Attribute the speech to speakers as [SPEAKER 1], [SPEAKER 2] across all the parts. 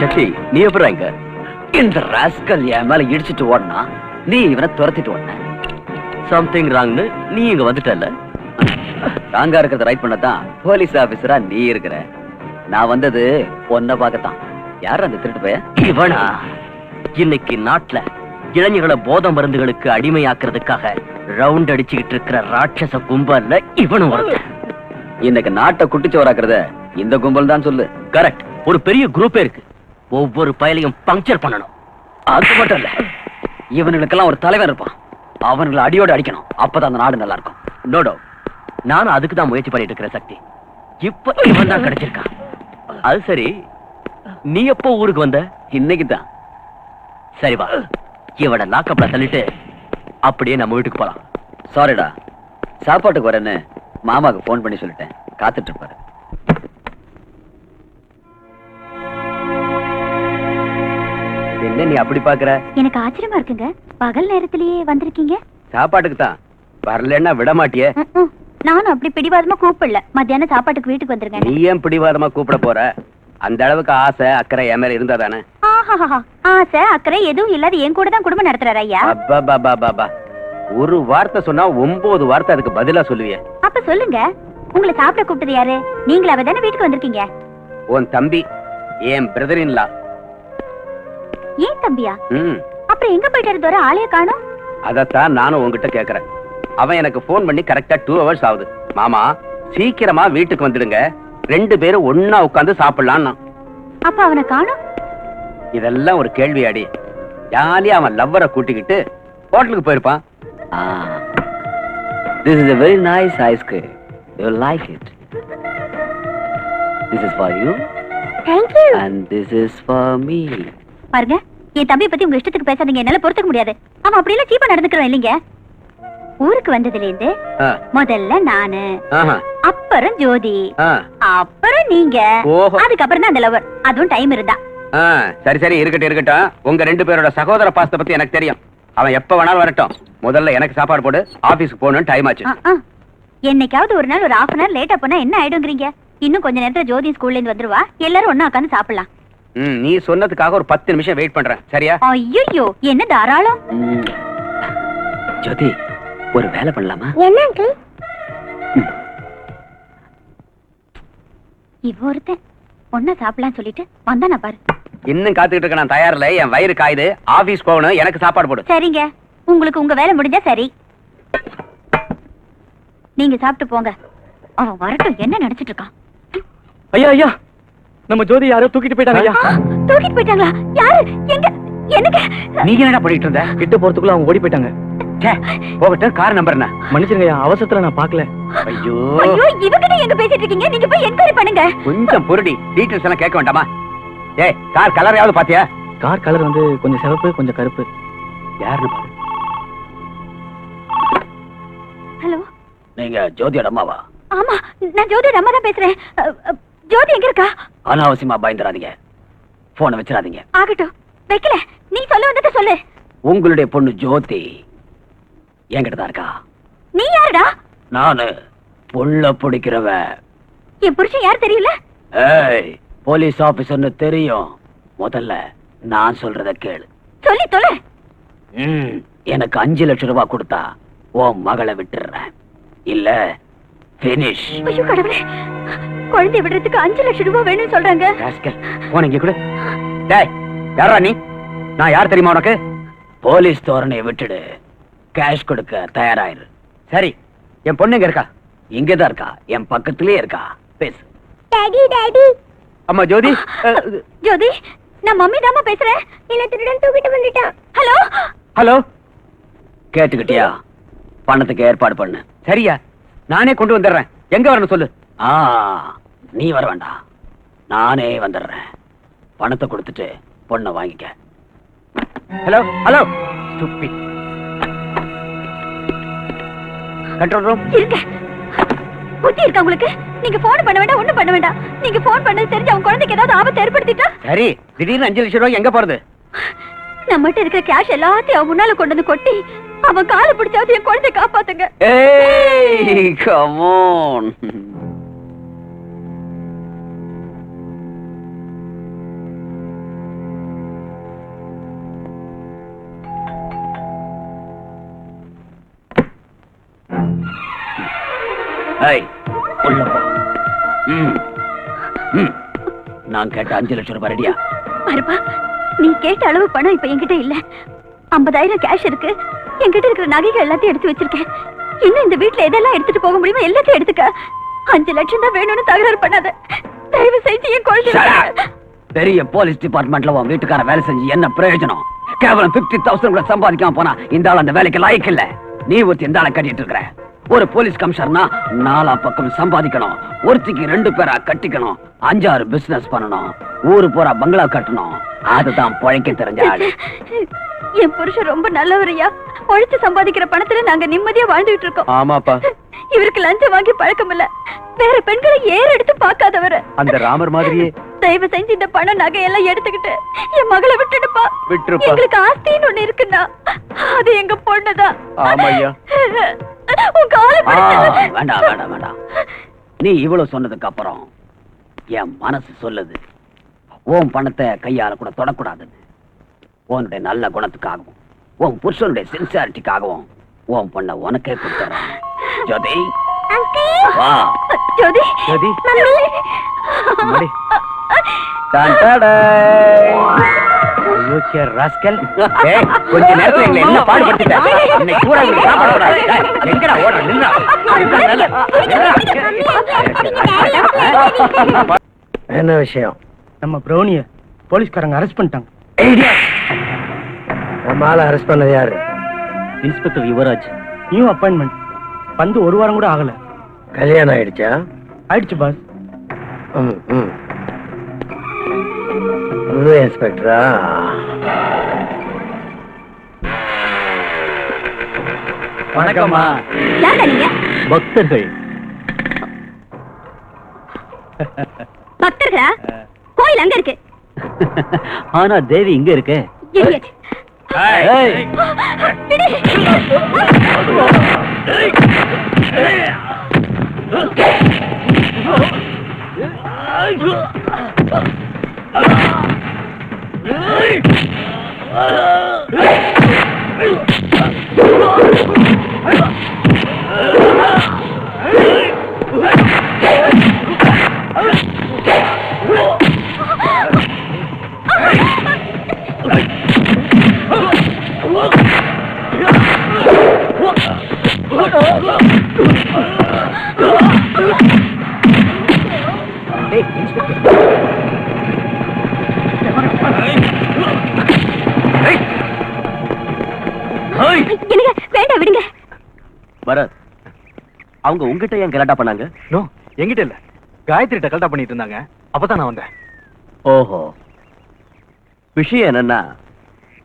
[SPEAKER 1] சக்தி, நீ எப்படி இங்க? இந்த ராஸ்கல் என் மேல இடிச்சிட்டு ஓடனா நீ இவனை துரத்திட்டு ஓடன. சம்திங் ராங்னு நீ இங்க வந்துட்டல. ராங்கா இருக்கிறத ரைட் பண்ணதான் போலீஸ் ஆபீசரா நீ இருக்கிற. நான் வந்தது பொண்ண பார்க்கத்தான். யார் அந்த திருட்டு பைய? இவனா? இன்னைக்கு நாட்டுல இளைஞர்களை போத மருந்துகளுக்கு அடிமையாக்குறதுக்காக ரவுண்ட் அடிச்சுக்கிட்டு இருக்கிற ராட்சச கும்பல்ல இவனும் ஒருத்தன். இன்னைக்கு நாட்டை குட்டிச்சோராக்குறத இந்த கும்பல் தான் சொல்லு. கரெக்ட். ஒரு பெரிய குரூப்பே இருக்கு. ஒவ்வொரு பயலையும் பங்க்சர் பண்ணணும். அது மட்டும் இல்ல, இவனுக்கெல்லாம் ஒரு தலைவன் இருப்பான். அவனுங்களை அடியோடு அடிக்கணும். அப்பதான் அந்த நாடு நல்லா இருக்கும். நோடோ, நானும் அதுக்கு தான் முயற்சி பண்ணிட்டு இருக்கிற சக்தி. இப்ப இவன் தான் கிடைச்சிருக்கான். அது சரி, நீ எப்போ ஊருக்கு வந்த? இன்னைக்கு தான். சரி வா, இவட லாக்கப்ல தள்ளிட்டு அப்படியே நம்ம வீட்டுக்கு போலாம். சாரிடா, சாப்பாட்டுக்கு வரேன்னு மாமாவுக்கு போன் பண்ணி சொல்லிட்டேன். காத்துட்டு இருப்பாரு. என்ன நீ அப்படி பாக்குற?
[SPEAKER 2] எனக்கு ஆச்சரியமா இருக்குங்க. பகல் நேரத்திலேயே வந்திருக்கீங்க.
[SPEAKER 1] சாப்பாட்டுக்கு தான். வரலன்னா விட மாட்டியே.
[SPEAKER 2] நானும் அப்படி பிடிவாதமா கூப்பிடல. மத்தியானம் சாப்பாட்டுக்கு வீட்டுக்கு வந்துருங்க.
[SPEAKER 1] நீ ஏன் பிடிவாதமா கூப்பிட போற? அந்த அளவுக்கு ஆசை அக்கறை என் மேல இருந்தா தானே?
[SPEAKER 2] ஆசை அக்கறை எதுவும் இல்லாத என் கூட தான் குடும்பம் நடத்துறாரு ஐயா.
[SPEAKER 1] ஒரு வார்த்தை சொன்னா 9 வார்த்தை அதுக்கு பதிலா சொல்லுவிய.
[SPEAKER 2] அப்ப சொல்லுங்க, உங்களை சாப்பிட கூப்பிட்டது யாரு? நீங்களாவே தானே வீட்டுக்கு வந்திருக்கீங்க.
[SPEAKER 1] உன் தம்பி, என் பிரதர் இன் லா.
[SPEAKER 2] ஏன் தம்பியா? அப்புறம் எங்க போயிட்டாரு? தோற ஆளைய காணோம்.
[SPEAKER 1] அதத்தான் நானும் உங்ககிட்ட கேக்குறேன். அவன் எனக்கு போன் பண்ணி கரெக்டா 2 hours ஆகுது. மாமா சீக்கிரமா வீட்டுக்கு வந்துடுங்க, 2 பேரும் ஒன்னா உட்கார்ந்து சாப்பிடலாம்.
[SPEAKER 2] அப்ப அவனை காணோம்.
[SPEAKER 1] இதெல்லாம் ஒரு கேள்வியாடி? ஜாலியா அவன் லவ்வரை கூட்டிக்கிட்டு ஹோட்டலுக்கு போயிருப்பான். This is a very nice ice cream. You will like it. This is for you.
[SPEAKER 2] Thank you.
[SPEAKER 1] And this is for me.
[SPEAKER 2] பாருங்க, என் தம்பியை பத்தி உங்க இஷ்டத்துக்கு பேசாதீங்க. என்னால பொறுத்துக்க முடியாது. அவன் அப்படி எல்லாம் சீப்பா நடந்துக்கிறோம் இல்லைங்க. ஊருக்கு வந்ததுல இருந்து முதல்ல நானு, அப்புறம் ஜோதி, அப்புறம் நீங்க, அதுக்கப்புறம் தான் அந்த லவர். அதுவும் டைம் இருந்தா.
[SPEAKER 1] சரி சரி, இருக்கட்டும். உங்க 2 பேரோட சகோதர பாசத்தை பத்தி எனக்கு தெரியும். அவன் எப்ப வேணாலும் வரட்டும். முதல்ல எனக்கு சாப்பாடு போடு. ஆபீஸ்க்கு போகணும், டைம் ஆச்சு.
[SPEAKER 2] என்னைக்காவது ஒரு நாள் ஒரு 1/2 hour லேட்டா போனா என்ன ஆயிடுங்கிறீங்க? இன்னும் கொஞ்ச நேரத்துல ஜோதி ஸ்கூல்ல இருந்து வந்துருவா. எல்லாரும் ஒண்ணா உட்கார்ந்து சாப்பிடலாம்.
[SPEAKER 1] நீ சொன்னதுக்காக ஒரு 10 நிமிஷம் வெயிட் பண்றேன். சரியா?
[SPEAKER 2] ஐயோ, என்ன தாராளம்.
[SPEAKER 1] ஜோதி, ஒரு வேலை பண்ணலாமா?
[SPEAKER 2] என்ன அங்கிள்? இவ ஒருத்தன் ஒன்னா சாப்பிடலாம் சொல்லிட்டு வந்தானா பாரு.
[SPEAKER 1] இன்னும் காத்துக்கிட்டு இருக்க. நான் தயாரில்ல. என் வயிறு காயுது. ஆபீஸ் போகணும். எனக்கு சாப்பாடு போடு.
[SPEAKER 2] சரிங்க, உங்களுக்கு உங்க வேலை முடிஞ்சா சரி. நீங்க சாப்பிட்டு போங்க. அவன் வரட்டும். என்ன நினைச்சிட்டு இருக்கான்?
[SPEAKER 3] ஐயா ஐயா, நம்ம ஜோதி யாரோ தூக்கிட்டு போயிட்டாங்க ஐயா.
[SPEAKER 2] தூக்கிட்டு போயிட்டாங்களா? யாரு? எங்க? எனக்கு
[SPEAKER 1] நீங்க என்ன பண்ணிட்டு இருந்த?
[SPEAKER 3] கிட்ட போறதுக்குள்ள அவங்க ஓடி போயிட்டாங்க.
[SPEAKER 1] போகட்டும். கார் நம்பர் என்ன?
[SPEAKER 3] மன்னிச்சிருங்க ஐயா, அவசரத்துல நான் பாக்கல.
[SPEAKER 1] ஐயோ,
[SPEAKER 2] இவகிட்ட எங்க பேசிட்டு இருக்கீங்க? நீங்க போய் என்கொயரி பண்ணுங்க.
[SPEAKER 1] கொஞ்சம் பொருடி. டீடைல்ஸ் எல்லாம் கேட்க வேண்டாமா? ஏய், கார் கலரையாவது பாத்தியா?
[SPEAKER 3] கார் கலர் வந்து கொஞ்சம் சிவப்பு, கொஞ்சம் கருப்பு.
[SPEAKER 1] யாருன்னு பாரு.
[SPEAKER 2] ஹலோ,
[SPEAKER 1] நீங்க ஜோதியோட அம்மாவா?
[SPEAKER 2] ஆமா, நான் ஜோதியோட அம்மா தான் பேசுறேன். ஜோதி எங்க இருக்கா?
[SPEAKER 1] அனாவசியமா பயந்துறாதீங்க. போனை வச்சிடாதீங்க.
[SPEAKER 2] ஆகட்டும், வைக்கல. நீ சொல்ல வந்தத சொல்லு.
[SPEAKER 1] உங்களுடைய பொண்ணு ஜோதி என்கிட்ட தான் இருக்கா.
[SPEAKER 2] நீ யாருடா?
[SPEAKER 1] நானு புள்ள பிடிக்கிறவ.
[SPEAKER 2] என் புருஷன் யார் தெரியல?
[SPEAKER 1] ஏய், போலீஸ் ஆபீசர்னு தெரியும். முதல்ல நான் சொல்றத கேளு.
[SPEAKER 2] சொல்லி தொலை.
[SPEAKER 1] எனக்கு 5 லட்சம் ரூபாய் கொடுத்தா உன் மகளை விட்டுறேன். இல்ல finish.
[SPEAKER 2] ஐயோ கடவுளே, குழந்தை விடுறதுக்கு 5 லட்சம் ரூபாய் வேணும்னு சொல்றாங்க.
[SPEAKER 1] போனீங்க கூட. டேய், யாரா நீ? நான் யார் தெரியுமா உனக்கு? போலீஸ் தோரணையை விட்டுடு. கேஷ் கொடுக்க தயாராயிரு. சரி, என் பொண்ணு எங்க இருக்கா? இங்கதான் இருக்கா. என் பக்கத்திலேயே இருக்கா. பேசு.
[SPEAKER 2] Daddy daddy.
[SPEAKER 1] அம்மா ஜோதி.
[SPEAKER 2] ஜோதி, நான் மம்மி தாமா பேசுறேன். இல்ல திருடன் தூக்கிட்டு வந்துட்டான். Hello
[SPEAKER 1] hello. கேட்டுக்கிட்டியா? பணத்துக்கு ஏற்பாடு பண்ணு.
[SPEAKER 3] சரியா, நானே கொண்டு வந்துடுறேன். எங்க வரணும் சொல்லு.
[SPEAKER 1] நீ வர வேண்டாம், நானே வந்துடுறேன். பணத்தை கொடுத்துட்டு பொண்ணை வாங்கிக்க.
[SPEAKER 3] Hello hello, stupid. Control room.
[SPEAKER 2] இருங்க. புத்தி இருக்கா உங்களுக்கு? நீங்க போன் பண்ண வேண்டாம், ஒண்ணும் பண்ண வேண்டாம். நீங்க போன் பண்ணது தெரிஞ்சு அவன் குழந்தைக்கு ஏதாவது ஆபத்து ஏற்படுத்திட்டா?
[SPEAKER 3] சரி, திடீர்னு 5 லட்சம் ரூபாய் எங்க போறது?
[SPEAKER 2] நம்மகிட்ட இருக்கிற கேஷ் எல்லாத்தையும் அவன் முன்னால கொண்டு வந்து கொட்டி அவன் காலை பிடிச்சாவது என் குழந்தைய காப்பாத்துங்க.
[SPEAKER 1] ஏய், come on. ஏய், உள்ள போ. நான் கேட்ட 5 லட்சம் ரூபாய் ரெடியா?
[SPEAKER 2] பாருப்பா, நீ கேட்ட அளவு பணம் இப்ப என்கிட்ட இல்ல. 50,000 கேஷ் இருக்கு. என்கிட்ட இருக்கிற நகைகள் எல்லாத்தையும் எடுத்து வச்சிருக்கேன். இன்னும் இந்த வீட்டுல எதெல்லாம் எடுத்துட்டு போக முடியுமோ எல்லாத்தையும் எடுத்துக்க. 5 லட்சம் தான் வேணும்னு தகராறு பண்ணாத. தயவு செஞ்சு என் குழந்தை.
[SPEAKER 1] பெரிய போலீஸ் டிபார்ட்மெண்ட்ல உன் வீட்டுக்கார வேலை செஞ்சு என்ன பிரயோஜனம்? கேவலம் 50,000 கூட சம்பாதிக்காம போனா இந்த ஆள் அந்த வேலைக்கு லாய்க்கு இல்ல. நீ ஒருத்தி இந்த ஆளை கட்டிட்டு இருக்கிற. ஒரு போலீஸ் கமிஷனர்னா 4 பக்கம் சம்பாதிக்கணும். ஒருத்திக்கு 2 பேரா கட்டிக்கணும். 5-6 பிசினஸ் பண்ணணும். ஊரு போறா பங்களா கட்டணும். அதுதான் பொழைக்க தெரிஞ்ச ஆளு.
[SPEAKER 2] என் புருஷன் ரொம்ப நல்லவரையா. உழைச்சு சம்பாதிக்கிற பணத்துல நாங்க நிம்மதியா வாழ்ந்துட்டு இருக்கோம்.
[SPEAKER 3] ஆமாப்பா.
[SPEAKER 2] இவருக்கு லஞ்சம் வாங்கி பழக்கம் இல்ல. வேற பெண்களை ஏற எடுத்து பார்க்காதவரு.
[SPEAKER 3] அந்த ராமர் மாதிரியே.
[SPEAKER 2] தயவு செஞ்சு இந்த பணம் நகையெல்லாம் எடுத்துக்கிட்டு என் மகளை விட்டுடுப்பா.
[SPEAKER 3] விட்டுருப்பா.
[SPEAKER 2] எங்களுக்கு ஆஸ்தின்னு ஒண்ணு இருக்குன்னா அது எங்க பொண்ணுதான்.
[SPEAKER 3] ஆமாய்யா.
[SPEAKER 2] உன் காலை
[SPEAKER 1] வேண்டாம் வேண்டாம் வேண்டாம். நீ இவ்வளவு சொன்னதுக்கு அப்புறம் என் மனசு சொல்லுது உன் பணத்தை கையால கூட தொடக்கூடாதுன்னு. உன்னுடைய நல்ல குணத்துக்காகவும் உன் புருஷனுடைய சின்சியாரிட்டிக்காகவும் உன் பொண்ண உனக்கே கொடுத்துறேன். ஜோதி, வா.
[SPEAKER 2] ஜோதி,
[SPEAKER 3] ஜோதி.
[SPEAKER 2] மம்மி.
[SPEAKER 3] கொஞ்ச நேரத்துல எங்களை என்ன பாடுபடுத்திட்ட? இன்னைக்கு பூரா எங்களுக்கு சாப்பாடு போடாது. எங்கடா ஓடுற? நின்றா.
[SPEAKER 4] என்ன விஷயம்?
[SPEAKER 5] நம்ம பிரௌனிய போலீஸ்காரங்க அரெஸ்ட் பண்ணிட்டாங்க.
[SPEAKER 4] நம்ம ஆளை அரெஸ்ட் பண்ணது யாரு?
[SPEAKER 3] இன்ஸ்பெக்டர் யுவராஜ்.
[SPEAKER 5] New appointment. வந்து 1 வாரம் கூட ஆகல.
[SPEAKER 4] கல்யாணம் ஆயிடுச்சா?
[SPEAKER 5] ஆயிடுச்சு பாஸ்.
[SPEAKER 4] புது இன்ஸ்பெக்டரா?
[SPEAKER 3] வணக்கம்மா.
[SPEAKER 2] யாரா நீங்க?
[SPEAKER 3] பக்தர்கள்.
[SPEAKER 2] பக்தர்களா? கோயில் அங்க இருக்கு.
[SPEAKER 3] ஆனா தேவி இங்க இருக்கு.
[SPEAKER 2] Idiot. வேண்டாம், விடுங்க.
[SPEAKER 3] பரத், அவங்க உங்ககிட்ட ஏன் கலாட்டா பண்ணாங்க? நோ, என்கிட்ட இல்ல. காயத்ரிட்ட கலாட்டா பண்ணிட்டு இருந்தாங்க. அப்பதான் நான் வந்தேன். ஓஹோ. விஷயம் என்னன்னா,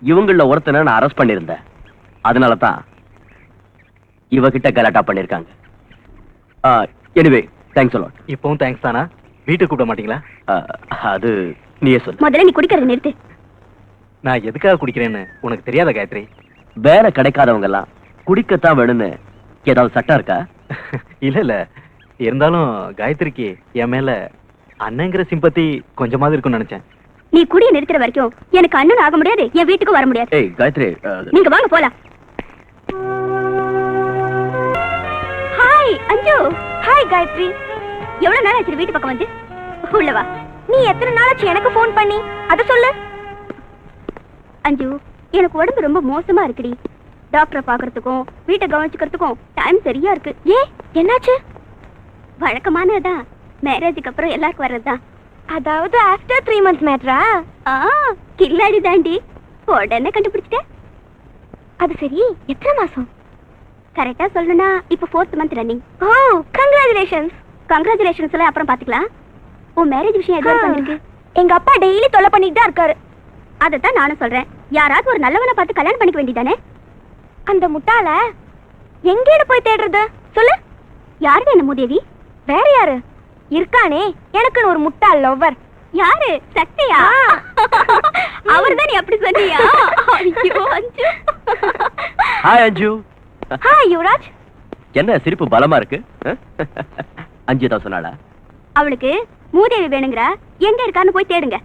[SPEAKER 3] இவங்கள ஒருத்தனை நான் அரெஸ்ட் பண்ணிருந்தேன். அதனாலதான் இவகிட்ட கலாட்டா பண்ணிருக்காங்க. Anyway, thanks a lot. இப்பவும் தேங்க்ஸ் தானா? வீட்டுக்கு கூப்பிட மாட்டீங்களா? அது நீயே சொல்லு.
[SPEAKER 2] முதல்ல நீ குடிக்கிறத நிறுத்து.
[SPEAKER 3] நான் எதுக்காக குடிக்கிறேன்னு உனக்கு தெரியாத காயத்ரி? வேலை கிடைக்காதவங்க எல்லாம் குடிக்கத்தான் வேணும்னு ஏதாவது சட்டம் இருக்கா? இல்ல இல்ல, இருந்தாலும் காயத்ரிக்கு என் மேல அண்ணங்கிற சிம்பத்தி கொஞ்சமாவது இருக்கும்னு நினைச்சேன்.
[SPEAKER 2] நீ குடிய நிறுத்துற வரைக்கும் எனக்கு அண்ணன் ஆக முடியாது, என் வீட்டுக்கு வர முடியாது.
[SPEAKER 3] ஏய் காயத்ரி,
[SPEAKER 2] நீங்க வாங்க போலாம். ஹாய் அஞ்சு. ஹாய் காயத்ரி. எவ்வளவு நாள் ஆச்சு வீட்டு பக்கம் வந்து? உள்ள வா. நீ எத்தனை நாள் ஆச்சு எனக்கு போன் பண்ணி? அத சொல்லு. அஞ்சு, எனக்கு உடம்பு ரொம்ப மோசமா இருக்குடி. டாக்டரை பாக்குறதுக்கும் வீட்டை கவனிச்சுக்கிறதுக்கும் டைம் சரியா இருக்கு. ஏன், என்னாச்சு? வழக்கமானதான், மேரேஜுக்கு அப்புறம் எல்லாருக்கும் வர்றதுதான். அதாவது ஆஃப்டர் 3 months மேட்ரா? கில்லாடி தாண்டி. உடனே கண்டுபிடிச்சிட்டேன். அது சரி, எத்தனை மாசம்? கரெக்டா சொல்லணும்னா இப்ப 4th மந்த் ரன்னிங். ஓ, கங்க்ராச்சுலேஷன்ஸ். கங்க்ராச்சுலேஷன்ஸ் எல்லாம் அப்புறம் பாத்துக்கலாம். உன் மேரேஜ் விஷயம் எதுவும் பண்ணிருக்கு? எங்க அப்பா டெய்லி தொல்லை பண்ணிட்டு தான் இருக்காரு. அதைத்தான் நானும் சொல்றேன், யாராவது ஒரு நல்லவனை பார்த்து கல்யாணம் பண்ணிக்க வேண்டியதானே. அந்த முட்டாள எங்கேன்னு போய் தேடுறது சொல்லு. யாரு என்ன மூதேவி? வேற யாரு இருக்கானே எனக்குன்னு ஒரு முட்டாள் லவ்வர். யாரு? சக்தியா? அவர்தான். நீ அப்படி சொன்னியா? ஐயோ அஞ்சு.
[SPEAKER 3] ஹாய் அஞ்சு.
[SPEAKER 2] ஹாய் யுவராஜ்.
[SPEAKER 3] என்ன சிரிப்பு பலமா இருக்கு? அஞ்சு தான் சொன்னாளா?
[SPEAKER 2] அவளுக்கு மூதேவி வேணுங்கறா. எங்க இருக்கான்னு போய் தேடுங்க.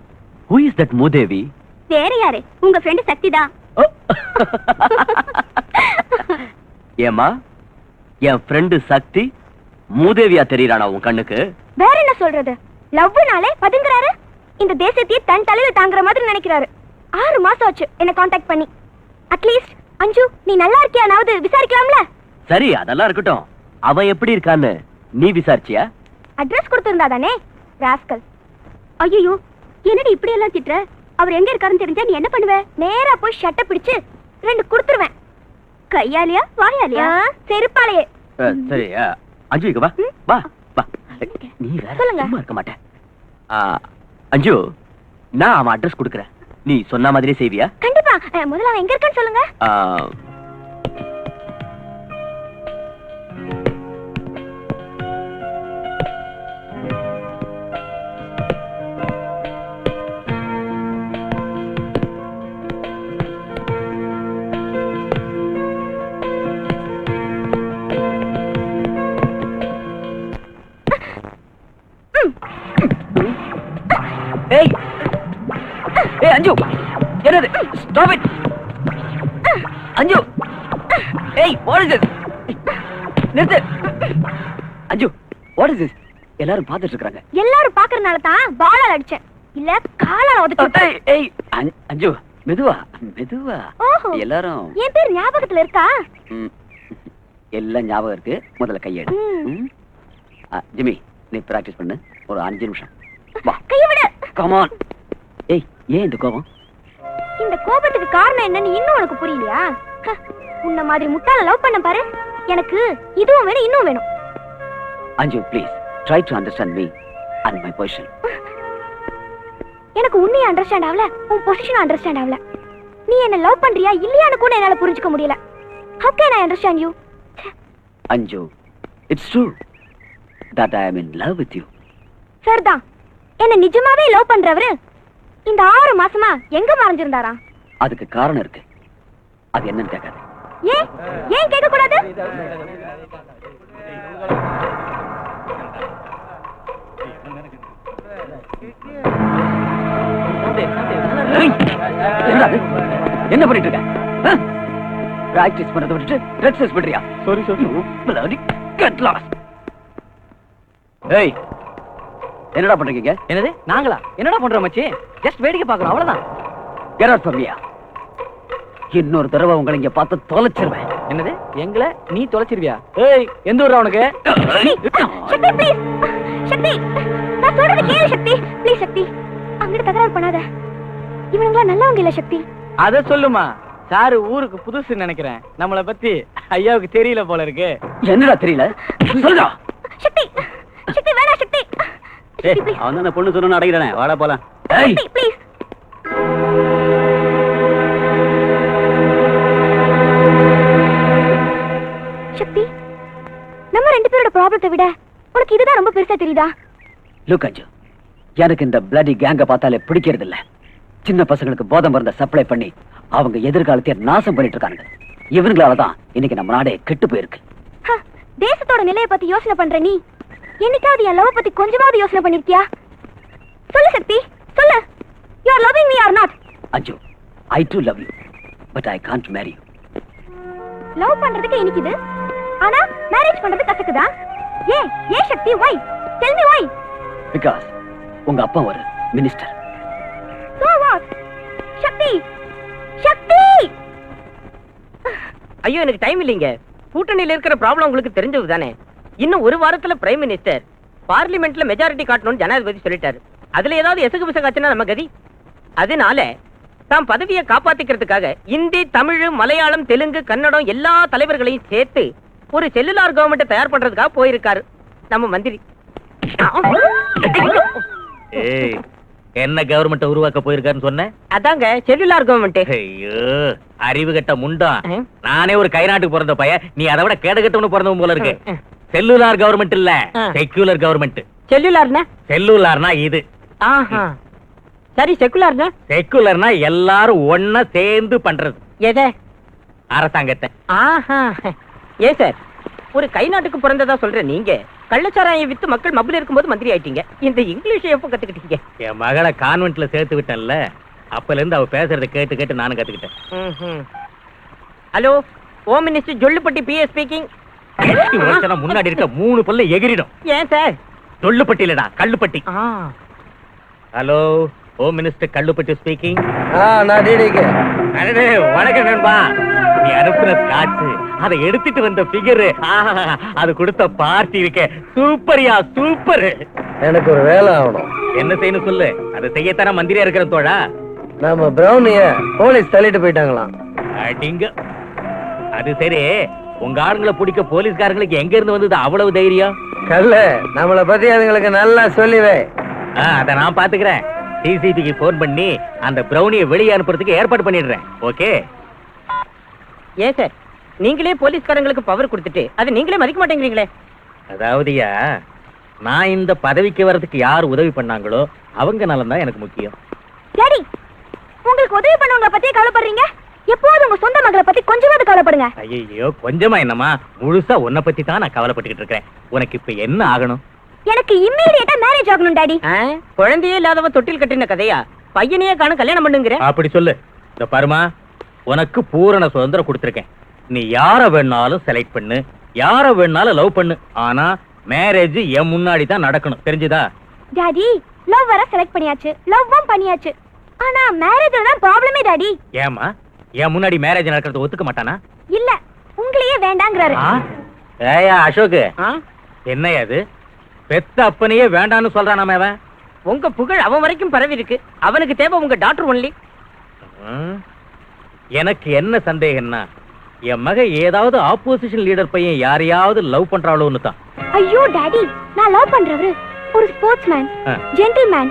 [SPEAKER 3] Who is that மூதேவி?
[SPEAKER 2] வேற யாரு? உங்க ஃப்ரெண்ட் சக்தி தான்.
[SPEAKER 3] ஏமா, என் ஃப்ரெண்டு சக்தி மூதேவியா தெரியறானா உன் கண்ணுக்கு?
[SPEAKER 2] வேற என்ன சொல்றது? லவ்னாலே பதுங்குறாரு. இந்த தேசத்தையே தன் தலையில தாங்குற மாதிரி நினைக்கிறாரு. 6 மாசம் ஆச்சு என்ன காண்டாக்ட் பண்ணி. அட்லீஸ்ட் அஞ்சு நீ நல்லா இருக்கியானாவது விசாரிக்கலாம்ல?
[SPEAKER 3] சரி, அதெல்லாம் இருக்கட்டும். அவன் எப்படி இருக்கான்னு நீ விசாரிச்சியா?
[SPEAKER 2] அட்ரஸ் கொடுத்திருந்தா தானே ராஸ்கல். ஐயோ, என்னடி இப்படி எல்லாம் திட்டுற? அவர் எங்க இருக்காருன்னு தெரிஞ்சா நீ என்ன பண்ணுவ? நேரா போய் ஷட்டை பிடிச்சு 2 கொடுத்துருவேன். கையாலியா வாயாலியா? செருப்பாலையே.
[SPEAKER 3] சரி அஞ்சு, இங்க வா வா வா. நீ வேற சும்மா இருக்க மாட்டே. அஞ்சு, நான் அவன் அட்ரஸ் கொடுக்கறேன், நீ சொன்ன மாதிரியே செய்வியா?
[SPEAKER 2] கண்டிப்பா. முதல்ல அவன் எங்க இருக்கான்னு சொல்லுங்க.
[SPEAKER 1] ஏய் ஏய் அஞ்சு, என்னது? ஸ்டாப் இட் அஞ்சு. ஏய் வாட் இஸ் திஸ்? நிறுத்து அஞ்சு. What is this? எல்லாரும் பார்த்துட்டு இருக்காங்க.
[SPEAKER 2] எல்லாரும் பார்க்கறனால தான் பாலால அடிச்சேன், இல்ல காலால உதைச்சேன்.
[SPEAKER 1] ஏய் அஞ்சு, மெதுவா மெதுவா.
[SPEAKER 2] ஓஹோ,
[SPEAKER 1] எல்லாரும்
[SPEAKER 2] என் பேர் ஞாபகத்துல இருக்கா?
[SPEAKER 1] எல்லாம் ஞாபகம் இருக்கு. முதல்ல கையெடு. ஜிம்மி, நீ பிராக்டிஸ் பண்ணு ஒரு 5 நிமிஷம். வா,
[SPEAKER 2] கைய விடு.
[SPEAKER 1] Come on. ஏய், ஏன் இந்த கோபம்?
[SPEAKER 2] இந்த கோபத்துக்கு காரணம் என்னன்னு இன்னும் உனக்கு புரியலையா? உன்ன மாதிரி முட்டாள லவ் பண்ண பாரு, எனக்கு இதுவும் வேணும் இன்னும் வேணும்.
[SPEAKER 1] அஞ்சு please try to understand me and my position.
[SPEAKER 2] எனக்கு உன்னைய அண்டர்ஸ்டாண்ட் ஆகல, உன் பொசிஷன் அண்டர்ஸ்டாண்ட் ஆகல. நீ என்ன லவ் பண்றியா இல்லையான்னு கூட என்னால புரிஞ்சுக்க முடியல. How can I understand you?
[SPEAKER 1] அஞ்சு, it's true that I am in love with you.
[SPEAKER 2] சரிதான். என்ன நிஜமாவே லவ் பண்றவரு இந்த 6 மாசமா எங்க மறைஞ்சிருந்தாரா?
[SPEAKER 1] அதுக்கு காரணம் இருக்கு. அது என்னன்னு கேட்காது.
[SPEAKER 2] ஏன் கேட்க கூடாது?
[SPEAKER 1] என்ன பண்ணிட்டு இருக்க? பிராக்டிஸ் பண்றதை விட்டுட்டு ட்ரெஸ் பண்றியா?
[SPEAKER 3] Sorry sir.
[SPEAKER 1] Get lost. ஏய், என்னடா பண்றீங்க?
[SPEAKER 5] என்னது நாங்களா? என்னடா பண்றோம் மச்சி? ஜஸ்ட் வேடிக்கை பார்க்கறோம், அவ்வளவுதான்.
[SPEAKER 1] Get out from here. இன்னொரு தடவை உங்களை இங்க பார்த்து தொலைச்சிருவேன்.
[SPEAKER 5] என்னது? எங்களை நீ தொலைச்சிருவியா? ஏய், எந்த ஊர்ரா உனக்கு?
[SPEAKER 2] சக்தி ப்ளீஸ். சக்தி, நான் சொல்றது கேளு சக்தி. ப்ளீஸ் சக்தி, அங்கட தகராறு பண்ணாத. இவனுங்களா நல்லவங்க இல்ல சக்தி.
[SPEAKER 5] அத சொல்லுமா. சாரு ஊருக்கு புதுசு நினைக்கிறேன். நம்மள பத்தி ஐயாவுக்கு தெரியல போல இருக்கு.
[SPEAKER 1] என்னடா தெரியல? சொல்லுடா.
[SPEAKER 2] சக்தி, சக்தி வேணா சக்தி.
[SPEAKER 1] ஏய், அவன் அந்த பொண்ணு சொன்னு அடங்கிறானே. வாடா போலாம். ஏய்
[SPEAKER 2] சக்தி ப்ளீஸ். சக்தி, நம்ம 2 பேரோட ப்ராப்ளத்தை விட உனக்கு இதுதான் ரொம்ப பெருசா தெரியுதா?
[SPEAKER 1] லுக் அஞ்சு, எனக்கு இந்த பிளடி கேங்க பார்த்தாலே பிடிக்கிறது இல்ல. சின்ன பசங்களுக்கு போதை மருந்த சப்ளை பண்ணி அவங்க எதிர்காலத்தை நாசம் பண்ணிட்டு இருக்காங்க. இவங்களாலதான் இன்னைக்கு நம்ம நாடே கெட்டு போயிருக்கு.
[SPEAKER 2] தேசத்தோட நிலையை பத்தி யோசனை பண்ற நீ என்னைக்காவது என் லவ் பத்தி கொஞ்சமாவது யோசனை பண்ணிருக்கியா? சொல்லு சக்தி, சொல்லு. You are loving me or not?
[SPEAKER 1] அஞ்சு, I too love you, but I can't marry you.
[SPEAKER 2] Love பண்றதுக்கு இனிக்குது, ஆனா மேரேஜ் பண்றது கசக்குதா? ஏன் சக்தி? why? Tell me why?
[SPEAKER 1] Because உங்க அப்பா ஒரு மினிஸ்டர்.
[SPEAKER 2] So what? சக்தி, சக்தி.
[SPEAKER 6] ஐயோ, எனக்கு டைம் இல்லைங்க. கூட்டணியில இருக்கிற ப்ராப்ளம் உங்களுக்கு தெரிஞ்சது தானே. இன்னும் 1 வாரத்துல பிரைம் மினிஸ்டர் பார்லிமெண்ட்ல மெஜாரிட்டி காட்டணும்னு ஜனாதிபதி சொல்லிட்டாரு. அதுல ஏதாவது எசகு பிசகாச்சுன்னா நம்ம கதி. அதனால தாம் பதவியை காப்பாத்திக்கிறதுக்காக இந்தி, தமிழ், மலையாளம், தெலுங்கு, கன்னடம் எல்லா தலைவர்களையும் சேர்த்து ஒரு செல்லுலார் கவர்மெண்ட் தயார் பண்றதுக்காக போயிருக்காரு நம்ம மந்திரி.
[SPEAKER 3] ஏய், என்ன கவர்மெண்ட் உருவாக்க போயிருக்காருன்னு சொன்னேன்?
[SPEAKER 6] அதாங்க செல்லுலார் கவர்மெண்ட்.
[SPEAKER 3] ஐயோ, அறிவு கட்ட முண்டா. நானே ஒரு கை நாட்டுக்கு பிறந்த பையன், நீ அதை விட கேடு கட்டவனு பிறந்தவன் போல இருக்கு. செல்லுலார் கவர்மெண்ட் இல்ல, செக்யூலர் கவர்மெண்ட்.
[SPEAKER 6] செல்லுலார்னா?
[SPEAKER 3] செல்லுலார்னா இது.
[SPEAKER 6] ஆஹா, சரி. செக்குலார்னா?
[SPEAKER 3] செக்குலர்னா எல்லாரும் ஒன்னா சேர்ந்து பண்றது.
[SPEAKER 6] எதை?
[SPEAKER 3] அரசாங்கத்தை.
[SPEAKER 6] ஆஹா, ஏ சார், ஒரு கை நாட்டுக்கு பிறந்ததா சொல்ற நீங்க கள்ளச்சாராயம் வித்து மக்கள் மப்பில் இருக்கும்போது மந்திரி ஆயிட்டீங்க. இந்த இங்கிலீஷ் எப்ப கத்துக்கிட்டீங்க?
[SPEAKER 3] என் மகளை கான்வென்ட்ல சேர்த்து விட்டேன்ல, அப்பல இருந்து அவ பேசுறத கேட்டு கேட்டு நானும் கத்துக்கிட்டேன்.
[SPEAKER 6] Hello, home minister Jollupatti PA speaking.
[SPEAKER 3] முன்னாடி இருக்க 3 பல்ல எகிரிடும்.
[SPEAKER 6] ஏன் சார்?
[SPEAKER 3] ஜொல்லுப்பட்டி இல்லடா, Kallupatti. Hello, home minister Kallupatti speaking.
[SPEAKER 4] நான் டிடிக்கு.
[SPEAKER 3] வணக்கம் நண்பா. நீ அனுப்புற காசு, அதை எடுத்துட்டு வந்த பிகர், அது கொடுத்த பார்ட்டி இருக்க சூப்பரியா, சூப்பர்.
[SPEAKER 4] எனக்கு ஒரு வேலை ஆகணும்.
[SPEAKER 3] என்ன செய்யணும் சொல்லு, அதை செய்யத்தான மந்திரியா இருக்கிற தோழா.
[SPEAKER 4] நம்ம பிரௌனிய போலீஸ் தள்ளிட்டு போயிட்டாங்களாம்.
[SPEAKER 3] அடிங்க. அது சரி, உங்க ஆளுங்களை பிடிக்க போலீஸ்காரங்களுக்கு எங்க இருந்து வந்தது அவ்வளவு தைரியம்?
[SPEAKER 4] கல்ல, நம்மளை பத்தி அதுங்களுக்கு நல்லா சொல்லிவே.
[SPEAKER 3] அத நான் பாத்துக்கிறேன். சிசிடிவிக்கு போன் பண்ணி அந்த பிரௌனியை வெளியே அனுப்புறதுக்கு ஏற்பாடு பண்ணிடுறேன். ஓகே?
[SPEAKER 6] ஏன் சார், நீங்களே போலீஸ்காரங்களுக்கு பவர் கொடுத்துட்டு அது நீங்களே மதிக்க மாட்டேங்கிறீங்களே?
[SPEAKER 3] அதாவதுயா, நான் இந்த பதவிக்கு வர்றதுக்கு யார் உதவி பண்ணாங்களோ அவங்க நலம் தான் எனக்கு முக்கியம்.
[SPEAKER 2] டாடி, உங்களுக்கு உதவி பண்ணவங்க பத்தி கவலைப்படுறீங்க? எப்போது உங்க சொந்த மகளை பத்தி கொஞ்சமாவது கவலைப்படுங்க.
[SPEAKER 3] ஐயோ, கொஞ்சமா என்னமா, முழுசா உன்னை பத்தி தான் நான் கவலைப்பட்டுக்கிட்டு இருக்கேன். உனக்கு இப்ப என்ன ஆகணும்?
[SPEAKER 2] எனக்கு இம்மீடியட்டா மேரேஜ் ஆகணும் டாடி.
[SPEAKER 6] குழந்தையே இல்லாதவன் தொட்டில் கட்டின கதையா? பையனையே காண கல்யாணம் பண்ணுங்கிற?
[SPEAKER 3] அப்படி சொல்லு. இந்த பாருமா, உனக்கு பூரண சுதந்திரம் கொடுத்திருக்கேன். நீ யார வேணாலும் செலக்ட் பண்ணு, யார வேணாலும் லவ் பண்ணு. ஆனா மேரேஜ் என் முன்னாடி தான் நடக்கணும், தெரிஞ்சுதா?
[SPEAKER 2] டாடி, லவ் வர செலக்ட் பண்ணியாச்சு, லவ்வும் பண்ணியாச்சு. ஆனா மேரேஜ்ல தான் ப்ராப்ளமே டாடி.
[SPEAKER 3] ஏமா, என் முன்னாடி மேரேஜ் நடக்கிறது ஒத்துக்க மாட்டானா?
[SPEAKER 2] இல்ல, உங்களையே வேண்டாங்கறாரு.
[SPEAKER 3] ஏயா அசோக், என்னையா அது? பெத்த அப்பனையே வேண்டான்னு சொல்றானாமே அவன்.
[SPEAKER 6] உங்க புகழ் அவன் வரைக்கும் பரவி இருக்கு. அவனுக்கு தேவை உங்க டாக்டர் ஒன்லி.
[SPEAKER 3] எனக்கு என்ன சந்தேகம்னா, என் மக ஏதாவது ஆப்போசிஷன் லீடர் பையன் யாரையாவது லவ் பண்றாளோன்னு தான்.
[SPEAKER 2] ஐயோ டாடி, நான் லவ் பண்றவரு ஒரு sportsman, gentleman,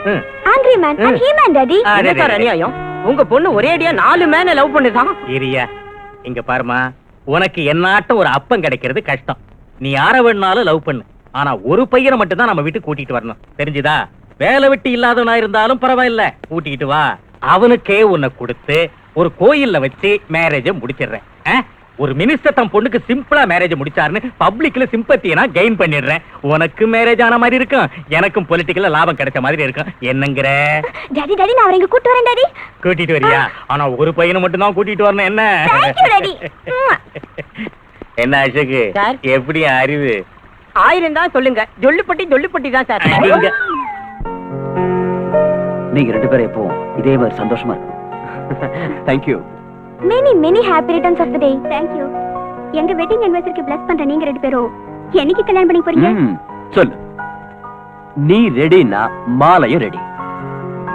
[SPEAKER 2] angry man and he man daddy.
[SPEAKER 6] என்ன அநியாயம்? உங்க பொண்ணு ஒரே அடியா 4 மேன லவ் பண்ணுதான்.
[SPEAKER 3] இரியா, இங்க பாருமா, உனக்கு என்னாட்டம் ஒரு அப்பம் கிடைக்கிறது கஷ்டம். நீ யார வேணாலும் லவ் பண்ணு. ஆனா ஒரு பையனை மட்டும் தான் நம்ம வீட்டுக்கு கூட்டிட்டு வரணும், தெரிஞ்சுதா? வேலை வெட்டி இல்லாதவனா இருந்தாலும் பரவாயில்ல, கூட்டிட்டு வா. அவனுக்கே உன்னை கொடுத்து ஒரு கோயில்ல வச்சு மேரேஜ முடிச்சிடுறேன். ஒரு மினிஸ்டர் தன் பொண்ணுக்கு சிம்பிளா மேரேஜ் முடிச்சாருன்னு பப்ளிக்ல சிம்பத்தியை நான் கெயின் பண்ணிடுறேன். உனக்கு மேரேஜ் ஆன மாதிரி இருக்கும், எனக்கும் பொலிட்டிக்கல்ல லாபம் கிடைச்ச மாதிரி இருக்கும். என்னங்கற?
[SPEAKER 2] டாடி டாடி, நான் அவரை இங்க கூட்டி வரேன் டாடி.
[SPEAKER 3] கூட்டிட்டு வரியா? ஆனா ஒரு பையனை மட்டும் தான் கூட்டிட்டு வரணும். என்ன?
[SPEAKER 2] Thank you daddy.
[SPEAKER 3] என்ன அசோக், எப்படி அறிவு?
[SPEAKER 6] 1000 தான் சொல்லுங்க. ஜொல்லுப்பட்டி ஜொல்லுப்பட்டி தான் சார்.
[SPEAKER 1] நீங்க 2 பேரும் எப்பவும் இதே மாதிரி சந்தோஷமா இருக்கும். Thank you.
[SPEAKER 2] Many happy returns of the day. Thank you. எங்க வெட்டிங் anniversary bless பண்ற நீங்க 2 பேரும் என்னைக்கு கல்யாணம் பண்ணி போறீங்க?
[SPEAKER 1] சொல்லு. நீ ரெடினா மாலையும் ரெடி.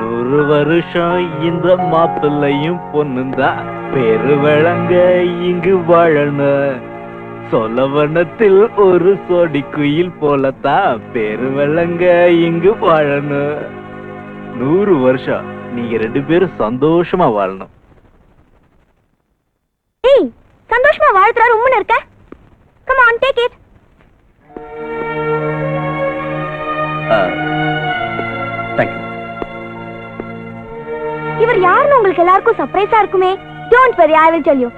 [SPEAKER 3] 100 வருஷம் இந்த மாப்பிள்ளையும் பொண்ணுந்தா பேரு வழங்க இங்கு வாழணும். சொலவனத்தில் ஒரு சோடி குயில் போலத்தான் பேரு வழங்க இங்கு வாழணும். 100 வருஷம் நீங்க 2 பேரும் சந்தோஷமா வாழணும்.
[SPEAKER 2] ஏய், சந்தோஷமா வாழ்த்துறாரு உம்முன்னு இருக்க. Come on, take it.
[SPEAKER 1] Thank you.
[SPEAKER 2] இவர் யாருன்னு உங்களுக்கு எல்லாருக்கும் சர்ப்ரைஸா இருக்குமே. Don't worry, I will tell you.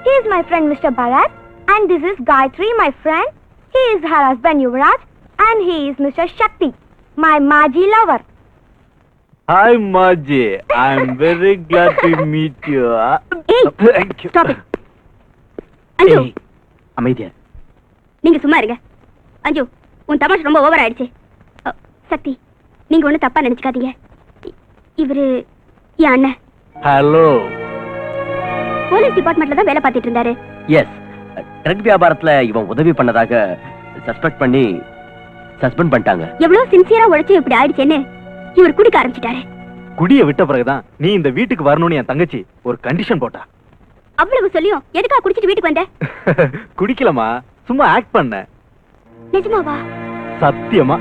[SPEAKER 2] He is my friend Mr. Bharat and this is Gayatri, my friend. He is her husband Yuvraj and he is Mr. Shakti, my Maji lover.
[SPEAKER 3] Hi Maji, I am very glad to meet you.
[SPEAKER 2] Hey,
[SPEAKER 3] Thank you.
[SPEAKER 2] stop it. அஞ்சு,
[SPEAKER 1] அமைதியா.
[SPEAKER 2] நீங்க சும்மா இருங்க. அஞ்சு, உன் தமாஷ் ரொம்ப over ஆயிடுச்சு. சக்தி, நீங்க ஒண்ணு தப்பா நினைச்சுக்காதீங்க. இவரு என் அண்ணன்.
[SPEAKER 3] ஹலோ.
[SPEAKER 2] போலீஸ் டிபார்ட்மெண்ட்ல தான் வேலை பார்த்துட்டு இருந்தாரு.
[SPEAKER 1] எஸ், ட்ரக் வியாபாரத்துல இவன் உதவி பண்ணதாக சஸ்பெக்ட் பண்ணி சஸ்பெண்ட் பண்ணிட்டாங்க.
[SPEAKER 2] எவ்வளவு சின்சியரா உழைச்சு இப்படி ஆயிடுச்சேன்னு இவர் குடிக்க ஆரம்பிச்சிட்டாரு.
[SPEAKER 3] குடிய விட்ட பிறகுதான் நீ இந்த வீட்டுக்கு வரணும்னு என் தங்கச்சி ஒரு கண்டிஷன் போட்டா.
[SPEAKER 2] அவ்வளவு சொல்லியும் எதுக்கா குடிச்சிட்டு வீட்டுக்கு வந்த?
[SPEAKER 3] குடிக்கலமா, சும்மா ஆக்ட் பண்ண.
[SPEAKER 2] நிஜமாவா?
[SPEAKER 3] சத்தியமா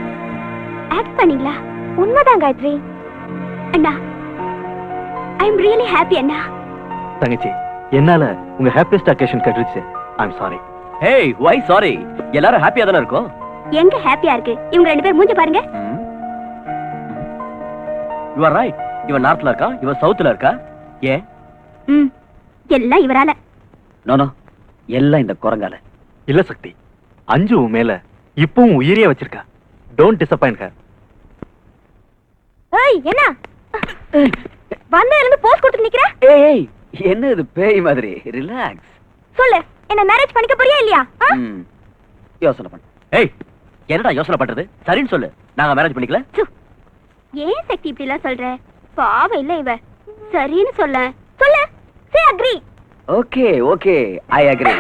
[SPEAKER 2] ஆக்ட் பண்ணீங்களா? உண்மைதான் காயத்ரி. அண்ணா, ஐ அம் ரியலி ஹாப்பி அண்ணா.
[SPEAKER 3] தங்கச்சி, என்னால உங்க ஹாப்பியஸ்ட் அக்கேஷன் கெட்டுருச்சு. I am sorry.
[SPEAKER 1] Hey, why sorry? எல்லாரும் ஹாப்பியா தான இருக்கோம்.
[SPEAKER 2] எங்க ஹாப்பியா இருக்கு? இவங்க ரெண்டு பேர் மூஞ்சி பாருங்க.
[SPEAKER 1] You are right. இவன் நார்த்ல இருக்கா, இவன் சவுத்ல இருக்கா. ஏன்?
[SPEAKER 2] எல்லாம் இவரால.
[SPEAKER 1] நோ எல்லாம் இந்த குரங்கால.
[SPEAKER 3] இல்ல சக்தி, அஞ்சு உன் மேல இப்பவும் உயிரியா வச்சிருக்கா. Don't disappoint her.
[SPEAKER 2] ஏய், என்ன வந்த இருந்து போஸ் கொடுத்து நிக்கிற?
[SPEAKER 1] ஏய், என்ன இது பேய் மாதிரி? ரிலாக்ஸ்.
[SPEAKER 2] சொல்லு, என்ன மேரேஜ் பண்ணிக்க போறியா இல்லையா?
[SPEAKER 1] யோசனை பண்ணு. ஏய், என்னடா யோசனை பண்றது? சரின்னு சொல்லு, நாங்க மேரேஜ் பண்ணிக்கல.
[SPEAKER 2] ஏன் சக்தி இப்படி எல்லாம் சொல்ற? பாவம் இல்ல இவ. சரின்னு சொல்ல. சொல்லு, say agree.
[SPEAKER 1] Okay okay, I agree.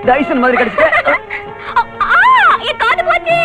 [SPEAKER 1] Tyson மாதிரி கடிச்சிட்ட.
[SPEAKER 2] என் காது போச்சு.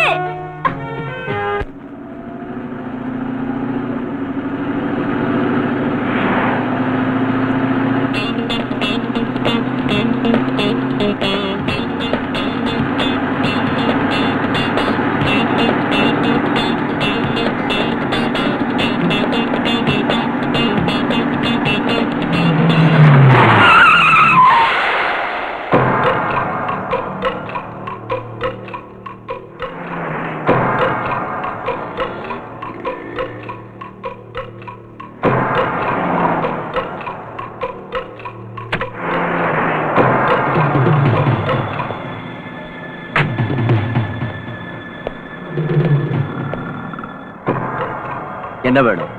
[SPEAKER 1] என்ன வேணும்?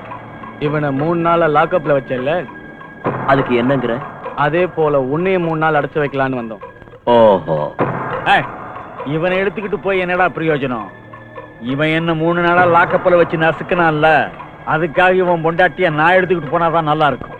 [SPEAKER 5] இவனை 3 நாளா லாக்அப்ல வச்சல,
[SPEAKER 1] அதுக்கு என்னங்கற?
[SPEAKER 5] அதே போல உன்னையும் 3 நாள் அடைச்சு வைக்கலான்னு வந்தோம்.
[SPEAKER 1] ஓஹோ.
[SPEAKER 5] இவனை எடுத்துக்கிட்டு போய் என்னடா பிரயோஜனம்? இவன் என்ன 3 நாளா லாக்அப்ல வச்சு நசுக்கனான்ல, அதுக்காக இவன் பொண்டாட்டிய நான் எடுத்துக்கிட்டு போனாதான் நல்லா இருக்கும்.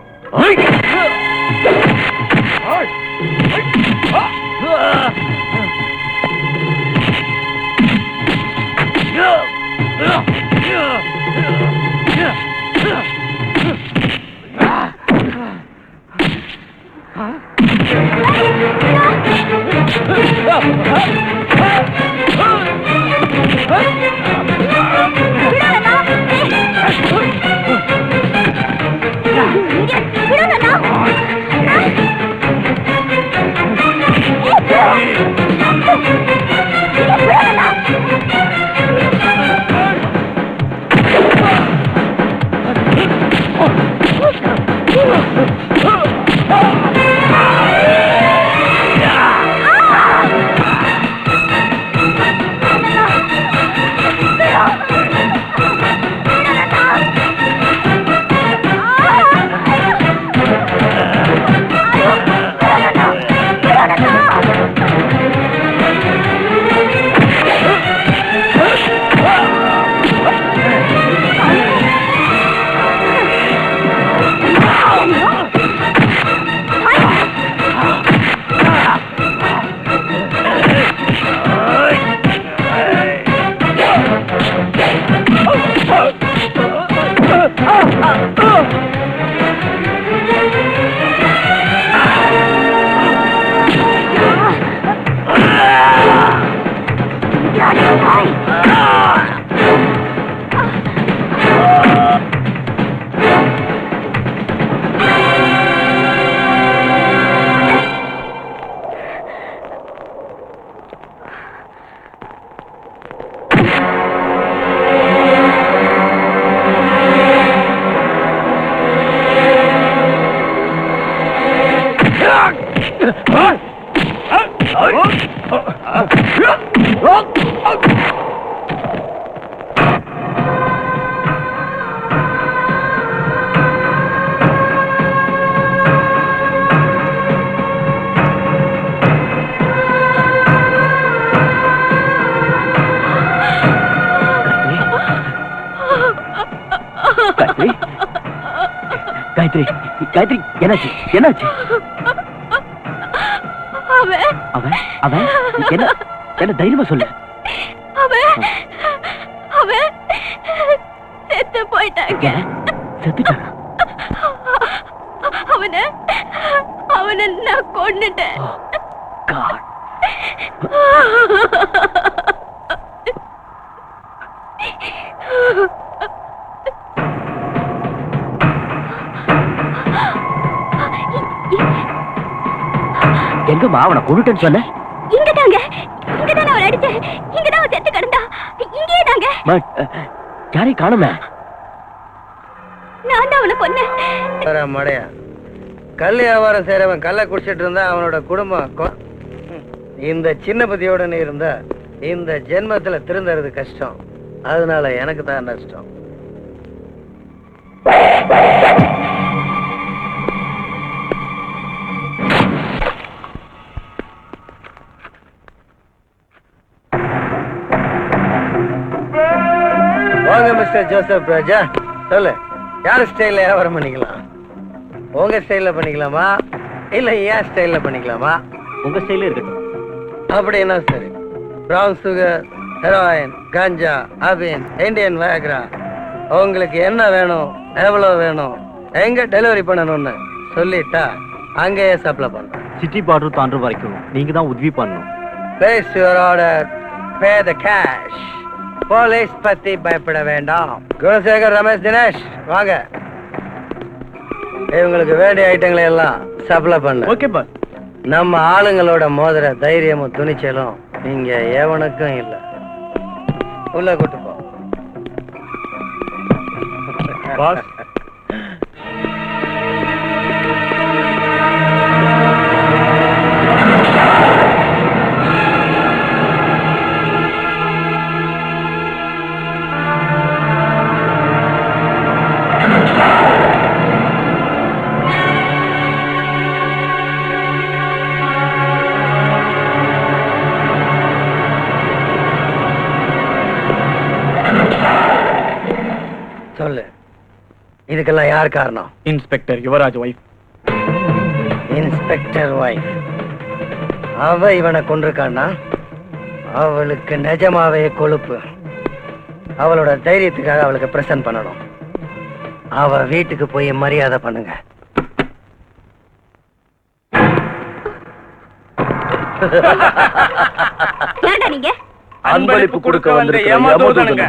[SPEAKER 1] காயத்ரி, காயத்ரி, என்னாச்சு? என்னாச்சு? அவன் அவன் என்ன என்ன தைரியமா சொல்லு.
[SPEAKER 2] அவன் போயிட்டாங்க.
[SPEAKER 3] செத்துட்டானா?
[SPEAKER 2] அவனை நான் கொன்னுட்டேன்.
[SPEAKER 3] எங்கம்மா அவனை கொண்டுட்டேன்னு சொன்ன?
[SPEAKER 2] இங்கதாங்க, இங்கதான் அவன் அடிச்சேன். இங்கதான் அவன் செத்து கிடந்தா. இங்கே தாங்க.
[SPEAKER 3] யாரையும் காணுமே.
[SPEAKER 2] நான் தான் அவனை கொன்னேன்.
[SPEAKER 4] மடையா, கல் வியாபாரம் செய்யறவன் கல்லை குடிச்சிட்டு இருந்தா அவனோட குடும்பம் இந்த சின்ன பத்தியோட நீ இருந்தா இந்த ஜென்மத்துல திருந்தறது கஷ்டம். அதனால எனக்கு தான் நஷ்டம். வாங்க மிஸ்டர் ஜோசப் ராஜா, சொல்லு, யார் ஸ்டைல்ல வியாபாரம் பண்ணிக்கலாம்? உங்க ஸ்டைல்ல பண்ணிக்கலாமா இல்ல ஏன் ஸ்டைல்ல பண்ணிக்கலாமா?
[SPEAKER 3] உங்க ஸ்டைலே இருக்கட்டும்.
[SPEAKER 4] அப்படின்னா சரி. பிரவுன் சுகர், ஹெரோயின், கஞ்சா, அபின், இந்தியன் வயக்ரா, உங்களுக்கு என்ன வேணும், எவ்வளவு வேணும், எங்க டெலிவரி பண்ணணும்னு சொல்லிட்டா அங்கேயே சப்ளை பண்றேன்.
[SPEAKER 3] சிட்டி பார்டர் தாண்டு வரைக்கும் நீங்க தான் உதவி பண்ணணும்.
[SPEAKER 4] Place your order, pay the cash. Police பத்தி பயப்பட வேண்டாம். குணசேகர், ரமேஷ், தினேஷ் வாங்க. இவங்களுக்கு வேண்டிய ஐட்டங்களை எல்லாம் சப்ளை பண்ண.
[SPEAKER 3] Okay boss.
[SPEAKER 4] நம்ம ஆளுங்களோட மோதிர தைரியமும் துணிச்சலும் இங்க எவனுக்கும் இல்ல. உள்ள கூட்டு போ.
[SPEAKER 3] பாஸ்,
[SPEAKER 4] சொல்லு, இதுக்கெல்லாம் யார் காரணம்?
[SPEAKER 3] Inspector Yuvaraj wife.
[SPEAKER 4] Inspector wife. அவ இவனை கொண்டிருக்கான்னா அவளுக்கு நிஜமாவே கொழுப்பு. அவளோட தைரியத்துக்காக அவளுக்கு பிரசன்ட் பண்ணணும். அவ வீட்டுக்கு போய் மரியாதை பண்ணுங்க.
[SPEAKER 2] ஏன்டா நீங்க
[SPEAKER 3] அன்பளிப்பு கொடுக்க வந்த ஏமாத்துவதனுங்க.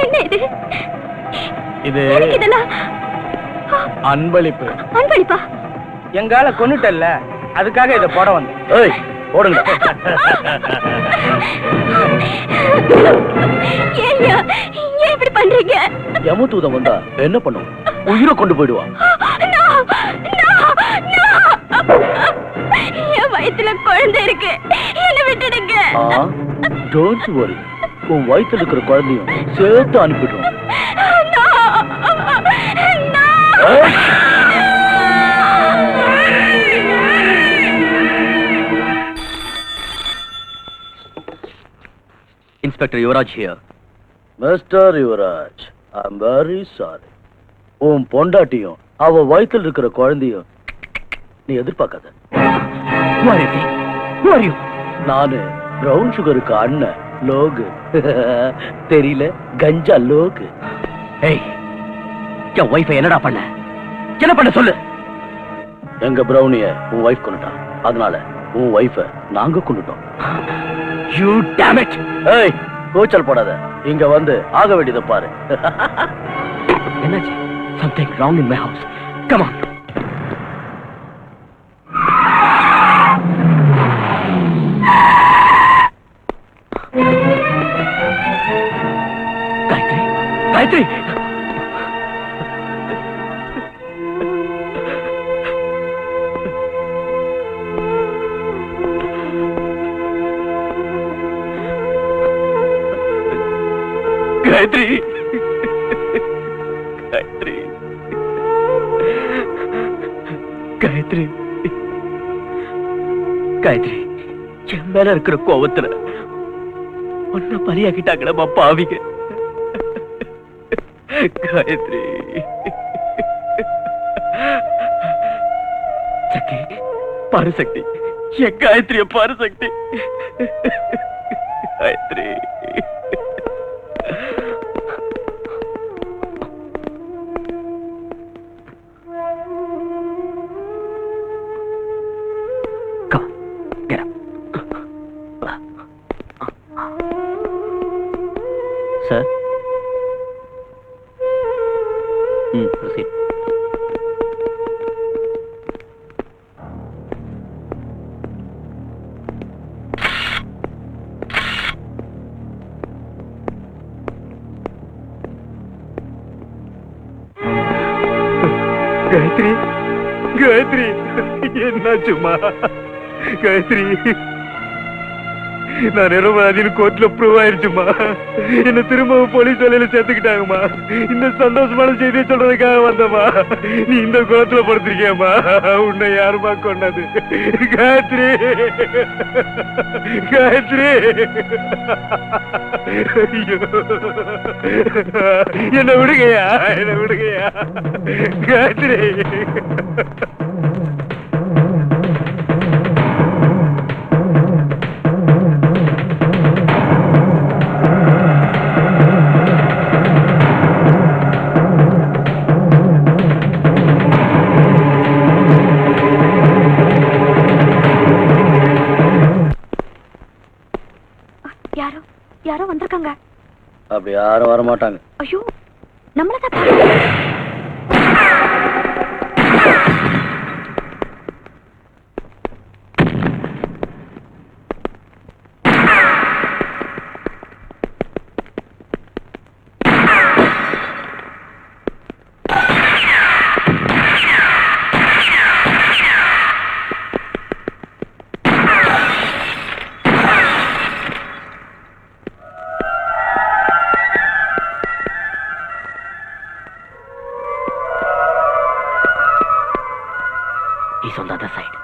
[SPEAKER 2] என்ன இது?
[SPEAKER 3] இது
[SPEAKER 2] எதுக்கு இதெல்லாம்?
[SPEAKER 3] அன்பளிப்பு.
[SPEAKER 2] அன்பளிப்பா?
[SPEAKER 6] எங்கால கொன்னுட்டல்ல, அதுக்காக இதை போட வந்தேன்.
[SPEAKER 3] ஏய், போடுங்க.
[SPEAKER 2] ஏய்யா, ஏன் இப்படி பண்றீங்க?
[SPEAKER 3] யமதூதம் வந்தா என்ன பண்ணும்? உயிரை கொண்டு போயிடுவா.
[SPEAKER 2] என் வயித்துல குழந்தை இருக்கு, என்ன விட்டுடுங்க.
[SPEAKER 3] டோன்ட் வரி, உன் வயித்துல இருக்கிற குழந்தையும் சேர்த்து அனுப்பிடுவோம்.
[SPEAKER 1] Inspector Yuvraj here.
[SPEAKER 3] Mister Yuvraj, I am very sorry. உன் பொண்டாட்டியும் அவ வயித்துல இருக்கிற குழந்தையும் நீ எதிர்பார்க்காத. நானு பிரவுன் சுகருக்கு அண்ணன் லோகு. தெரியல, கஞ்சா லோகு.
[SPEAKER 1] ஏய், என் வைஃபை என்னடா பண்ண? என்ன பண்ண சொல்லு.
[SPEAKER 3] எங்க பிரவுனிய உன் வைஃப் கொண்டுட்டான். அதனால உன் வைஃப நாங்க கொண்டுட்டோம்.
[SPEAKER 1] You dam it.
[SPEAKER 3] ஏய், கூச்சல் போடாத. இங்க வந்து ஆக வேண்டியதை பாரு.
[SPEAKER 1] என்னாச்சு? Something wrong in my house. Come on. Gayatri, Gayatri.
[SPEAKER 3] Gayatri Gayatri Gayatri Gayatri என் மேல இருக்கிற கோபத்துல ஒன்ன பலியாக்கிட்டாங்களா பாவிங்க. காயத்ரி சக்தி பாரு சக்தி என் காயத்ரிய பாரு சக்தி காயத்ரி Sir? Proceed. காயத்ரி காயத்ரி என்னாச்சுமா காயத்ரி நான் நிரபராதின்னு கோர்ட்ல ப்ரூவ் ஆயிருச்சுமா. என்ன திரும்பவும் போலீஸ் வேலையில சேர்த்துக்கிட்டாங்கம்மா. இந்த சந்தோஷமான செய்தியை சொல்றதுக்காக வந்தம்மா. நீ இந்த கோர்ட்ல படுத்திருக்கியம்மா. உன்னை யாருமா கொண்டது? காயத்ரி காயத்ரி ஐயோ என்ன விடுங்கயா என்ன விடுங்கயா காயத்ரி.
[SPEAKER 2] யாரோ வந்திருக்காங்க.
[SPEAKER 1] அப்படி யாரும் வர மாட்டாங்க.
[SPEAKER 2] ஐயோ நம்மளதான்.
[SPEAKER 1] He's on the other side.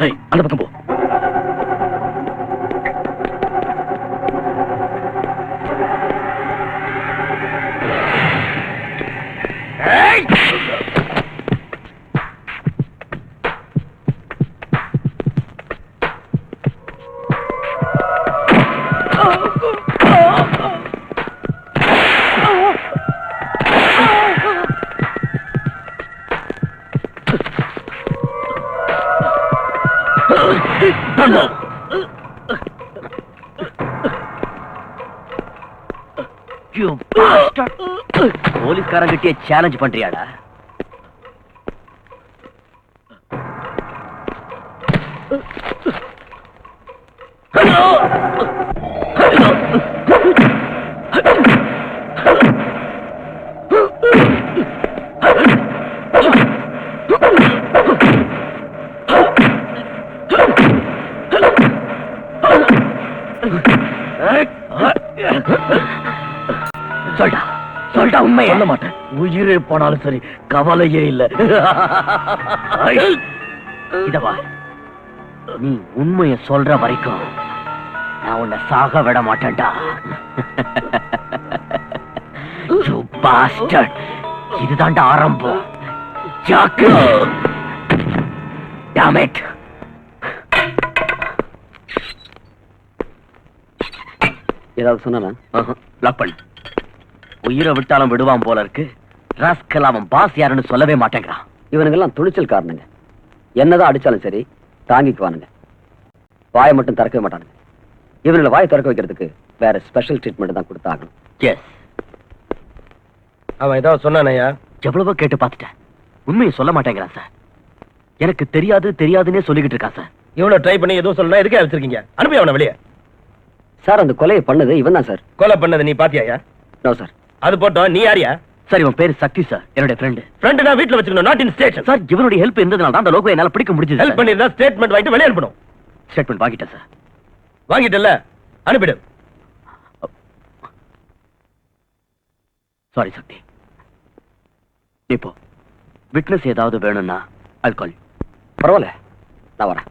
[SPEAKER 1] Hey, அந்த பக்கம் போ. Hey! போலீஸ்காரங்கிட்டே சேலஞ்ச் பண்றியாடா? சொல்டா சொல்டா, உண்மை சொல்ல மாட்டேன். உயிரே போனாலும் சரி, கவலையே இல்ல. இதவா, நீ உண்மைய சொல்ற வரைக்கும் நான் உன்னை சாக விட மாட்டேன்டா. You bastard. இதுதான்டா ஆரம்பம். ஜாக்கு. Damn it. ஏதாவது சொன்னா லாக் பண்ணு. உயிரை விட்டாலும் விடுவான் போல இருக்கு. ராஸ்கல் அவன் பாஸ் யாருன்னு சொல்லவே மாட்டேங்கிறான். இவனுங்கெல்லாம் துணிச்சல் காரணங்க. என்னதான் அடிச்சாலும் சரி தாங்கிக்குவானுங்க. வாயை மட்டும் திறக்கவே மாட்டானுங்க. இவங்களை வாயை திறக்க வைக்கிறதுக்கு வேற ஸ்பெஷல் ட்ரீட்மெண்ட் தான் கொடுத்தாகணும். எஸ்.
[SPEAKER 4] அவன் ஏதாவது சொன்னானயா?
[SPEAKER 1] எவ்வளவோ கேட்டு பார்த்துட்டேன். உண்மையை சொல்ல மாட்டேங்கிறான் சார். எனக்கு தெரியாது தெரியாதுன்னே சொல்லிக்கிட்டு இருக்கான் சார்.
[SPEAKER 4] இவ்வளவு ட்ரை பண்ணி எதுவும் சொல்லலாம், எதுக்கே வச்சிருக்கீங்க? அனுப்பி அவனை வெளியே.
[SPEAKER 1] சார், அந்த கொலையை பண்ணது இவன் தான் சார்.
[SPEAKER 4] கொலை பண்ணது நீ பாத்தியாயா?
[SPEAKER 1] No sir.
[SPEAKER 4] அது போட்டோம், நீ யாரியா?
[SPEAKER 1] சார் இவன் பேரு சக்தி சார், என்னுடைய ஃப்ரெண்டு.
[SPEAKER 3] ஃப்ரெண்ட் நான் வீட்ல வச்சுக்கணும், நாட் இன் ஸ்டேஷன்.
[SPEAKER 1] சார் இவனுடைய ஹெல்ப் இருந்ததுனால தான் அந்த லோகோ என்னால பிடிக்க முடிஞ்சது.
[SPEAKER 3] ஹெல்ப் பண்ணிருந்தா ஸ்டேட்மெண்ட் வாங்கிட்டு வெளிய அனுப்பணும்.
[SPEAKER 1] ஸ்டேட்மெண்ட் வாங்கிட்டேன் சார்.
[SPEAKER 3] வாங்கிட்டல, அனுப்பிடு.
[SPEAKER 1] சாரி சக்தி. இப்போ விட்னஸ் ஏதாவது வேணும்னா I'll call you.
[SPEAKER 3] பரவாயில்ல, நான் வரேன்.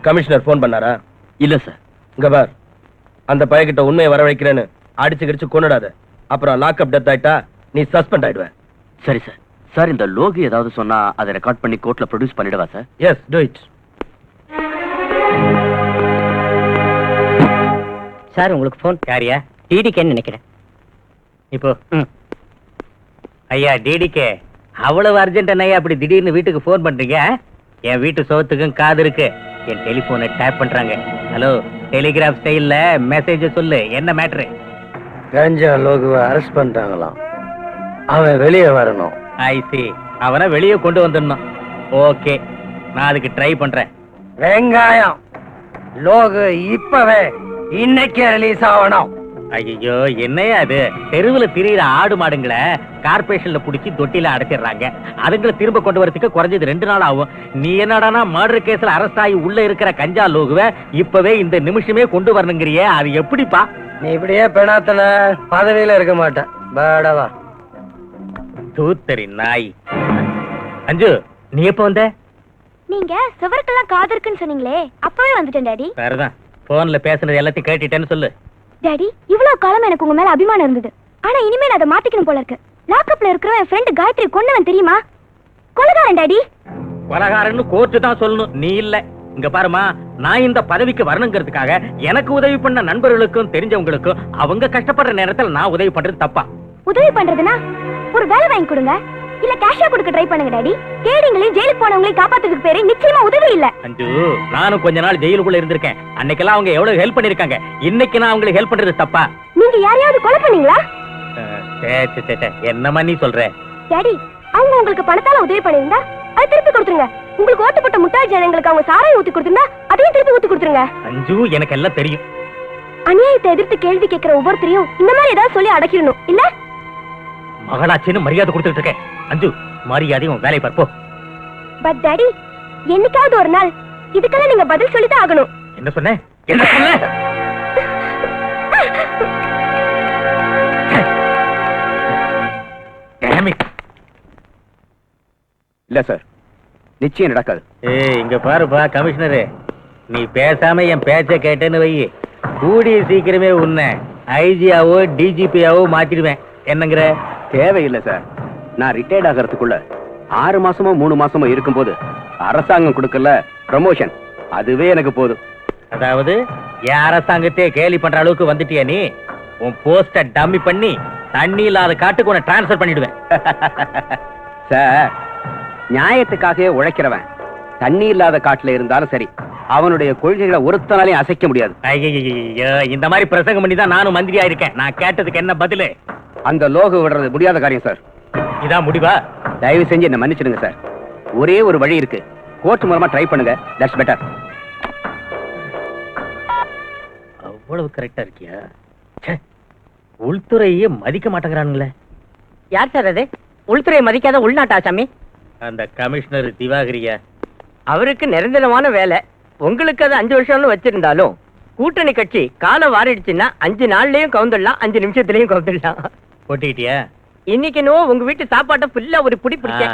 [SPEAKER 3] கமிஷனர் போன் பண்ணாரா?
[SPEAKER 1] இல்ல சார்.
[SPEAKER 3] இங்க பார், அந்த பையன்கிட்ட உண்மையை வரவழைக்கிறேன்னு அடிச்சு கிடிச்சு கொன்னுடாத. அப்புறம் லாக்அப் டெத் ஆயிட்டா நீ சஸ்பெண்ட் ஆயிடுவ.
[SPEAKER 1] சரி சார். சார் இந்த லோகோ ஏதாவது சொன்னா அதை ரெக்கார்ட் பண்ணி கோர்ட்ல ப்ரொடியூஸ் பண்ணிடவா sir?
[SPEAKER 3] Yes, do it.
[SPEAKER 6] Sir உங்களுக்கு போன். யாரியா? டிடிகேன்னு நினைக்கிறேன். இப்போ ஐயா டிடிகே, அவ்வளவு அர்ஜென்ட் ஐயா அப்படி திடீர்னு வீட்டுக்கு போன் பண்றீங்க? என் வீட்டு சோத்துக்கும் காது இருக்கு. என் டெலிபோனை டேப் பண்றாங்க. ஹலோ, டெலிகிராஃப் ஸ்டைல்ல மெசேஜ் சொல்லு, என்ன மேட்ரு?
[SPEAKER 4] கஞ்சா லோகுவை அரெஸ்ட் பண்ணிட்டாங்களாம், அவன் வெளியே வரணும்.
[SPEAKER 6] ஐ சி, அவனை வெளியே கொண்டு வந்துடணும். ஓகே, நான் அதுக்கு ட்ரை பண்றேன்.
[SPEAKER 4] வெங்காயம் லோகு இப்பவே இன்னைக்கே ரிலீஸ் ஆகணும்.
[SPEAKER 6] ஐயோ, என்னையா அது? தெருவுல திரியிற ஆடு மாடுங்களை கார்பரேஷன்ல புடிச்சு தொட்டில அடைச்சிடுறாங்க. அதுங்களை திரும்ப கொண்டு வரதுக்கு குறைஞ்சது 2 நாள் ஆகும். நீ என்னடானா மர்டர் கேஸ்ல அரெஸ்ட் ஆகி உள்ள இருக்கிற கஞ்சா லோகுவை இப்பவே இந்த நிமிஷமே கொண்டு வரணுங்கிறியே, அது எப்படிப்பா?
[SPEAKER 4] நீ இப்படியே பெணாத்தன பதவியில இருக்க மாட்டேன். பாடவா
[SPEAKER 6] தூத்தரி நாய். அஞ்சு, நீ எப்ப வந்த?
[SPEAKER 2] நீங்க சுவருக்கெல்லாம் காது இருக்குன்னு சொன்னீங்களே, அப்பவே வந்துட்டேன் டாடி.
[SPEAKER 6] வேறதான், போன்ல பேசுனது எல்லாத்தையும் கேட்டுட்டேன்னு சொல்லு.
[SPEAKER 2] டாடி, இவ்வளவு காலம் எனக்கு உங்க மேல அபிமானம் இருந்தது. ஆனா இனிமே நான் அதை மாத்திக்கணும் போல இருக்கு. லாக்அப்ல இருக்கிற என் ஃப்ரெண்ட் காயத்ரி கொன்னவன் தெரியுமா? கொலைகாரன் டாடி.
[SPEAKER 6] கொலைகாரன்னு கோர்ட்டு தான் சொல்லணும், நீ இல்ல. இங்க பாருமா, நான் இந்த பதவிக்கு வரணுங்கிறதுக்காக எனக்கு உதவி பண்ண நண்பர்களுக்கும் தெரிஞ்சவங்களுக்கும் அவங்க கஷ்டப்படுற நேரத்துல நான் உதவி பண்றது தப்பா?
[SPEAKER 2] உதவி பண்றதுன்னா ஒரு வேலை வாங்கி கொடுங்க, இல்ல கேஷா கொடுக்க ட்ரை பண்ணுங்க டாடி. கேடிங்களையும் ஜெயிலுக்கு போனவங்களையும் காப்பாத்துறதுக்கு பேரு நிச்சயமா உதவி இல்ல.
[SPEAKER 6] அஞ்சு, நானும் கொஞ்ச நாள் ஜெயிலுக்குள்ள இருந்திருக்கேன். அன்னைக்கெல்லாம் அவங்க எவ்வளவு ஹெல்ப் பண்ணிருக்காங்க. இன்னைக்கு நான் அவங்களுக்கு ஹெல்ப் பண்றது தப்பா?
[SPEAKER 2] நீங்க யாரையாவது கொலை பண்ணீங்களா?
[SPEAKER 6] என்னமா நீ சொல்ற?
[SPEAKER 2] டாடி, அவங்க உங்களுக்கு பணத்தால உதவி பண்ணிருந்தா அதை திருப்பி கொடுத்துருங்க. உங்களுக்கு ஓட்டு போட்ட முட்டாள் ஜனங்களுக்கு அவங்க சாராயம் ஊத்தி கொடுத்திருந்தா அதையும் திருப்பி ஊத்தி கொடுத்துருங்க.
[SPEAKER 6] அஞ்சு, எனக்கு எல்லாம் தெரியும்.
[SPEAKER 2] அநியாயத்தை எதிர்த்து கேள்வி கேட்கிற ஒவ்வொருத்தரையும் இந்த மாதிரி ஏதாவது சொல்லி அடக்கிடணும் இல்ல?
[SPEAKER 6] மகளாச்சின்னு மரியாதை கொடுத்துட்டு இருக்கேன். அஞ்சு, மரியாதையும் வேலை பார்ப்போம்.
[SPEAKER 2] பட் டாடி, என்னைக்காவது ஒரு நாள் இதுக்கெல்லாம் நீங்க பதில் சொல்லிதான் ஆகணும்.
[SPEAKER 6] என்ன சொன்ன? என்ன சொன்ன?
[SPEAKER 1] இல்ல சார், நிச்சயம் நடக்காது.
[SPEAKER 6] ஏய், இங்க பாருப்பா கமிஷனரு, நீ பேசாம என் பேச்ச கேட்டேன்னு வை, கூடிய சீக்கிரமே உன்னை ஐஜியாவோ டிஜிபியாவோ மாத்திடுவேன். என்னங்கிற?
[SPEAKER 1] தேவையில்லை சார். நான் ரிட்டையர்ட் ஆகிறதுக்குள்ள 6 மாசமோ 3 மாசமோ இருக்கும்போது அரசாங்கம் கொடுக்கல ப்ரமோஷன், அதுவே எனக்கு போதும்.
[SPEAKER 6] அதாவது என் அரசாங்கத்தையே கேலி பண்ற அளவுக்கு வந்துட்டியா நீ? உன் போஸ்ட டம்மி பண்ணி தண்ணி இல்லாத காட்டுக்கு உன்னை டிரான்ஸ்பர் பண்ணிடுவேன்.
[SPEAKER 1] சார், நியாயத்துக்காகவே உழைக்கிறவன் தண்ணி இல்லாத காட்டுல இருந்தாலும் சரி, அவனுடைய கொள்கைகளை ஒருத்தனாலையும் அசைக்க முடியாது.
[SPEAKER 6] ஐயோ, இந்த மாதிரி பிரசங்கம் பண்ணி தான் நானும் மந்திரியா இருக்கேன். நான் கேட்டதுக்கு என்ன பதிலு?
[SPEAKER 1] அந்த லோகோ விடுறது முடியாத காரியம் சார்.
[SPEAKER 6] இதான் முடிவா?
[SPEAKER 1] தயவு செஞ்சு என்ன மன்னிச்சிடுங்க சார். ஒரே ஒரு வழி இருக்கு, கோர்ட் மூலமா ட்ரை பண்ணுங்க. That's better.
[SPEAKER 6] அவ்வளவு கரெக்டா இருக்கியா? உள்துறையே மதிக்க மாட்டேங்கிறானுங்களே. யார் சார் அது? உள்துறையை மதிக்காத உள்நாட்டு ஆசாமி? அந்த கமிஷனர் திவாகரியா. அவருக்கு நிரந்தரமான வேலை. உங்களுக்கு அது 5 வருஷம்னு வச்சிருந்தாலும் கூட்டணி கட்சி காலம் வாரிடுச்சுன்னா 5 நாள்லயும் கவுந்துடலாம், 5 நிமிஷத்துலயும் கவுந்துடலாம். போட்டிக்கிட்டியா? இன்னைக்கு நோ உங்க வீட்டு சாப்பாட்டை ஃபுல்லா ஒரு புடி பிடிச்ச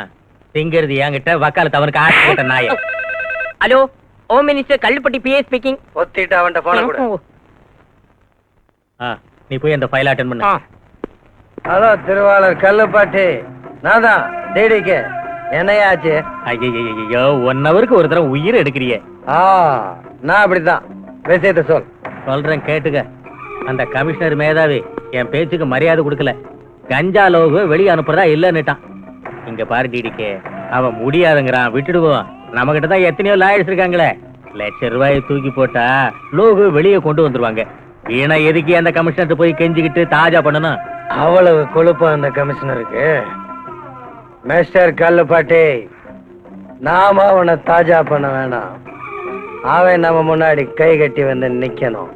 [SPEAKER 6] திங்கிறது என்கிட்ட. வக்காலத்து அவனுக்கு ஆட்சி போட்ட நாய. Hello, home minister Kallupatti PA speaking.
[SPEAKER 4] ஒத்திட்டு அவன்கிட்ட போன கூட.
[SPEAKER 6] நீ போய் அந்த ஃபைல் அட்டெண்ட் பண்ணு.
[SPEAKER 4] ஹலோ திருவாளர் கல்லுப்பாட்டி, நான் தான் டிடிகே. என்னையாச்சு?
[SPEAKER 6] ஐயோ, 1 ஹவருக்கு ஒரு தடவை உயிர் எடுக்கிறியே.
[SPEAKER 4] நான் அப்படித்தான். விஷயத்தை சொல்.
[SPEAKER 6] சொல்றேன் கேட்டுக்க. அந்த கமிஷனர் மேதாவி என் பேச்சுக்கு மரியாதை கொடுக்கல. கஞ்சா லோகு வெளியே அனுப்புறதா இல்லன்னுட்டான். இங்க பாரு டிடிகே, அவன் முடியாதுங்கிறான், விட்டுடுவோம். நம்ம கிட்ட தான் எத்தனையோ லாயர்ஸ் இருக்காங்களே. ₹1,00,000 தூக்கி போட்டா லோகு வெளியே கொண்டு வந்துருவாங்க. வீணா எதுக்கு அந்த கமிஷனர் போய் கெஞ்சிக்கிட்டு தாஜா பண்ணணும்?
[SPEAKER 4] அவ்வளவு கொழுப்பு அந்த கமிஷனருக்கு. மிஸ்டர் கல்லுப்பாட்டி, நாம அவனை தாஜா பண்ண வேணாம். அவன் நம்ம முன்னாடி கை கட்டி வந்து நிக்கணும்.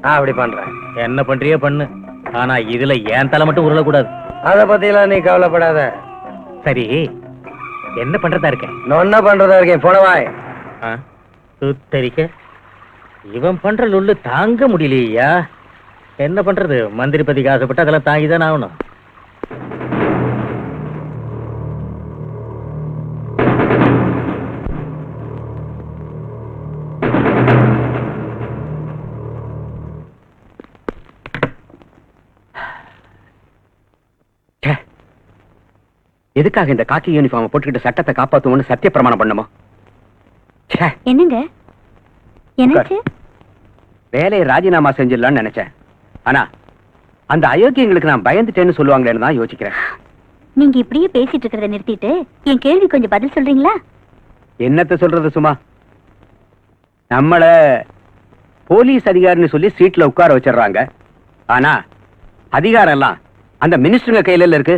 [SPEAKER 4] நான் அப்படி பண்றேன்.
[SPEAKER 6] என்ன பண்றியோ பண்ணு, ஆனா இதுல என் தலை மட்டும் உருளக்கூடாது.
[SPEAKER 4] அத பத்திலாம் நீ கவலைப்படாத.
[SPEAKER 6] சரி, என்ன பண்றதா இருக்கேன்?
[SPEAKER 4] நான் என்ன பண்றதா இருக்கேன்? போனவாய்.
[SPEAKER 6] சுத்தரிக்க இவன் பண்ற லொல்லு தாங்க முடியலையா? என்ன பண்றது? மந்திரி பதிக்கு ஆசைப்பட்டு அதெல்லாம் தாங்கிதான் ஆகணும்.
[SPEAKER 3] எதுக்காக இந்த காக்கி யூனிஃபார்ம் போட்டுக்கிட்டு சட்டத்தை காப்பாத்துவோம்னு சத்திய பிரமாணம் பண்ணுமோ?
[SPEAKER 2] என்னங்க என்னாச்சு?
[SPEAKER 3] வேலையை ராஜினாமா செஞ்சிடலாம்னு நினைச்சேன். ஆனா அந்த அயோக்கியங்களுக்கு நான் பயந்துட்டேன்னு சொல்லுவாங்களேன்னு தான் யோசிக்கிறேன்.
[SPEAKER 2] நீங்க இப்படியே பேசிட்டு இருக்கிறத நிறுத்திட்டு என் கேள்வி கொஞ்சம் பதில் சொல்றீங்களா?
[SPEAKER 3] என்னத்த சொல்றது சும்மா? நம்மள போலீஸ் அதிகாரின்னு சொல்லி சீட்ல உட்கார வச்சிடறாங்க. ஆனா அதிகாரம் எல்லாம் அந்த மினிஸ்டருங்க கையில இருக்கு.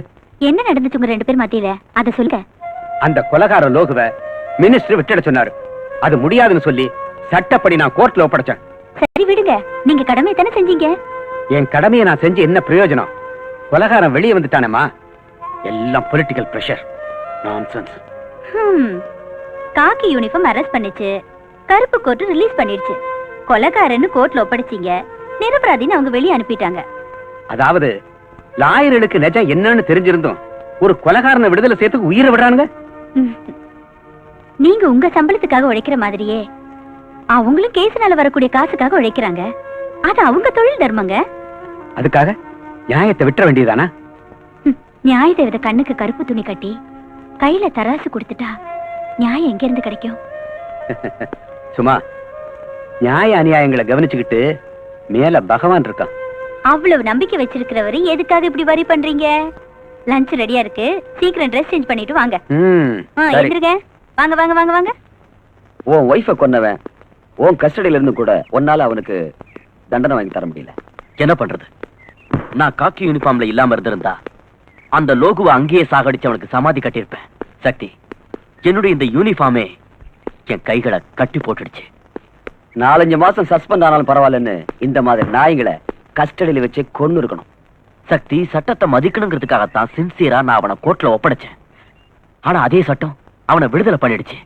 [SPEAKER 2] என்ன நடந்துச்சு உங்க 2 பேர் மத்தியில? அத சொல்லுங்க.
[SPEAKER 3] அந்த கொலைகார லோகுவ மினிஸ்டர் விட்டுட சொன்னாரு. அது முடியாதுன்னு சொல்லி சட்டப்படி நான் கோர்ட்ல ஒப்படைச்சேன்.
[SPEAKER 2] சரி விடுங்க, நீங்க கடமை தானே செஞ்சீங்க.
[SPEAKER 3] என் கடமையை நான் செஞ்சு என்ன பிரயோஜனம்? கொலைகாரன் வெளியே வந்துட்டானேமா. எல்லாம் பொலிட்டிக்கல் பிரஷர். நான்சென்ஸ்.
[SPEAKER 2] காக்கி யூனிஃபார்ம் அரெஸ்ட் பண்ணிச்சு, கருப்பு கோட் ரிலீஸ் பண்ணிடுச்சு. கொலைகாரன்னு கோர்ட்ல ஒப்படைச்சீங்க, நிரபராதின்னு அவங்க வெளியே அனுப்பிட்டாங்க.
[SPEAKER 3] அதாவது லாயர்களுக்கு நிஜம் என்னன்னு தெரிஞ்சிருந்தோம் ஒரு கொலைகாரனை விடுதலை சேர்த்துக்கு உயிரை விடுறாங்க.
[SPEAKER 2] நீங்க உங்க சம்பளத்துக்காக உழைக்கிற மாதிரியே அவங்களும் கேஸ்னால வரக்கூடிய காசுக்காக உழைக்கிறாங்க. அது அவங்க தொழில் தர்மங்க.
[SPEAKER 3] அதுக்காக நியாயத்தை விட்டுற வேண்டியதானா?
[SPEAKER 2] நியாயத்தை வித கண்ணுக்கு கருப்பு துணி கட்டி கையில தராசு கொடுத்துட்டா நியாயம் எங்க இருந்து கிடைக்கும்?
[SPEAKER 3] சும்மா நியாய அநியாயங்களை கவனிச்சுக்கிட்டு மேல பகவான் இருக்கான்.
[SPEAKER 2] அவ்வளவு நம்பிக்கை வச்சிருக்கிறவரு எதுக்காக இப்படி வரி பண்றீங்க? லஞ்ச் ரெடியா இருக்கு, சீக்கிரம் ட்ரெஸ் சேஞ்ச் பண்ணிட்டு வாங்க. எந்திருங்க, வாங்க வாங்க வாங்க வாங்க.
[SPEAKER 1] உன் ஒய்ஃபை கொன்னவன் உன் கஸ்டடியில இருந்து கூட உன்னால அவனுக்கு தண்டனை வாங்கி தர முடியல. என்ன பண்றது? நான் காக்கி யூனிஃபார்ம்ல இல்லாம இருந்திருந்தா அந்த லோகுவை அங்கேயே சாகடிச்சு அவனுக்கு சமாதி கட்டியிருப்பேன். சக்தி, என்னுடைய இந்த யூனிஃபார்மே என் கைகளை கட்டி போட்டுடுச்சு. 4-5 மாசம் சஸ்பெண்ட் ஆனாலும் பரவாயில்லன்னு இந்த மாதிரி நாய்களை கஸ்டடியில வச்சு கொன்னு இருக்கணும். சக்தி, சட்டத்தை மதிக்கணுங்கிறதுக்காகத்தான் சின்சியரா நான் அவனை கோர்ட்ல ஒப்படைச்சேன். ஆனா அதே சட்டம் அவனை விடுதலை பண்ணிடுச்சு.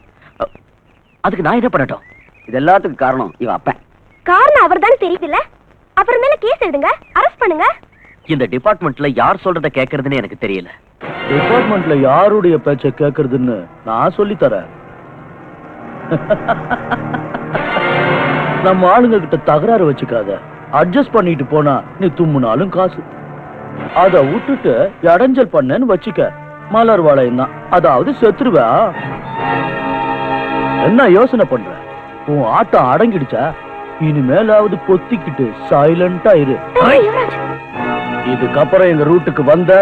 [SPEAKER 1] அதுக்கு நான் என்ன பண்ணட்டும்? இது எல்லாத்துக்கும் காரணம் இவன் அப்பன்.
[SPEAKER 2] காரணம் அவர் தானே தெரியுதுல்ல? அப்புறம் மேல கேஸ் எழுதுங்க, அரெஸ்ட் பண்ணுங்க.
[SPEAKER 1] இந்த டிபார்ட்மெண்ட்ல யார் சொல்றத கேட்கறதுன்னு எனக்கு தெரியல.
[SPEAKER 5] டிபார்ட்மெண்ட்ல யாருடைய பேச்ச கேட்கறதுன்னு நான் சொல்லி தரேன். நம்ம ஆளுங்க கிட்ட தகராறு வச்சுக்காத. அட்ஜஸ்ட் பண்ணிட்டு போனா நீ தும்முனாலும் காசு. அத விட்டுட்டு இடைஞ்சல் பண்ணேன்னு வச்சுக்க, மலர் வளையம் தான், அதாவது செத்துருவா. என்ன யோசனை பண்ற? உன் ஆட்டம் அடங்கிடுச்சா? இனிமேலாவது பொத்திக்கிட்டு சைலண்டா இரு. இதுக்கப்புறம் எங்க ரூட்டுக்கு வந்த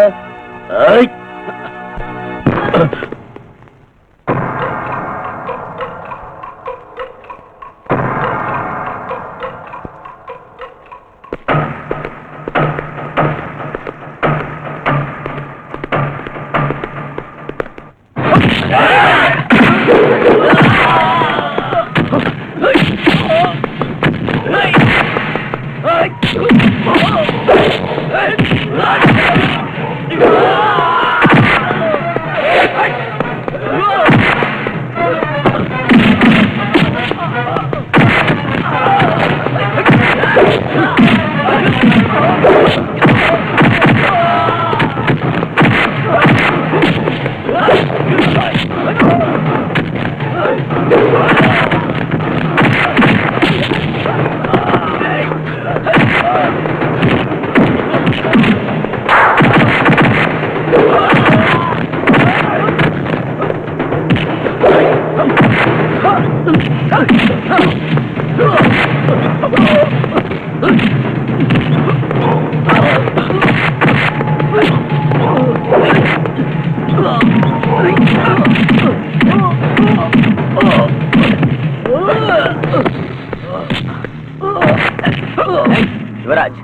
[SPEAKER 1] யுவராஜ்,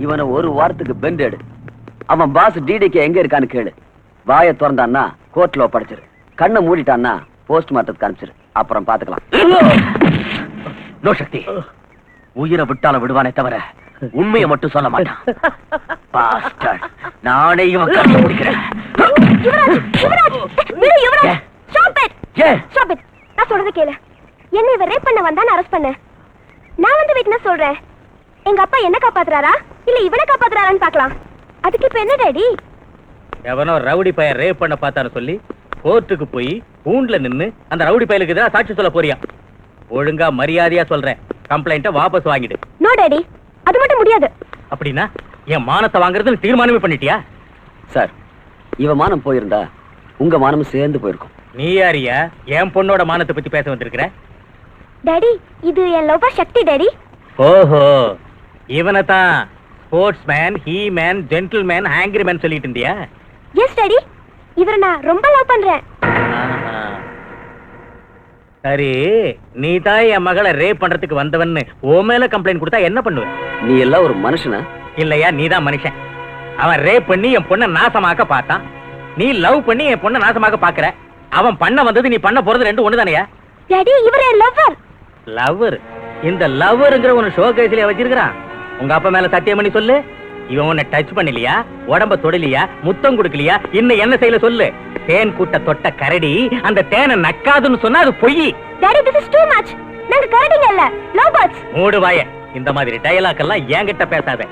[SPEAKER 1] இவனை ஒரு வாரத்துக்கு பெண்ட் எடு. அவன் பாஸ் டிடிக்கு எங்க இருக்கான்னு கேளு. வாயை திறந்தான்னா கோர்ட்ல ஒப்படைச்சிரு. கண்ணை மூடிட்டான்னா போஸ்ட் மார்ட்டத்துக்கு அனுப்பிச்சிரு. அப்புறம் பாத்துக்கலாம்.
[SPEAKER 3] நோ சக்தி, உயிரை விட்டாலும் விடுவானே தவிர உண்மையை மட்டும் சொல்ல மாட்டான். Bastard. நானே இவன் கண்டுபிடிக்கிறேன்.
[SPEAKER 2] நான் சொல்றது கேளு. என்ன இவன் ரேப் பண்ண வந்தா அரெஸ்ட் பண்ண. நான் வந்து விட்னஸ் சொல்றேன். எங்க அப்பா என்ன காப்பாத்துறாரா இல்ல இவனை காப்பாத்துறாரான்னு பார்க்கலாம். அதுக்கு இப்ப என்ன டாடி?
[SPEAKER 6] எவனோ ரவுடி பையன் ரேப் பண்ண பார்த்தான்னு சொல்லி கோர்ட்டுக்கு போய் கூண்டுல நின்னு அந்த ரவுடி பையலுக்கு எதிராக சாட்சி சொல்ல போறியா? ஒழுங்கா மரியாதையா சொல்றேன், கம்ப்ளைண்ட்டை வாபஸ் வாங்கிடு.
[SPEAKER 2] நோ டாடி, அது மட்டும் முடியாது.
[SPEAKER 6] அப்படின்னா என் மானத்தை வாங்குறதுன்னு தீர்மானமே பண்ணிட்டியா?
[SPEAKER 1] சார், இவ மானம் போயிருந்தா உங்க மானமும் சேர்ந்து போயிருக்கும்.
[SPEAKER 6] நீ யாரியா என் பொண்ணோட மானத்தை பத்தி பேச வந்திருக்கிற?
[SPEAKER 2] டாடி, இது என் லவ்வர் சக்தி டாடி.
[SPEAKER 6] ஓஹோ, இவனை தான் sports man, he man, gentle man, angry man சொல்லிட்டு இருந்தியா?
[SPEAKER 2] எஸ் டாடி, இவரை நான் ரொம்ப லவ் பண்றேன்.
[SPEAKER 6] ஆஹா. சரி, நீ தான் என் மகளை ரேப் பண்றதுக்கு வந்தவன்னு உன் மேல கம்ப்ளைண்ட் கொடுத்தா என்ன பண்ணுவ?
[SPEAKER 1] நீ எல்லாம் ஒரு மனுஷனா?
[SPEAKER 6] இல்லையா, நீ தான் மனுஷன். அவன் ரேப் பண்ணி என் பொண்ணை நாசமாக்க பார்த்தான், நீ லவ் பண்ணி என் பொண்ணை நாசமாக்க பாக்குற. அவன் பண்ண வந்தது நீ பண்ண போறது ரெண்டு ஒண்ணு தானேயா?
[SPEAKER 2] டாடி, இவரே லவ்வர்.
[SPEAKER 6] லவ்வர்? இந்த லவ்வர்ங்கிற உன ஷோ கேஸ்ல வச்சிருக்கான். உங்க அப்பா மேல சத்தியம் பண்ணி சொல்லு, இவன் உன்னை டச் பண்ணலையா, உடம்ப தொடலையா, முத்தம் கொடுக்கலையா, இன்னும் என்ன செய்யல சொல்லு. தேன் கூட்ட தொட்ட கரடி அந்த தேனை நக்காதுன்னு சொன்னா அது பொய்.
[SPEAKER 2] Daddy, this is too much. நாங்க கரடிங்க இல்ல, லவ் பேர்ட்ஸ்.
[SPEAKER 6] மூடு வாய. இந்த மாதிரி டயலாக் எல்லாம் என்கிட்ட பேசாத.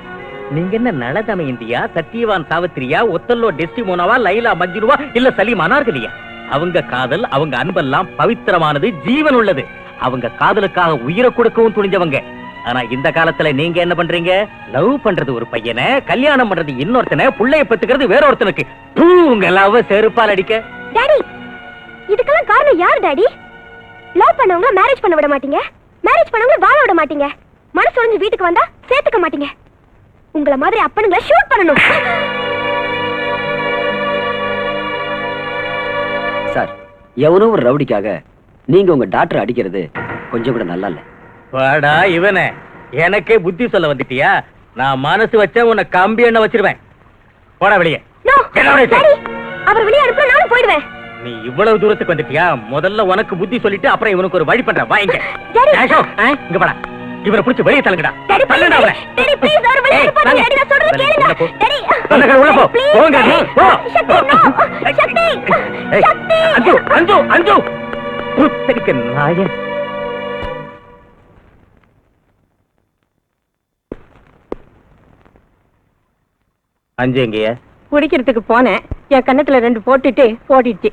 [SPEAKER 6] நீங்க என்ன நலதம இந்தியா, சத்தியவான் சாவித்திரியா, ஒத்தல்லோ டெஸ்டிமோனாவா, லைலா மஜ்னுவா இல்ல சலீம் அனார்கலியா? அவங்க காதல், அவங்க அன்பெல்லாம் பவித்திரமானது, ஜீவன் உள்ளது. அவங்க காதலுக்காக உயிரை கொடுக்கவும் துணிஞ்சவங்க. ஆனா இந்த காலத்துல நீங்க என்ன பண்றீங்க? லவ் பண்றது ஒரு பையனை, கல்யாணம் பண்றது இன்னொருத்தனை, புள்ளைய பெத்துக்கிறது வேற ஒருத்தனுக்கு. உங்க லவ் செருப்பால் அடிக்க.
[SPEAKER 2] டாடி, இதுக்கெல்லாம் காரணம் யார் டாடி? லவ் பண்ணவங்க மேரேஜ் பண்ண விட மாட்டீங்க, மேரேஜ் பண்ணவங்க வாழ விட மாட்டீங்க, மனசு உடைஞ்சு வீட்டுக்கு வந்தா சேர்த்துக்க மாட்டீங்க. உங்கள மாதிரி அப்பனுங்களை ஷூட் பண்ணணும்.
[SPEAKER 1] சார், எவனோ ஒரு ரவுடிக்காக நீங்க உங்க டாக்டர் அடிக்கிறது கொஞ்சம் கூட நல்லா இல்ல.
[SPEAKER 6] வாடா இவனே, எனக்கே புத்தி சொல்ல வந்துட்டியா? நான் மனசு வச்ச உன்னை கம்பி எண்ணெய் வச்சிருவேன். போடா வெளியே.
[SPEAKER 2] அவர் வெளியே அனுப்ப நானும் போயிடுவேன்.
[SPEAKER 6] நீ இவ்வளவு தூரத்துக்கு வந்துட்டியா? முதல்ல உனக்கு புத்தி சொல்லிட்டு அப்புறம் இவனுக்கு ஒரு வழி பண்றேன். வாங்க இங்க போடா. இவரை பிடிச்சு வெளியே தள்ளுங்கடா. அஞ்சு எங்கயா?
[SPEAKER 7] குடிக்கிறதுக்கு போனேன், என் கண்ணத்துல ரெண்டு போட்டுட்டு ஓடிடுச்சு.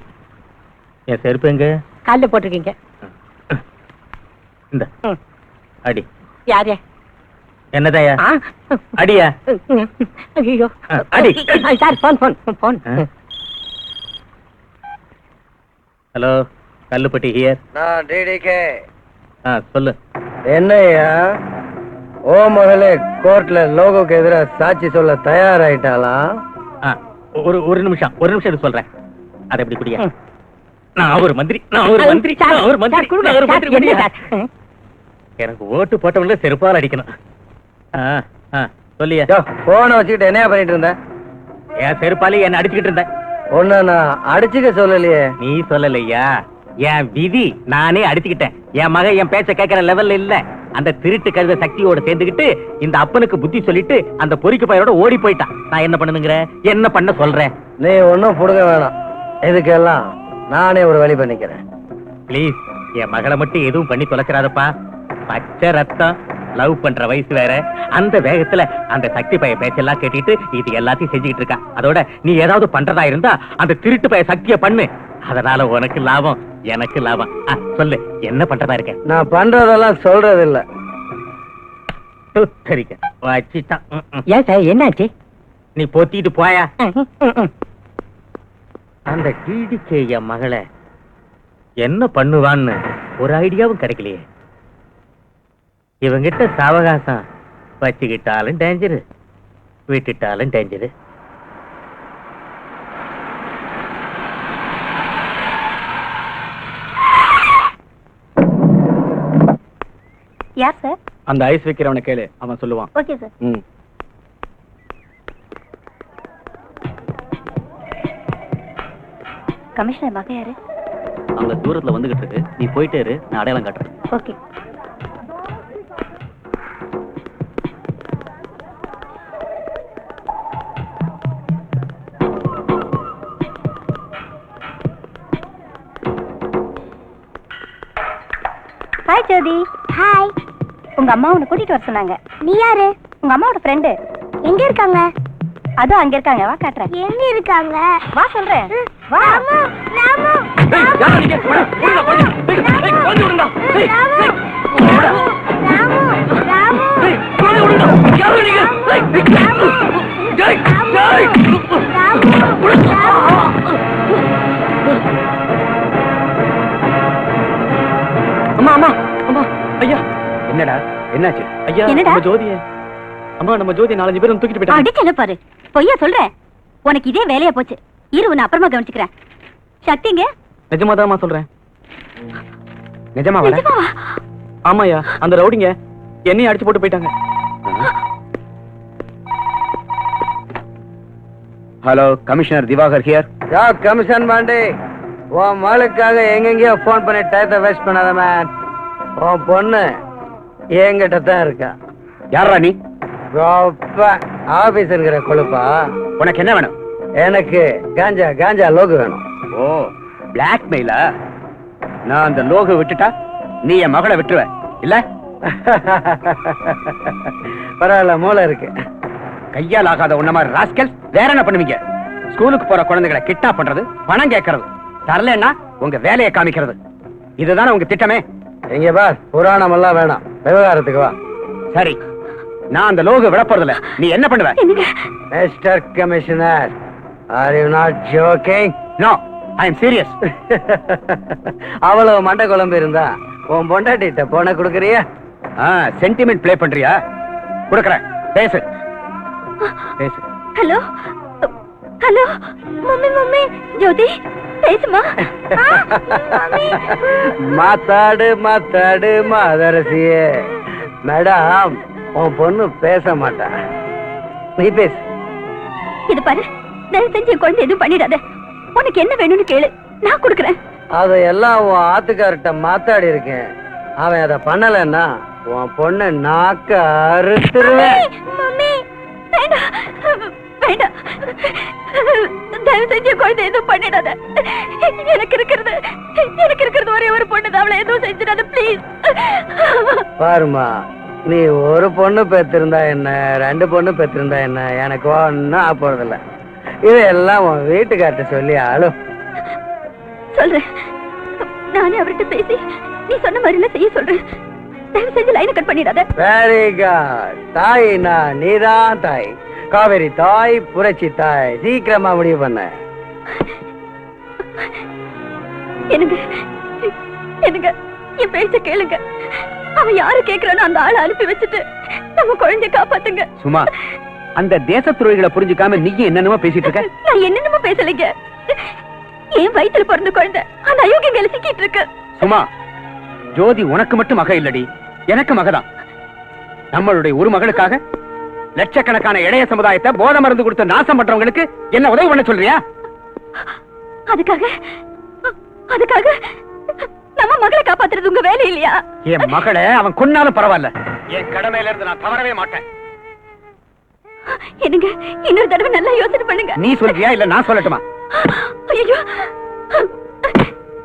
[SPEAKER 6] என் செருப்பு எங்க?
[SPEAKER 7] கால்ல போட்டிருக்கீங்க.
[SPEAKER 6] இந்த அடி.
[SPEAKER 7] யாரே?
[SPEAKER 6] என்னதாயா? அடியா?
[SPEAKER 7] ஐயோ
[SPEAKER 6] அடி.
[SPEAKER 7] Sir, phone phone phone.
[SPEAKER 6] Hello, Kallupatti here.
[SPEAKER 4] நான் டிடிகே.
[SPEAKER 6] சொல்லு.
[SPEAKER 4] என்னையா ஓ மகளே கோர்ட்ல லோகோக்கு எதிராக சாட்சி சொல்ல தயாராயிட்டாளா?
[SPEAKER 6] ஒரு நிமிஷம் இது சொல்றேன். அதை எப்படி குடியா? நான் ஒரு மந்திரி, எனக்கு ஓட்டு போட்டவங்கள செருப்பால் அடிக்கணும். சொல்லியா?
[SPEAKER 4] போனை வச்சுக்கிட்டு என்ன பண்ணிட்டு இருந்த?
[SPEAKER 6] என் செருப்பாலே என்ன அடிச்சுக்கிட்டு இருந்தேன்.
[SPEAKER 4] ஒண்ணு நான் அடிச்சுக்க சொல்லலையே.
[SPEAKER 6] நீ சொல்லலையா? என் விதி நானே அடிச்சுக்கிட்டேன். என் மகன் என் பேச்ச கேட்கிற லெவல்ல இல்ல. அந்த திருட்டு கருத சக்தியோட சேர்ந்துக்கிட்டு இந்த அப்பனுக்கு புத்தி சொல்லிட்டு அந்த பொறிக்கு பையனோட ஓடி போயிட்டான். நான் என்ன பண்ணுங்கிற? என்ன பண்ண சொல்றேன்?
[SPEAKER 4] நீ ஒன்னும் புடுங்க வேணாம், இதுக்கெல்லாம் நானே ஒரு வழி பண்ணிக்கிறேன்.
[SPEAKER 6] பிளீஸ், என் மகளை மட்டும் எதுவும் பண்ணி தொலைச்சிடாதப்பா. பச்சை ரத்தம், லவ் பண்ற வயசு வேற. அந்த வேகத்துல அந்த சக்தி பைய பேச்செல்லாம் கேட்டுட்டு இது எல்லாத்தையும் செஞ்சுக்கிட்டு இருக்கா. அதோட நீ ஏதாவது பண்றதா இருந்தா அந்த திருட்டு பைய சக்திய பண்ணு. அதனால உனக்கு லாபம், எனக்கு லாபம். சொல்லு, என்ன பண்றதா இருக்க?
[SPEAKER 4] நான் பண்றதெல்லாம் சொல்றது இல்ல.
[SPEAKER 7] ஏன் சார், என்னாச்சு?
[SPEAKER 6] நீ பொத்திட்டு போயா. அந்த டிடிகே என் மகளை என்ன பண்ணுவான்னு ஒரு ஐடியாவும் கிடைக்கலையே. இவங்கிட்ட சாவகாசம் வச்சுக்கிட்டாலும் டேஞ்சரு, விட்டுட்டாலும் டேஞ்சரு.
[SPEAKER 2] யார் சார்?
[SPEAKER 3] அந்த ஐஸ் வைக்கிறவனை கேளு, அவன் சொல்லுவான்.
[SPEAKER 2] Okay sir. கமிஷனர் மகன் யாரு?
[SPEAKER 1] அங்க தூரத்துல வந்துகிட்டு இருக்கு. நீ போயிட்டே இரு, நான் அடையாளம் காட்டுறேன்.
[SPEAKER 2] ஓகே. ஹாய் ஜோதி. ஹாய். உங்க அம்மா உன்னை கூட்டிட்டு வர சொன்னாங்க. நீ யாரு? உங்க அம்மாவோட ஃப்ரெண்டு. எங்க இருக்காங்க? அதோ அங்க இருக்காங்க, வா காட்டுறேன். எங்க இருக்காங்க? வா சொல்றேன். வா. ராமு, ராமு.
[SPEAKER 3] ஏய், யாரா நீங்க? போடா, போடா. ஏய், கொஞ்சம் விடுடா. ஏய்,
[SPEAKER 2] ராமு, ராமு.
[SPEAKER 3] ஏய், கொஞ்சம் விடுடா. யாரா நீங்க? ஏய், ஏய், ஏய், அம்மா, அம்மா, அம்மா, ஐயா.
[SPEAKER 1] என்னடா என்னாச்சு?
[SPEAKER 3] ஐயா,
[SPEAKER 2] என்னடா?
[SPEAKER 3] நம்ம ஜோதியை அம்மா, நம்ம ஜோதி 4-5 பேரும் தூக்கிட்டு போயிட்டாங்க.
[SPEAKER 2] அடிக்கல பாரு. பொய்யா சொல்றேன். உனக்கு இதே வேலையா போச்சு. இரு, உன்னை அப்புறமா கவனிச்சுக்கிறேன். சக்திங்க?
[SPEAKER 3] நிஜமாதாம்மா சொல்றேன்.
[SPEAKER 1] நிஜமாவா?
[SPEAKER 2] நிஜமாவா?
[SPEAKER 3] ஆமாயா, அந்த ரவுடிங்க என்னையும் அடிச்சு போட்டு போயிட்டாங்க.
[SPEAKER 1] Hello, commissioner Diwakar here.
[SPEAKER 4] Yeah commission Pandi, உன் மகளுக்காக எங்கெங்கயோ போன் பண்ணி டயத்தை வேஸ்ட் பண்ணாத மேன். உன் பொண்ணு என்கிட்ட தான் இருக்கா.
[SPEAKER 1] யாரா நீ?
[SPEAKER 4] ஆபீஸ்ங்கிற கொழுப்பா.
[SPEAKER 1] உனக்கு என்ன வேணும்?
[SPEAKER 4] எனக்கு காஞ்சா காஞ்சா லோகு வேணும்.
[SPEAKER 1] ஓ, பிளாக்மெயிலா? நான் அந்த லோகு விட்டுட்டா நீ என் மகளை விட்டுருவ இல்ல?
[SPEAKER 4] பரவாயில்ல, மூளை இருக்கு.
[SPEAKER 1] கையால் ஆகாத உன்ன மாதிரி ராஸ்கல் வேற என்ன பண்ணுவீங்க? ஸ்கூலுக்கு போற குழந்தைகளை கிட்னாப் பண்றது, பணம் கேட்கறது, தரலன்னா உங்க வேலையை காமிக்கிறது, இதுதானே உங்க திட்டமே?
[SPEAKER 4] எங்க பார், புராணம் எல்லாம் வேணாம், விவகாரத்துக்கு வா.
[SPEAKER 1] சரி, நான் அந்த லோகு விட போறதில்ல. நீ என்ன பண்ணுவ?
[SPEAKER 4] Mister commissioner, are you not joking?
[SPEAKER 1] No, I am serious.
[SPEAKER 4] அவ்வளவு மண்டை குழம்பு இருந்தா உன் பொண்டாட்டிட்ட போன கொடுக்கறியா?
[SPEAKER 1] சென்டிமெண்ட் ப்ளே பண்றியா? கொடுக்கறேன், பேசு பேசு.
[SPEAKER 2] Hello, hello. Mummy, mummy. Jyothi, பேசுமா.
[SPEAKER 4] மாத்தாடு மாத்தாடு மாதரசியே. மேடம், உன் பொண்ணு பேச மாட்டா, நீ பேசு.
[SPEAKER 2] இது பாரு, தயவு செஞ்சு என் குழந்தை எதுவும் பண்ணிடாத. உனக்கு என்ன வேணும்னு கேளு, நான் கொடுக்குறேன்.
[SPEAKER 4] அதையெல்லாம் உன் ஆத்துக்கார்ட்ட மாத்தாடி இருக்கேன். அவன் அதை பண்ணலன்னா உன் பொண்ணு நாக்க அறுத்துருவேன்.
[SPEAKER 2] மம்மி, வேண்டாம், வேண்டாம். தயவு செஞ்சு என் குழந்தை எதுவும் பண்ணிடாத. எனக்கு இருக்கிறது ஒரே ஒரு பொண்ணு தான். அவளை எதுவும் செஞ்சிடாத ப்ளீஸ்.
[SPEAKER 4] பாருமா, நீ ஒரு பொண்ணு பெற்றிருந்தா என்ன, 2 பொண்ணு பெற்றிருந்தா என்ன, எனக்கு ஒன்னும் ஆக போறதில்ல. இதெல்லாம் உன் வீட்டுக்கார்ட்ட சொல்லி ஆளும்.
[SPEAKER 2] சொல்றேன், நானே அவர்கிட்ட பேசி நீ சொன்ன மாதிரில செய்ய சொல்றேன். தயவு செஞ்சு லைனை கட் பண்ணிடாத.
[SPEAKER 4] Very good. தாய்னா நீதான் தாய். காவேரி தாய், புரட்சி தாய். சீக்கிரமா முடிவு பண்ண.
[SPEAKER 2] எனக்கு என் பேச்ச கேளுங்க. அவன் யாரு கேக்குறானோ அந்த ஆளை அனுப்பி வச்சுட்டு நம்ம குழந்தைய காப்பாத்துங்க.
[SPEAKER 1] சும்மா, அந்த தேச துறைகளை புரிஞ்சுக்காம நீ என்னென்னமோ பேசிட்டு இருக்க.
[SPEAKER 2] நான் என்னென்னமோ பேசலைங்க. என் வயித்துல பிறந்த குழந்தை அந்த அயோக்கியங்களை சிக்கிட்டு இருக்கு.
[SPEAKER 1] சும்மா, ஜோதி உனக்கு மட்டும் மக இல்லடி, எனக்கு மகதான். நம்மளுடைய ஒரு மகளுக்காக லட்சக்கணக்கான இளைய சமுதாயத்தை போதை மருந்து கொடுத்து நாசம் பண்றவங்களுக்கு என்ன உதவி பண்ண சொல்றியா?
[SPEAKER 2] அதுக்காக நம்ம மகளை காப்பாத்துறது உங்க வேலை இல்லையா?
[SPEAKER 1] என் மகளை அவன் கொன்னாலும் பரவாயில்ல, என் கடமையில இருந்து நான் தவறவே மாட்டேன்.
[SPEAKER 2] என்னங்க, இன்னொரு தடவை நல்லா யோசனை பண்ணுங்க.
[SPEAKER 1] நீ சொல்றியா இல்ல நான் சொல்லட்டுமா?
[SPEAKER 2] ஐயோ,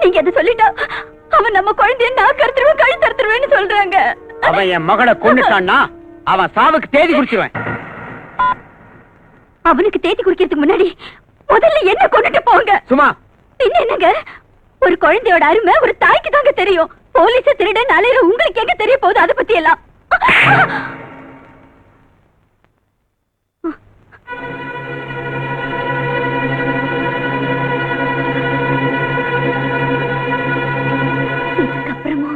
[SPEAKER 2] நீங்க எது சொல்லிட்டா அவன் நம்ம குழந்தைய நாக்கு அறுத்துருவேன், கழுத்து அறுத்துருவேன்னு சொல்றாங்க.
[SPEAKER 1] அவன் என் மகளை கொன்னுட்டான்னா அவன் சாவுக்கு தேதி குறிச்சிருவேன்.
[SPEAKER 2] அவனுக்கு தேதி குறிக்கிறதுக்கு முன்னாடி முதல்ல என்ன கொண்டுட்டு போங்க.
[SPEAKER 1] சும்மா,
[SPEAKER 2] பின்ன என்னங்க, ஒரு குழந்தையோட அருமை ஒரு தாய்க்கு தாங்க தெரியும். போலீஸ் திருடன் அலையிற உங்களுக்கு எங்க தெரிய போகுது அதை பத்தி எல்லாம்? இதுக்கப்புறமா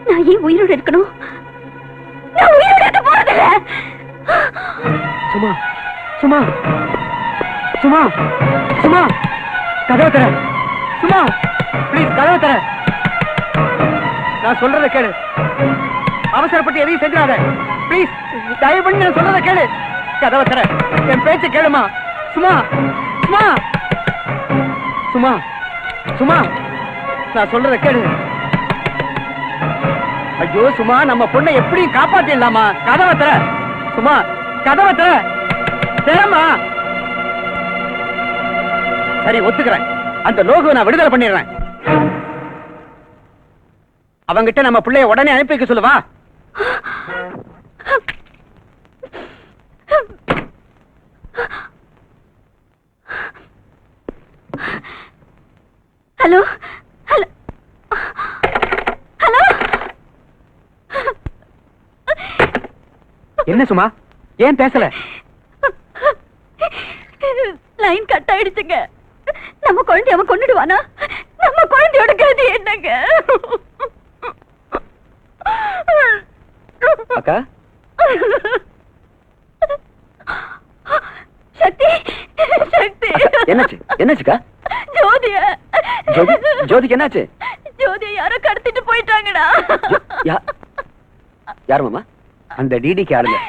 [SPEAKER 2] நான் ஏன் உயிரோடு இருக்கணும்? நான் உயிரோடு இருக்க போறதில்ல.
[SPEAKER 3] சும்மா, சும்மா, சும்மா, சும்மா, கதவை தர. சும்மா, ப்ளீஸ் கதவை தர. நான் சொல்றத கேளு. அவசரப்பட்டு எதையும் செஞ்சிடாத. ப்ளீஸ், தயவு பண்ணி நான் சொல்றத கேளு. கதவை தர. என் பேச்ச கேளுமா. சும்மா, சும்மா, சும்மா, சும்மா, நான் சொல்றத கேளு. ஐயோ சும்மா, நம்ம பொண்ணை எப்படியும் காப்பாத்திடலாமா? கதவை தர. சும்மா, கதவை தர. தேமா. சரி, ஒத்துக்கிறேன். அந்த லோகோ நான் விடுதலை பண்ணிடுறேன்.
[SPEAKER 6] அவங்கிட்ட நம்ம பிள்ளைய உடனே அனுப்பி வைக்க சொல்லுவா.
[SPEAKER 2] Hello hello hello.
[SPEAKER 6] என்ன சும்மா, ஏன் பேசல?
[SPEAKER 2] லைன் கட் ஆயிடுச்சுங்க. நம்ம குழந்தை அவன் கொன்னுடுவானா? நம்ம குழந்தையோட கதி என்னங்க?
[SPEAKER 1] அக்கா,
[SPEAKER 2] சக்தி சக்தி,
[SPEAKER 1] என்னாச்சுக்கா?
[SPEAKER 2] ஜோதிய
[SPEAKER 1] ஜோதிக்கு என்னாச்சு?
[SPEAKER 2] ஜோதிய யாரோ கடத்திட்டு போயிட்டாங்கடா.
[SPEAKER 1] யார் மாமா?
[SPEAKER 6] அந்த டிடிக்கு ஆளுங்க.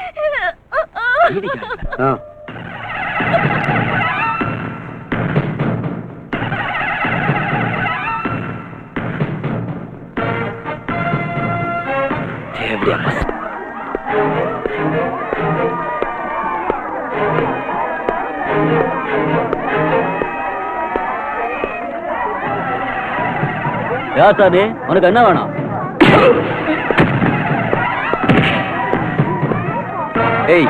[SPEAKER 5] யாசாதே, உனக்கு என்ன வேணும்?
[SPEAKER 1] ஏய்,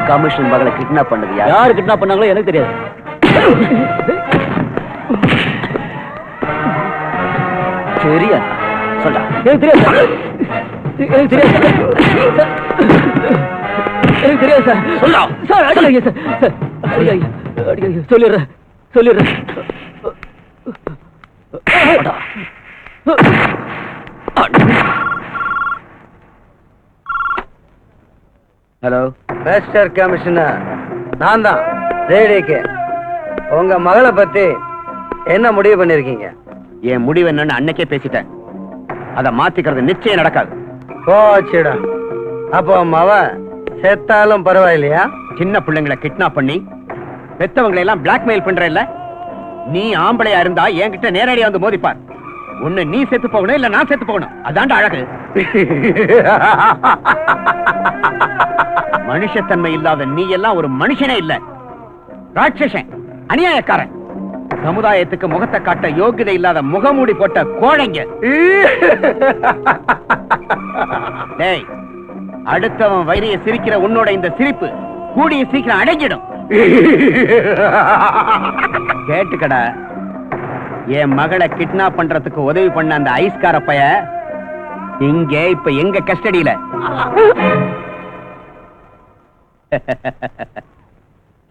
[SPEAKER 1] கமிஷன் மகளை கிட்னாப் பண்ணது
[SPEAKER 5] யாரு கிட்னாப் பண்ணாங்களோ எனக்கு தெரியாது.
[SPEAKER 1] சரியா சொல்றா.
[SPEAKER 5] எனக்கு தெரியாது சார். எனக்கு தெரியாது சார். எனக்கு தெரியாது சார்.
[SPEAKER 1] சொல்லா
[SPEAKER 5] சார், அடிக்காதீங்க சார். அடிக்காதீங்க. சொல்லிடுறேன்.
[SPEAKER 1] ஹலோ
[SPEAKER 4] மிஸ்டர் கமிஷனர், நான் தான் ஜேடிகே. உங்க மகளை பத்தி என்ன முடிவு பண்ணிருக்கீங்க?
[SPEAKER 6] என் முடிவு என்னன்னு அன்னைக்கே பேசிட்டேன். அதை மாத்திக்கிறது நிச்சயம் நடக்காது.
[SPEAKER 4] போச்சுடா. அப்போ மவ செத்தாலும் பரவாயில்லையா?
[SPEAKER 6] சின்ன பிள்ளைங்களை கிட்னாப் பண்ணி பெத்தவங்களை எல்லாம் பிளாக்மெயில் பண்ற இல்ல? நீ ஆம்பளையா இருந்தா என்கிட்ட நேரடியா வந்து மோதிப்பார். ஒண்ணு நீ செத்து போகணும், இல்ல நான் செத்து போகணும். அதான்டா அழகு. மனுஷத்தன்மை இல்லாத நீ எல்லாம் ஒரு மனுஷனே இல்ல, ராட்சசன், அநியாயக்காரன், சமுதாயத்துக்கு முகத்தை காட்ட யோகிதை இல்லாத முகமூடி போட்ட கோழைங்க. டேய், அடுத்தவன் வயிறைய சிரிக்கிற உன்னோட இந்த சிரிப்பு கூடிய சீக்கிரம் அடங்கிடும். கேட்டுக்கடா, என் மகளை கிட்னாப் பண்றதுக்கு உதவி பண்ண அந்த ஐஸ்கார பைய இங்க இப்ப எங்க கஸ்டடியில.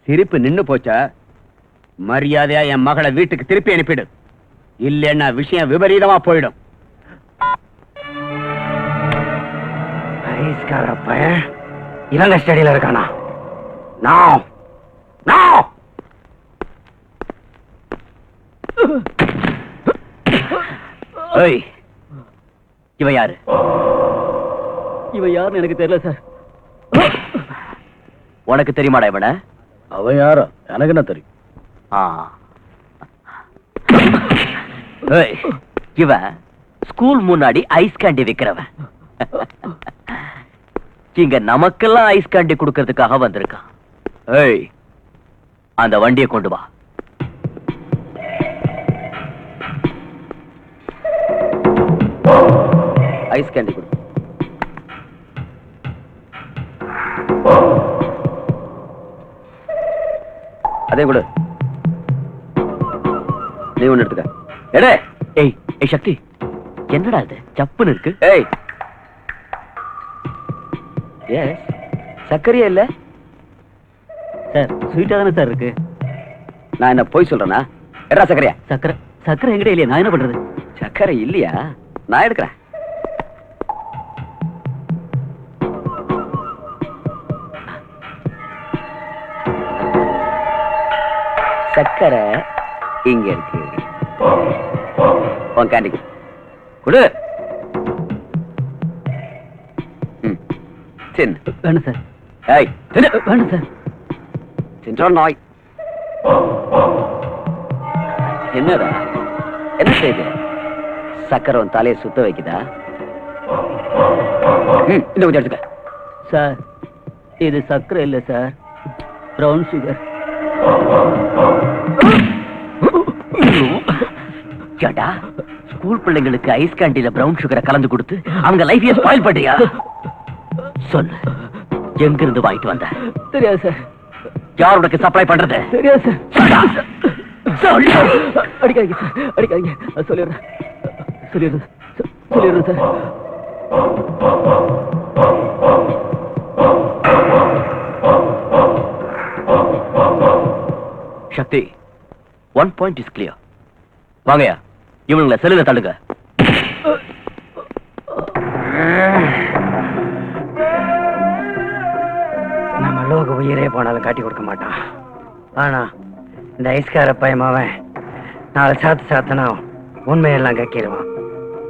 [SPEAKER 6] சிரிப்பு நின்னு போச்சா? மரியாதையா என் மகளை வீட்டுக்கு திருப்பி அனுப்பிடு, இல்லைன்னா விஷயம் விபரீதமா போயிடும். ஐஸ்கார பைய இவங்க கஸ்டடியில இருக்கானா? நான் இவ யாரு?
[SPEAKER 5] இவன் யாருன்னு எனக்கு தெரியல சார்.
[SPEAKER 1] உனக்கு தெரியுமாடா இவன?
[SPEAKER 5] அவன் யாரா? எனக்கு என்ன தெரியும்?
[SPEAKER 1] இவன் ஸ்கூல் முன்னாடி ஐஸ் கேண்டி விக்கிறவன். இங்க நமக்கெல்லாம் ஐஸ் கேண்டி கொடுக்கறதுக்காக வந்திருக்கான். ஏய், அந்த வண்டியை கொண்டு வா. ஐஸ் கேண்டி கொடு. அதே கொடு. நீ ஒண்ணு எடுத்துக்க. எடே. ஏய் ஏய் சக்தி, என்னடா இது சப்புன்னு இருக்கு? ஏய், எஸ், சர்க்கரையா இல்ல
[SPEAKER 5] சார்? ஸ்வீட்டா தானே சார் இருக்கு.
[SPEAKER 1] நான் என்ன போய் சொல்றேனா? எடா சர்க்கரையா?
[SPEAKER 5] சக்கரை எங்கிட்ட இல்லையா? நான் என்ன பண்றது?
[SPEAKER 1] சர்க்கரை இல்லையா? நான் எடுக்கிறேன். சர்க்கரை இங்க இருக்கு. உன் கேண்டி கொடு.
[SPEAKER 5] வேணும் சார்.
[SPEAKER 1] ஏய்,
[SPEAKER 5] வேணும் சார்.
[SPEAKER 1] தின்றா நாய். என்னடா என்ன செய்து? சக்கரை உன் தலையை சுத்த வைக்குதா? இன்னும் கொஞ்சம் எடுத்துக்க.
[SPEAKER 5] சார், இது சக்கரை இல்லை சார், பிரவுன் சுகர்.
[SPEAKER 1] ஏண்டா ஸ்கூல் பிள்ளைங்களுக்கு ஐஸ் கேண்டில பிரவுன் சுகரை கலந்து கொடுத்து அவங்க லைஃபையே ஸ்பாயில் பண்ணியா? சொல்லு, எங்க இருந்து வாங்கிட்டு வந்த?
[SPEAKER 5] தெரியாது சார்.
[SPEAKER 1] யார் உனக்கு சப்ளை பண்றது?
[SPEAKER 5] தெரியாது சார்.
[SPEAKER 1] சொல்லு.
[SPEAKER 5] அடிக்காதீங்க சார், அடிக்காதீங்க. சொல்லிடுறேன் sir.
[SPEAKER 1] Shakti, 1 point is clear. வாங்கயா, இவனுங்களை செல்லுல தள்ளுங்க.
[SPEAKER 4] நம்ம லோக உயிரே போனாலும் காட்டி கொடுக்க மாட்டான். ஆனா இந்த ஐஸ்கார பயமாவன் 4 சாத்தனா உண்மையெல்லாம் கக்கிடுவான்.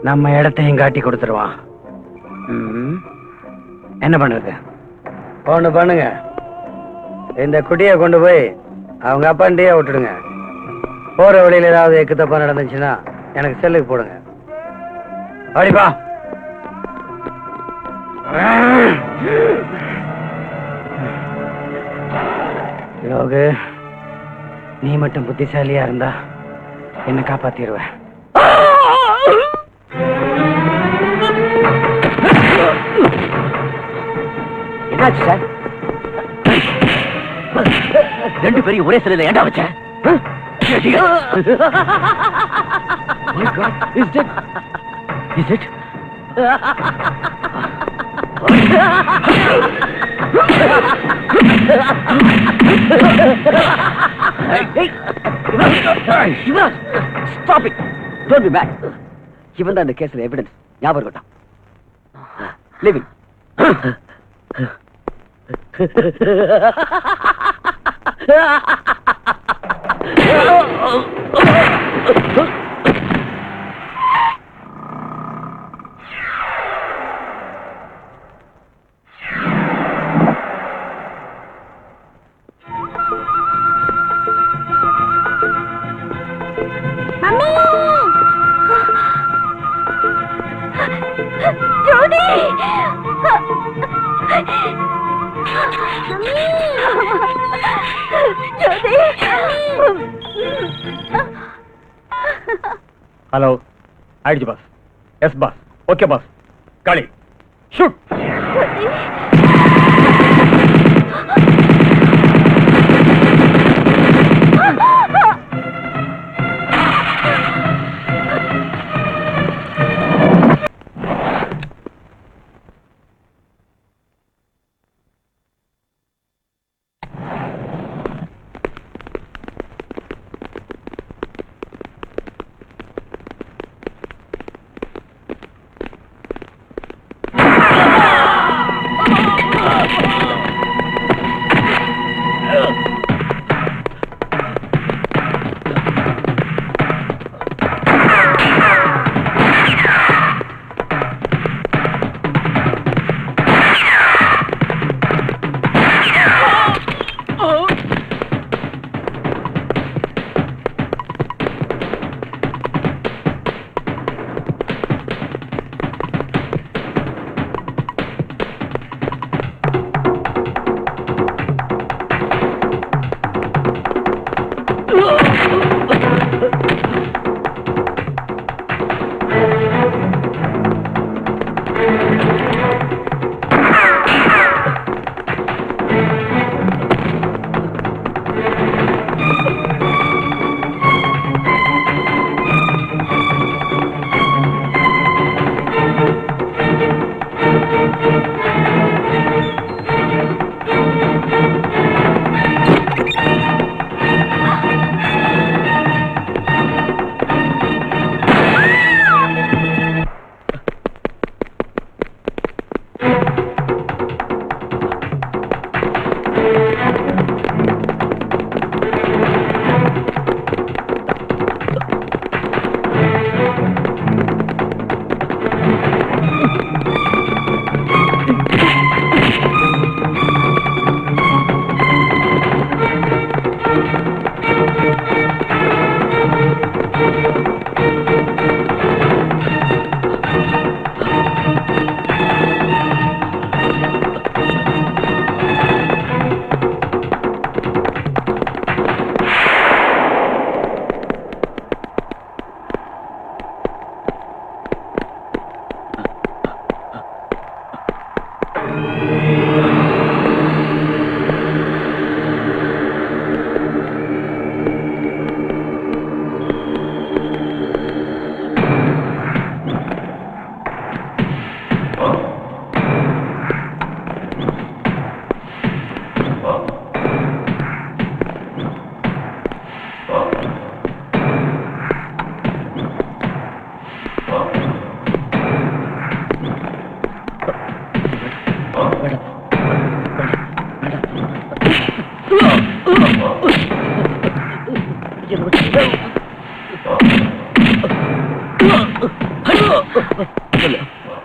[SPEAKER 4] நம்ம இடத்தையும் காட்டி கொடுத்துருவான். என்ன பண்றது? ஒண்ணு பண்ணுங்க, இந்த குட்டியை கொண்டு போய் அவங்க அப்பாண்டியே விட்டுடுங்க. போற வழியில ஏதாவது எக்கு தப்பா நடந்துச்சுன்னா எனக்கு செல்லுக்கு போடுங்க. அப்படிப்பா. யோகு, நீ மட்டும் புத்திசாலியா இருந்தா என்ன காப்பாத்திடுவேன்.
[SPEAKER 1] என்னாச்சு சார்? 2 பேரையும் ஒரே செல்லுல ஏண்டா வச்ச? My God, is it? Is it? Stop it! Don't be mad. இவன் தான் இந்த கேஸ்ல எவிடன்ஸ். ஞாபகம் இருக்கட்டும். லிவிங்.
[SPEAKER 3] ஹலோ, ஆயிடுச்சு boss. Yes boss. Okay boss. Kali, shoot.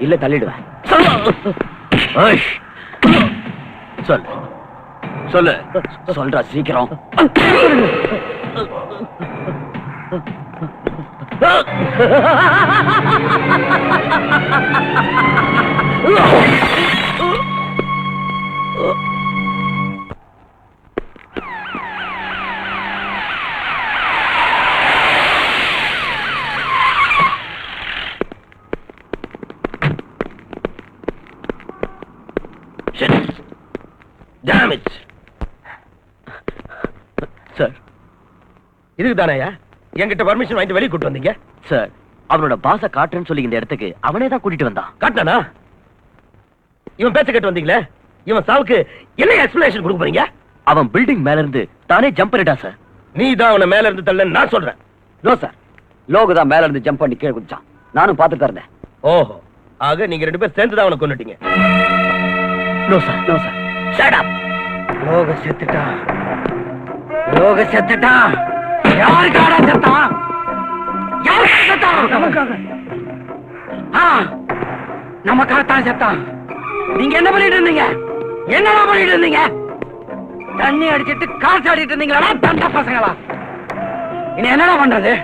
[SPEAKER 1] இல்ல தள்ளிடுவேன். சொல்லு சொல்லு சொல்றா சீக்கிரம்.
[SPEAKER 3] சார் இதுக்கு தானேயா என்கிட்ட பர்மிஷன் வாங்கிட்டு வெளியே கூட்டு வந்தீங்க? சார் அவனோட பாச காட்டுறேன்னு சொல்லி இந்த இடத்துக்கு அவனே தான் கூட்டிட்டு வந்தான். காட்டானா? இவன் பேச்ச கேட்டு வந்தீங்களே, இவன் சாவுக்கு என்ன எக்ஸ்பிளனேஷன் கொடுக்க போறீங்க? அவன் பில்டிங் மேல இருந்து தானே ஜம்ப் பண்ணிட்டான் சார். நீ தான் அவனை மேல இருந்து தள்ளன்னு நான் சொல்றேன்.
[SPEAKER 1] நோ சார், லோகு தான் மேல இருந்து ஜம்ப் பண்ணி கீழே குதிச்சான். நானும் பார்த்துட்டு இருந்தேன்.
[SPEAKER 3] ஓஹோ, ஆக நீங்க ரெண்டு பேரும் சேர்ந்து தான் அவனை கொன்னுட்டீங்க.
[SPEAKER 1] No sir, no sir. Shut up.
[SPEAKER 4] Loka செத்துட்டான், லோக செத்துட்டான். யாருக்காடா செத்தான்? யாருக்காக செத்தான்? நமக்காக. நமக்காகத்தான் செத்தான். நீங்க என்ன பண்ணிட்டு இருந்தீங்க? என்னடா பண்ணிட்டு இருந்தீங்க? தண்ணி அடிச்சிட்டு காசு ஆடிட்டு இருந்தீங்களா தண்ட பசங்களா? இனி என்னடா பண்றது?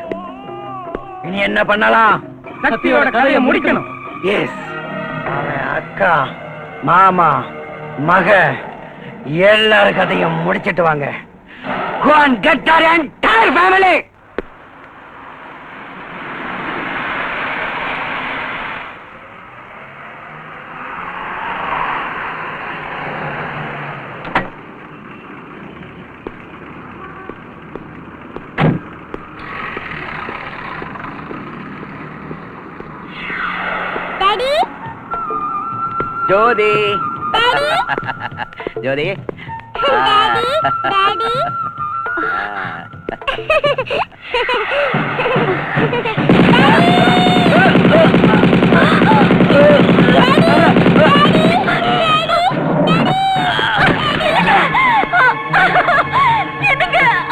[SPEAKER 4] இனி என்ன பண்ணலாம்? சக்தியோட கதையை முடிக்கணும். எஸ், அவன் அக்கா, மாமா, மக எல்லாரும் கதையும் முடிச்சிட்டு வாங்க. Go and get our entire family.
[SPEAKER 2] Daddy,
[SPEAKER 1] Jyothi.
[SPEAKER 2] Daddy,
[SPEAKER 1] Jyothi.
[SPEAKER 2] Daddy, daddy.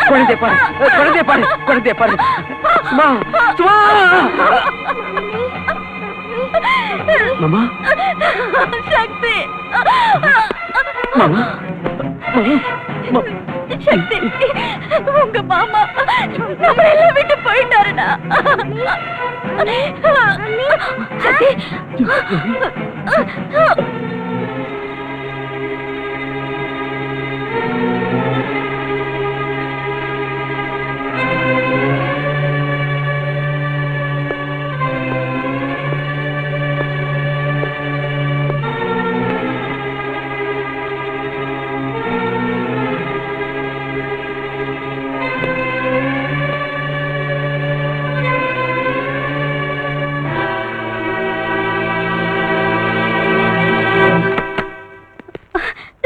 [SPEAKER 1] குழந்தை பாரு, குழந்தை பாரு, குழந்தை பாரு. சும்மா சும்மா. மாமா,
[SPEAKER 2] சக்தி,
[SPEAKER 1] மாமா,
[SPEAKER 2] சக்தி, உங்க மாமா நம்மள எல்லாம் விட்டு போயிட்டாருடா. சக்தி,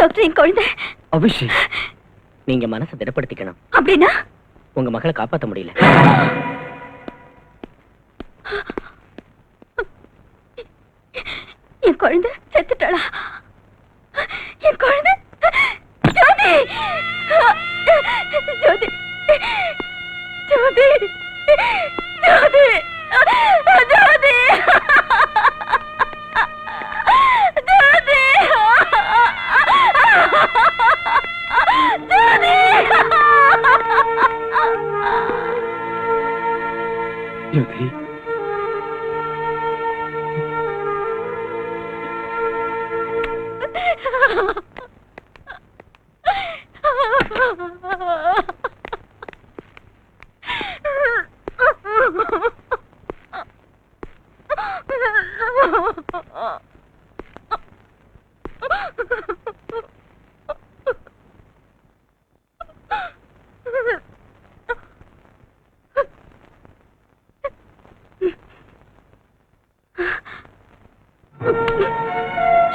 [SPEAKER 2] டாக்டர், என் குழந்தை.
[SPEAKER 1] அபிஷேக்,
[SPEAKER 6] நீங்க மனசை திடப்படுத்திக்கணும்.
[SPEAKER 2] அப்படின்னா
[SPEAKER 6] உங்க மகளை காப்பாத்த முடியல.
[SPEAKER 2] என் குழந்தை செத்துட்டாளா? என் குழந்தை ஜோதி, ஜோதி, ஜோதி, ஜோதி, ஜோதி,
[SPEAKER 1] ஜோதி.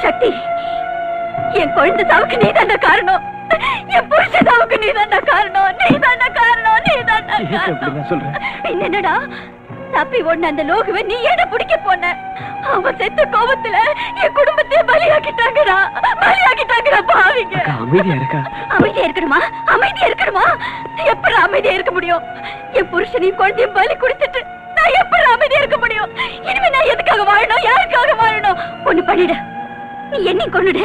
[SPEAKER 2] சக்தி, என் குழந்தை சாவுக்கு நீதான காரணம். என் புருஷ சாவுக்கு நீதான காரணம். நீதான காரணம். நீதான காரணம்.
[SPEAKER 1] சொல்றேன்.
[SPEAKER 2] என்னடா தப்பி ஓடுன அந்த லோகுவை நீ என்ன பிடிக்க போன? அவன் செத்த கோபத்துல என் குடும்பத்தை பலியாக்கிட்டாங்கடா பாவிங்க.
[SPEAKER 3] அமைதியா இருக்கா?
[SPEAKER 2] அமைதியா இருக்கணுமா? அமைதியா இருக்கணுமா? எப்படி அமைதியா இருக்க முடியும்? என் புருஷனையும் குழந்தையும் பலி கொடுத்துட்டு நான் எப்படி அமைதியா இருக்க முடியும்? இனிமே நான் எதுக்காக வாழணும்? யாருக்காக வாழணும்? ஒண்ணு பண்ணிடு, நீ என்னை கொன்னுடு.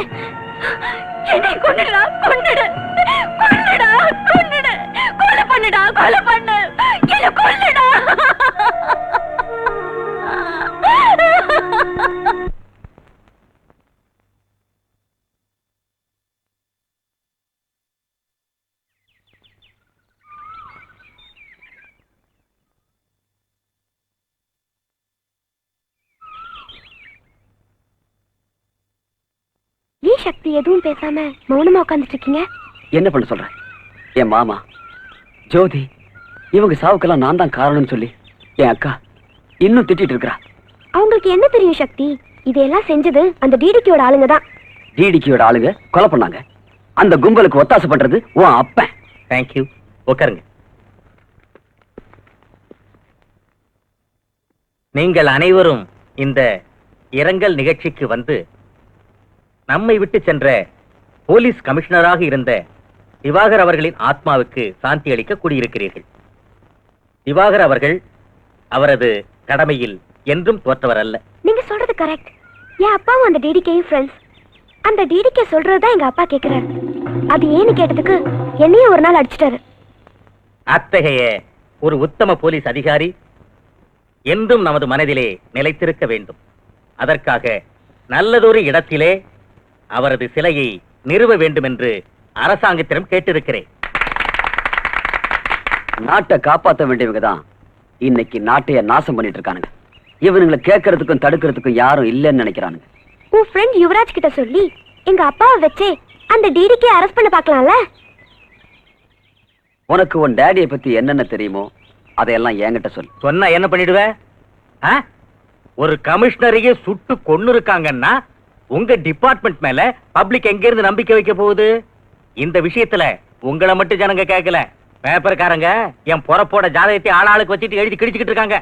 [SPEAKER 2] என்னை கொன்னுடா, கொன்னுடு, கொன்னுடா, கொன்னுடு, கொலை பண்ணுடா, கொலை பண்ணு, என்ன கொல்லுடா.
[SPEAKER 8] ஏன் சக்தி எதுவும் பேசாம மௌனமா உட்காந்துட்டு இருக்கீங்க?
[SPEAKER 1] என்ன பண்ண சொல்ற? என் மாமா ஜோதி இவங்க சாவுக்கெல்லாம் நான் தான் காரணம்னு சொல்லி என் அக்கா இன்னும் திட்டிட்டு இருக்கா.
[SPEAKER 8] அவங்களுக்கு என்ன தெரியும் சக்தி? இதெல்லாம் செஞ்சது அந்த டிடிக்கியோட ஆளுங்க தான்.
[SPEAKER 1] டிடிக்கியோட ஆளுங்க கொலை பண்ணாங்க. அந்த கும்பலுக்கு ஒத்தாசை பண்றது உன் அப்பன்.
[SPEAKER 6] தேங்க்யூ. உட்காருங்க. நீங்கள் அனைவரும் இந்த இரங்கல் நிகழ்ச்சிக்கு வந்து நம்மை விட்டு சென்ற போலீஸ் கமிஷனராக இருந்த திவாகர் அவர்களின் ஆத்மாவுக்கு சாந்தி அளிக்க கூடியிருக்கிறீர்கள். திவாகர் அவர்கள் அவரது கடமையில் என்றும் தோற்றவர் அல்ல.
[SPEAKER 8] நீங்க சொல்றது கரெக்ட். என் அப்பாவும் அந்த டிடிகேயும் ஃப்ரெண்ட்ஸ். அந்த டிடிகே சொல்றதுதான் எங்க அப்பா கேக்குறாரு. அது ஏன்னு கேட்டதுக்கு என்னையும் ஒரு நாள் அடிச்சிட்டாரு.
[SPEAKER 6] அத்தகைய ஒரு உத்தம போலீஸ் அதிகாரி என்றும் நமது மனதிலே நிலைத்திருக்க வேண்டும். அதற்காக நல்லதொரு இடத்திலே அவரது சிலையை நிறுவ வேண்டும் என்று அரசாங்கத்திடம் கேட்டிருக்கிறேன்.
[SPEAKER 1] நாட்டை காப்பாற்ற வேண்டியவங்க தான் இன்னைக்கு நாட்டைய நாசம் பண்ணிட்டு இருக்கானுங்க. இவனுங்களை கேட்கறதுக்கும் தடுக்கிறதுக்கும் யாரும் இல்லைன்னு நினைக்கிறானுங்க.
[SPEAKER 8] உன் ஃப்ரெண்ட் யுவராஜ் கிட்ட சொல்லி எங்க அப்பாவை வச்சே அந்த டிடிகே அரெஸ்ட் பண்ண பார்க்கலாம்ல?
[SPEAKER 1] உனக்கு உன் டேடியை பத்தி என்னென்ன தெரியுமோ அதையெல்லாம் என்கிட்ட சொல்லு.
[SPEAKER 6] சொன்னா என்ன பண்ணிடுவ? ஒரு கமிஷனரையே சுட்டு கொன்னு இருக்காங்கன்னா உங்க டிபார்ட்மெண்ட் மேல பப்ளிக் எங்க இருந்து நம்பிக்கை வைக்க போகுது? இந்த விஷயத்துல உங்களை மட்டும் ஜனங்க கேட்கல, பேப்பர்காரங்க என் பொறப்போட ஜாதகத்தை ஆளாளுக்கு வச்சுட்டு எழுதி கிழிச்சுக்கிட்டு இருக்காங்க.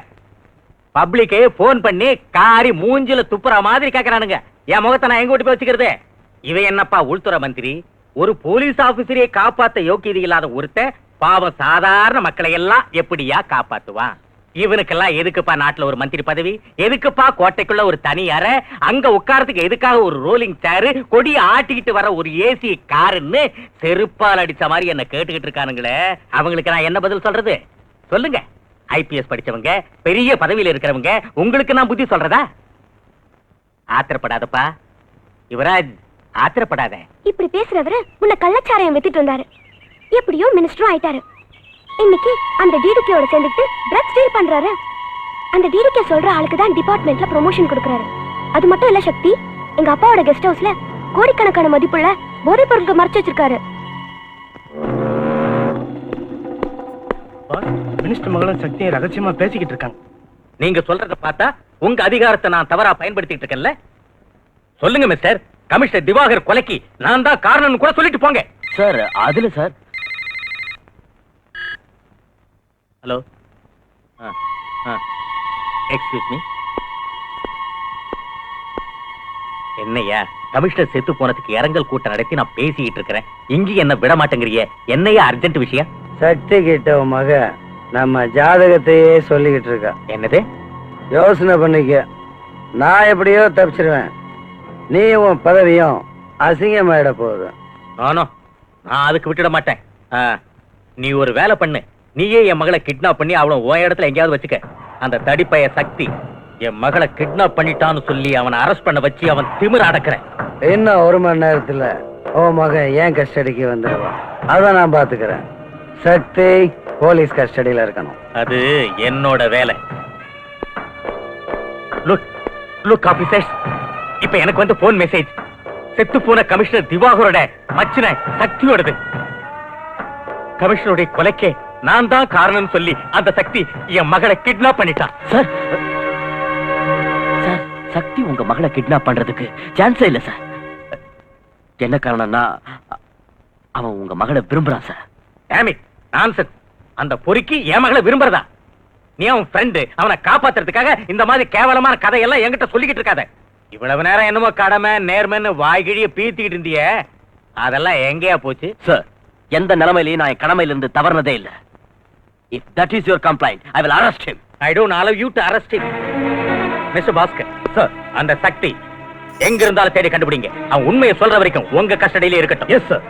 [SPEAKER 6] பப்ளிக்கே போன் பண்ணி காரி மூஞ்சில துப்புற மாதிரி கேட்கறானுங்க. என் முகத்தை நான் எங்க ஓட்டி போய் வச்சுக்கிறது? இவன் என்னப்பா உள்துறை மந்திரி? ஒரு போலீஸ் ஆபீசரையே காப்பாத்த யோக்கியது இல்லாத ஒருத்தன் பாவம் சாதாரண மக்களை எல்லாம் எப்படியா காப்பாத்துவான்? இவனுக்கெல்லாம் எதுக்குப்பா நாட்டுல ஒரு மந்திரி பதவி? எதுக்குப்பா கோட்டைக்குள்ள ஒரு தனி அறை? அங்க உட்காரத்துக்கு எதுக்காக ஒரு ரோலிங் சேரு, கொடி ஆட்டிக்கிட்டு வர ஒரு ஏசி காருன்னு செருப்பால் அடிச்ச மாதிரி என்ன கேட்டுக்கிட்டு இருக்கானுங்களே. அவங்களுக்கு நான் என்ன பதில் சொல்றது? சொல்லுங்க. ஐபிஎஸ் படிச்சவங்க, பெரிய பதவியில இருக்கிறவங்க, உங்களுக்கு நான் புத்தி சொல்றதா? ஆத்திரப்படாதப்பா யுவராஜ், ஆத்திரப்படாத.
[SPEAKER 8] இப்படி பேசுறவரு முன்ன கள்ளச்சாராயம் வித்துட்டு இருந்தாரு. எப்படியோ மினிஸ்டரும் ஆயிட்டாரு. இன்னைக்கு அந்த டிடிகேயோட சேர்ந்துட்டு ட்ரக்ஸ் டீல் பண்றாரு. அந்த டிடிகே சொல்ற ஆளுக்கு தான் டிபார்ட்மெண்ட்ல ப்ரமோஷன் கொடுக்கறாரு. அது மட்டும் இல்ல சக்தி, எங்க அப்பாவோட கெஸ்ட் ஹவுஸ்ல கோடிக்கணக்கான மதிப்புள்ள போதைப் பொருட்கள் மறைச்சு வச்சிருக்காரு.
[SPEAKER 3] மினிஸ்டர் மகளும் சக்தியை ரகசியமா பேசிக்கிட்டு இருக்காங்க.
[SPEAKER 6] நீங்க சொல்றத பார்த்தா உங்க அதிகாரத்தை நான் தவறா பயன்படுத்திட்டு இருக்கேன்ல. சொல்லுங்க மிஸ்டர், கமிஷனர் திவாகர் கொலைக்கு நான் தான் காரணம்னு கூட சொல்லிட்டு போங்க.
[SPEAKER 1] சார் அதுல சார்.
[SPEAKER 6] Hello, excuse me. என்னையா கமிஷனர் செத்து போனதுக்கு இரங்கல் கூட்டம் நடத்தி நான் பேசிக்கிட்டு இருக்கிறேன். இங்கேயும் என்ன விட மாட்டேங்கிறிய? என்னையா அர்ஜென்ட் விஷயம்?
[SPEAKER 4] சக்தி கிட்ட உன் மக நம்ம ஜாதகத்தையே சொல்லிக்கிட்டு இருக்கா.
[SPEAKER 6] என்னது?
[SPEAKER 4] யோசனை பண்ணிக்க. நான் எப்படியோ தப்பிச்சிருவேன், நீ உன் பதவியும் அசிங்கமாயிட போகுது.
[SPEAKER 6] நானும் நான் அதுக்கு விட்டுட மாட்டேன். நீ ஒரு வேலை பண்ணு, நீயே என் மகளை கிட்னாப் பண்ணி அவளை உன் இடத்துல எங்கேயாவது வச்சுக்க. அந்த தடிப்பைய சக்தி என் மகளை கிட்னாப் பண்ணிட்டான்னு சொல்லி அவனை அரெஸ்ட் பண்ண வச்சு அவன் திமிர அடக்குறேன்.
[SPEAKER 4] இன்னும் 1 மணி நேரத்துல உன் மகன் ஏன் கஸ்டடிக்கு வந்துடுவான். அதான் நான் பாத்துக்கிறேன். சக்தி போலீஸ் கஸ்டடியில இருக்கணும்.
[SPEAKER 6] அது என்னோட வேலை. லுக் ஆபீசர்ஸ், இப்ப எனக்கு வந்து போன் மெசேஜ். செத்து போன கமிஷனர் திவாகரோட மச்சின சக்தியோடது. கமிஷனருடைய கொலைக்கே நான் தான் காரணம் சொல்லி அந்த சக்தி என் மகளை கிட்னாப் பண்ணிட்டான்.
[SPEAKER 1] சார் சார், சக்தி உங்க மகளை கிட்னாப் பண்றதுக்கு சான்ஸே இல்ல சார். என்ன காரணம்னா அவன் உங்க மகளை விரும்புறான் சார்.
[SPEAKER 6] நான்சென்ஸ். அந்த பொறுக்கி என் மகளை விரும்புறதா? நீ அவன் ஃப்ரெண்டு, அவனை காப்பாத்துறதுக்காக இந்த மாதிரி கேவலமான கதையெல்லாம் என்கிட்ட சொல்லிக்கிட்டு இருக்காத. இவ்வளவு நேரம் என்னமோ கடமை நேர்மைன்னு வாய்கிழிய பீத்திக்கிட்டு இருந்தியே, அதெல்லாம் எங்கேயா போச்சு?
[SPEAKER 3] சார், எந்த நிலைமையிலையும் நான் என் கடமையிலிருந்து தவறுனதே இல்ல. If that is your complaint, I will arrest him.
[SPEAKER 6] I don't allow you to arrest him. Mister Bhaskar sir, அந்த சக்தி எங்க இருந்தாலும் தேடி கண்டுபிடிங்க. அவன் உண்மையை சொல்ற வரைக்கும் உங்க கஸ்டடியிலே இருக்கட்டும்.
[SPEAKER 3] Yes sir.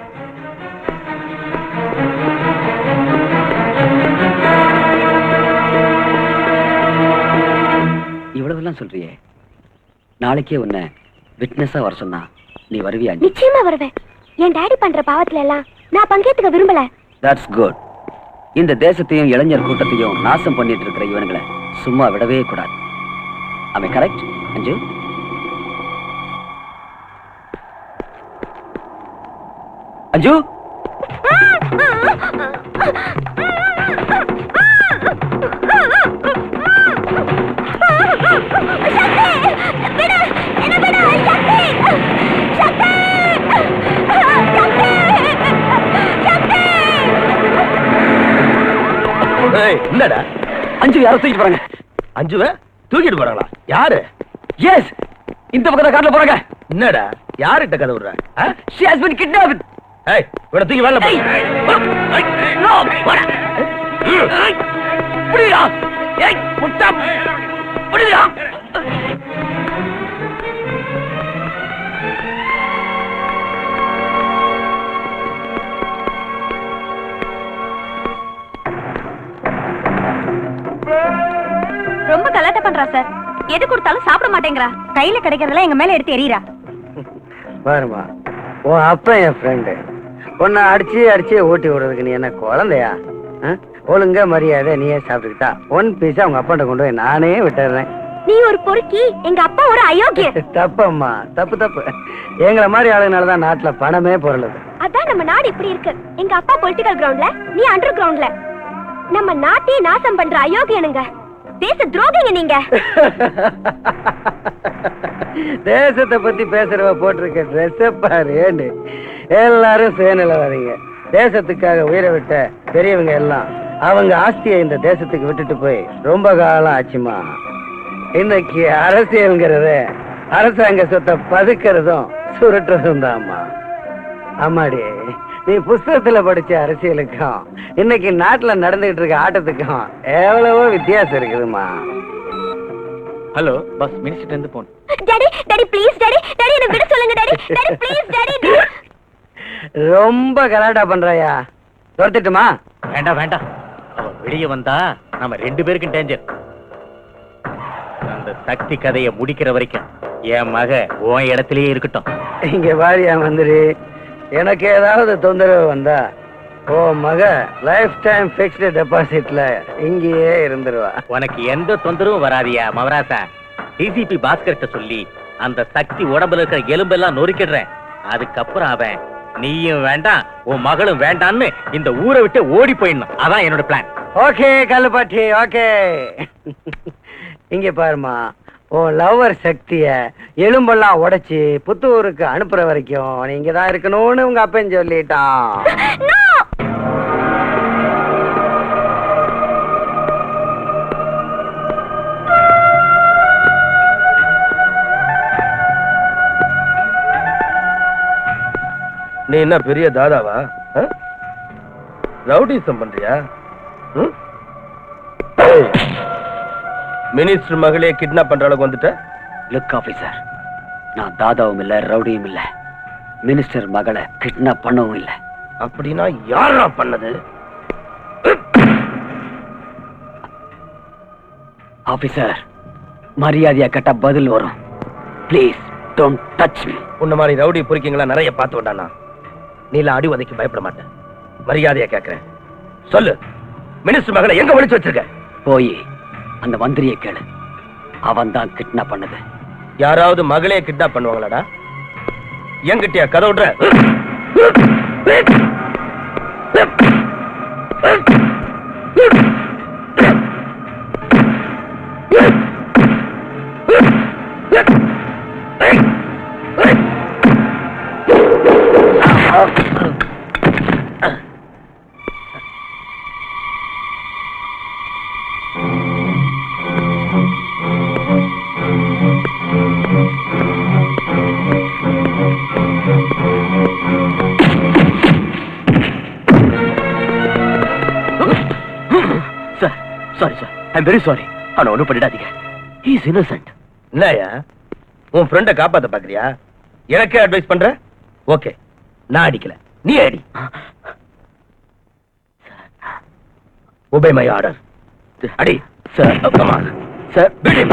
[SPEAKER 1] இவ்வளவுலாம் சொல்றியே, நாளைக்கே உன்னை விட்னஸா வர சொன்னா நீ வருவியா?
[SPEAKER 8] நிச்சயமா வருவேன். என் டாடி பண்ற பாவத்துல எல்லாம் நான் பங்கேத்துக்க விரும்பல.
[SPEAKER 1] That's good. இந்த தேசத்தையும் இளைஞர் கூட்டத்தையும் நாசம் பண்ணிட்டு இருக்கிற இவனுங்களை சும்மா விடவே கூடாது. Am I correct, அஞ்சு? அஞ்சு,
[SPEAKER 3] என்னடா
[SPEAKER 1] அஞ்சு யாரோ தூக்கிட்டு போறாங்க.
[SPEAKER 3] அஞ்சுவ தூக்கிட்டு போறாங்களா? யாரு?
[SPEAKER 1] எஸ், இந்த பக்கத்துல கார்ல போறாங்க.
[SPEAKER 3] என்னடா யாருகிட்ட கதை விடுற?
[SPEAKER 1] She has been kidnapped.
[SPEAKER 3] ஏய், இவனை தூக்கி வேலை போடு.
[SPEAKER 1] No, போடா. புடிடா. ஏய், முட்டா. புடிடா.
[SPEAKER 2] ரொம்ப கலாட்டா பண்றா சார். எது கொடுத்தாலும் சாப்பிட மாட்டேங்கிறா. கையில கிடைக்கிறதெல்லாம் எங்க மேல எடுத்து எறியறா.
[SPEAKER 4] பாருமா, உன் அப்பா என் ஃப்ரெண்டு. உன்னை அடிச்சு ஓட்டி விடுறதுக்கு நீ என்ன குழந்தையா? ஒழுங்கா மரியாதை நீயே சாப்பிட்டுக்கிட்டா ஒன் பீஸா உங்க அப்பாட்ட கொண்டு போய் நானே விட்டுறேன்.
[SPEAKER 8] நீ ஒரு பொறுக்கி, எங்க அப்பா ஒரு அயோக்கிய.
[SPEAKER 4] தப்பம்மா, தப்பு. எங்களை மாதிரி ஆளுங்கனாலதான் நாட்டுல பணமே பொருளுது.
[SPEAKER 8] அதான் நம்ம நாடு இப்படி இருக்கு. எங்க அப்பா பொலிட்டிக்கல் கிரவுண்ட்ல, நீ அண்டர் கிரவுண்ட்ல. நம்ம நாட்டையே நாசம் பண்ற அயோக்கியனுங்க. தேச துரோகிங்க நீங்க.
[SPEAKER 4] தேசத்தை பத்தி பேசுறவ போட்டிருக்க ட்ரெஸ் பாரு. எல்லாரும் சேனல வரீங்க. தேசத்துக்காக உயிரை விட்ட பெரியவங்க எல்லாம் அவங்க ஆஸ்தியை இந்த தேசத்துக்கு விட்டுட்டு போய் ரொம்ப காலம் ஆச்சுமா. இன்னைக்கு அரசியல்ங்கிறது அரசாங்க சொத்தை பதுக்கிறதும் சுருட்டுறதும் தான்மா. ஆமாடி, நீ புஸ்தகத்துல படிச்ச அரசியலுக்கும் இன்னைக்கு நாட்டுல நடந்துகிட்டு இருக்க ஆட்டத்துக்கும் எவ்வளவோ வித்தியாசம் இருக்குதுமா.
[SPEAKER 3] ஹலோ பஸ், மினிஸ்டர் இருந்து போன்.
[SPEAKER 8] டாடி ப்ளீஸ் டாடி என்ன விட சொல்லுங்க டாடி ப்ளீஸ் டாடி.
[SPEAKER 4] ரொம்ப கலாட்டா பண்றாயா? துரத்திட்டுமா?
[SPEAKER 6] வேண்டாம். அவ வெளியே வந்தா நம்ம 2 பேருக்கும் டேஞ்சர். அந்த சக்தி கதையை முடிக்கிற வரைக்கும் என் மக உன் இடத்திலேயே இருக்கட்டும்.
[SPEAKER 4] இங்க வாரியா மந்திரி, எனக்கு ஏதாவது தொந்தரவு வந்தா ஓ மக லைஃப் டைம் பிக்ஸ்டு டெபாசிட்ல இங்கேயே இருந்துருவா.
[SPEAKER 6] உனக்கு எந்த தொந்தரவும் வராதியா மவராசா. டிசிபி பாஸ்கர்ட்ட சொல்லி அந்த சக்தி உடம்புல இருக்கிற எலும்பெல்லாம் நொறுக்கிடுறேன். அதுக்கப்புறம் அவன் நீயும் வேண்டாம் உன் மகளும் வேண்டான்னு இந்த ஊரை விட்டு ஓடி போயிடணும். அதான் என்னோட பிளான்.
[SPEAKER 4] Okay கல்லுப்பாட்டி, okay. இங்க பாருமா, உன் லவ்வர் சக்திய எலும்பெல்லாம் உடைச்சு புத்தூருக்கு அனுப்புற வரைக்கும் நீங்க தான் இருக்கணும்னு உங்க அப்பன் சொல்லிட்டான்.
[SPEAKER 3] நீ என்ன பெரிய தாதாவா? ரவுடிசம் பண்றியா? மினிஸ்டர் மகளே கிட்னாப் பண்ற அளவுக்கு வந்துட்ட?
[SPEAKER 1] லுக் ஆபீசர், நான் தாதாவும் இல்ல ரவுடியும் இல்ல. மினிஸ்டர் மகளை கிட்னாப் பண்ணவும் இல்ல.
[SPEAKER 3] அப்படின்னா யாரா பண்ணது?
[SPEAKER 1] ஆபீசர், மரியாதையா கேட்டா பதில் வரும். Please don't touch me.
[SPEAKER 3] உன்ன மாதிரி ரவுடி பொறுக்கிங்களா நிறைய பார்த்து விட்டானா? நீல அடி உதைக்கு பயப்பட மாட்டேன். மரியாதையா கேட்கிறேன், சொல்லு, மினிஸ்டர் மகளை எங்க ஒளிச்சு வச்சிருக்க?
[SPEAKER 1] போய் அந்த மந்திரியை கேளு. அவன் தான் கிட்னாப் பண்ணது.
[SPEAKER 3] யாராவது மகளே கிட்னாப் பண்ணுவாங்களாடா? என்கிட்டயா கதை விடுற? Sorry sir, I am very sorry. அவனை ஒண்ணும் பண்ணிடாதீங்க. He is Innocent.
[SPEAKER 4] என்னயா உன் ஃப்ரெண்ட காப்பாத்த பாக்குறியா? எனக்கே அட்வைஸ் பண்ற? ஓகே, நான் அடிக்கல, நீ அடி. Obey my order. அடி
[SPEAKER 3] sir.
[SPEAKER 4] Come on
[SPEAKER 3] sir,
[SPEAKER 4] beat him.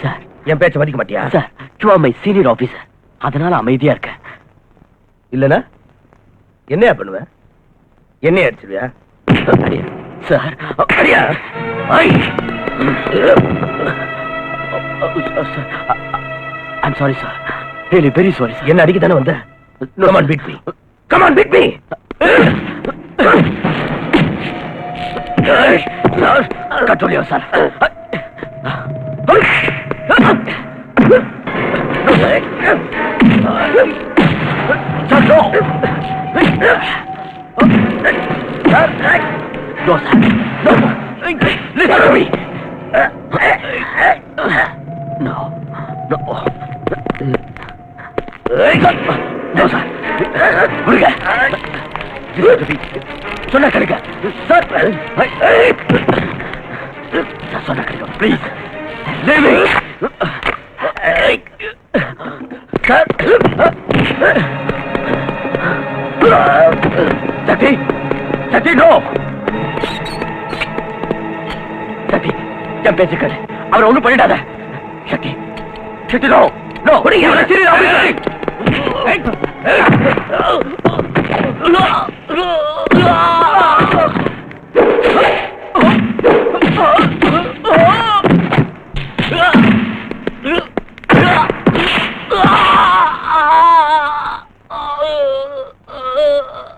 [SPEAKER 3] Sir,
[SPEAKER 4] என் பேச்ச மதிக்க மாட்டியா?
[SPEAKER 3] Sir, you are my senior officer. அதனால அமைதியா இருக்கேன்.
[SPEAKER 4] இல்லனா என்னையா பண்ணுவ? என்னைய அடிச்சிருவியா?
[SPEAKER 3] அடியா சார்,
[SPEAKER 4] அடியா.
[SPEAKER 3] I I'm sorry sir, really very sorry sir.
[SPEAKER 4] என்ன அடிக்க தானே வந்த? Come on, beat me. Come on, beat me.
[SPEAKER 3] Control yourself. Sir, no. No, sir. No. Listen to me. No. No. No, sir. விடுங்க. Listen to me. சொன்னா கிடைக்க. Sir, சொன்னா கிடைக்க. Please. Leave me. Sir. Sakthi. Sakthi, no. Sakthi, என் பேச்சு கேளு. அவரை ஒண்ணும் பண்ணிடாத. Sakthi. Sakthi, no. No.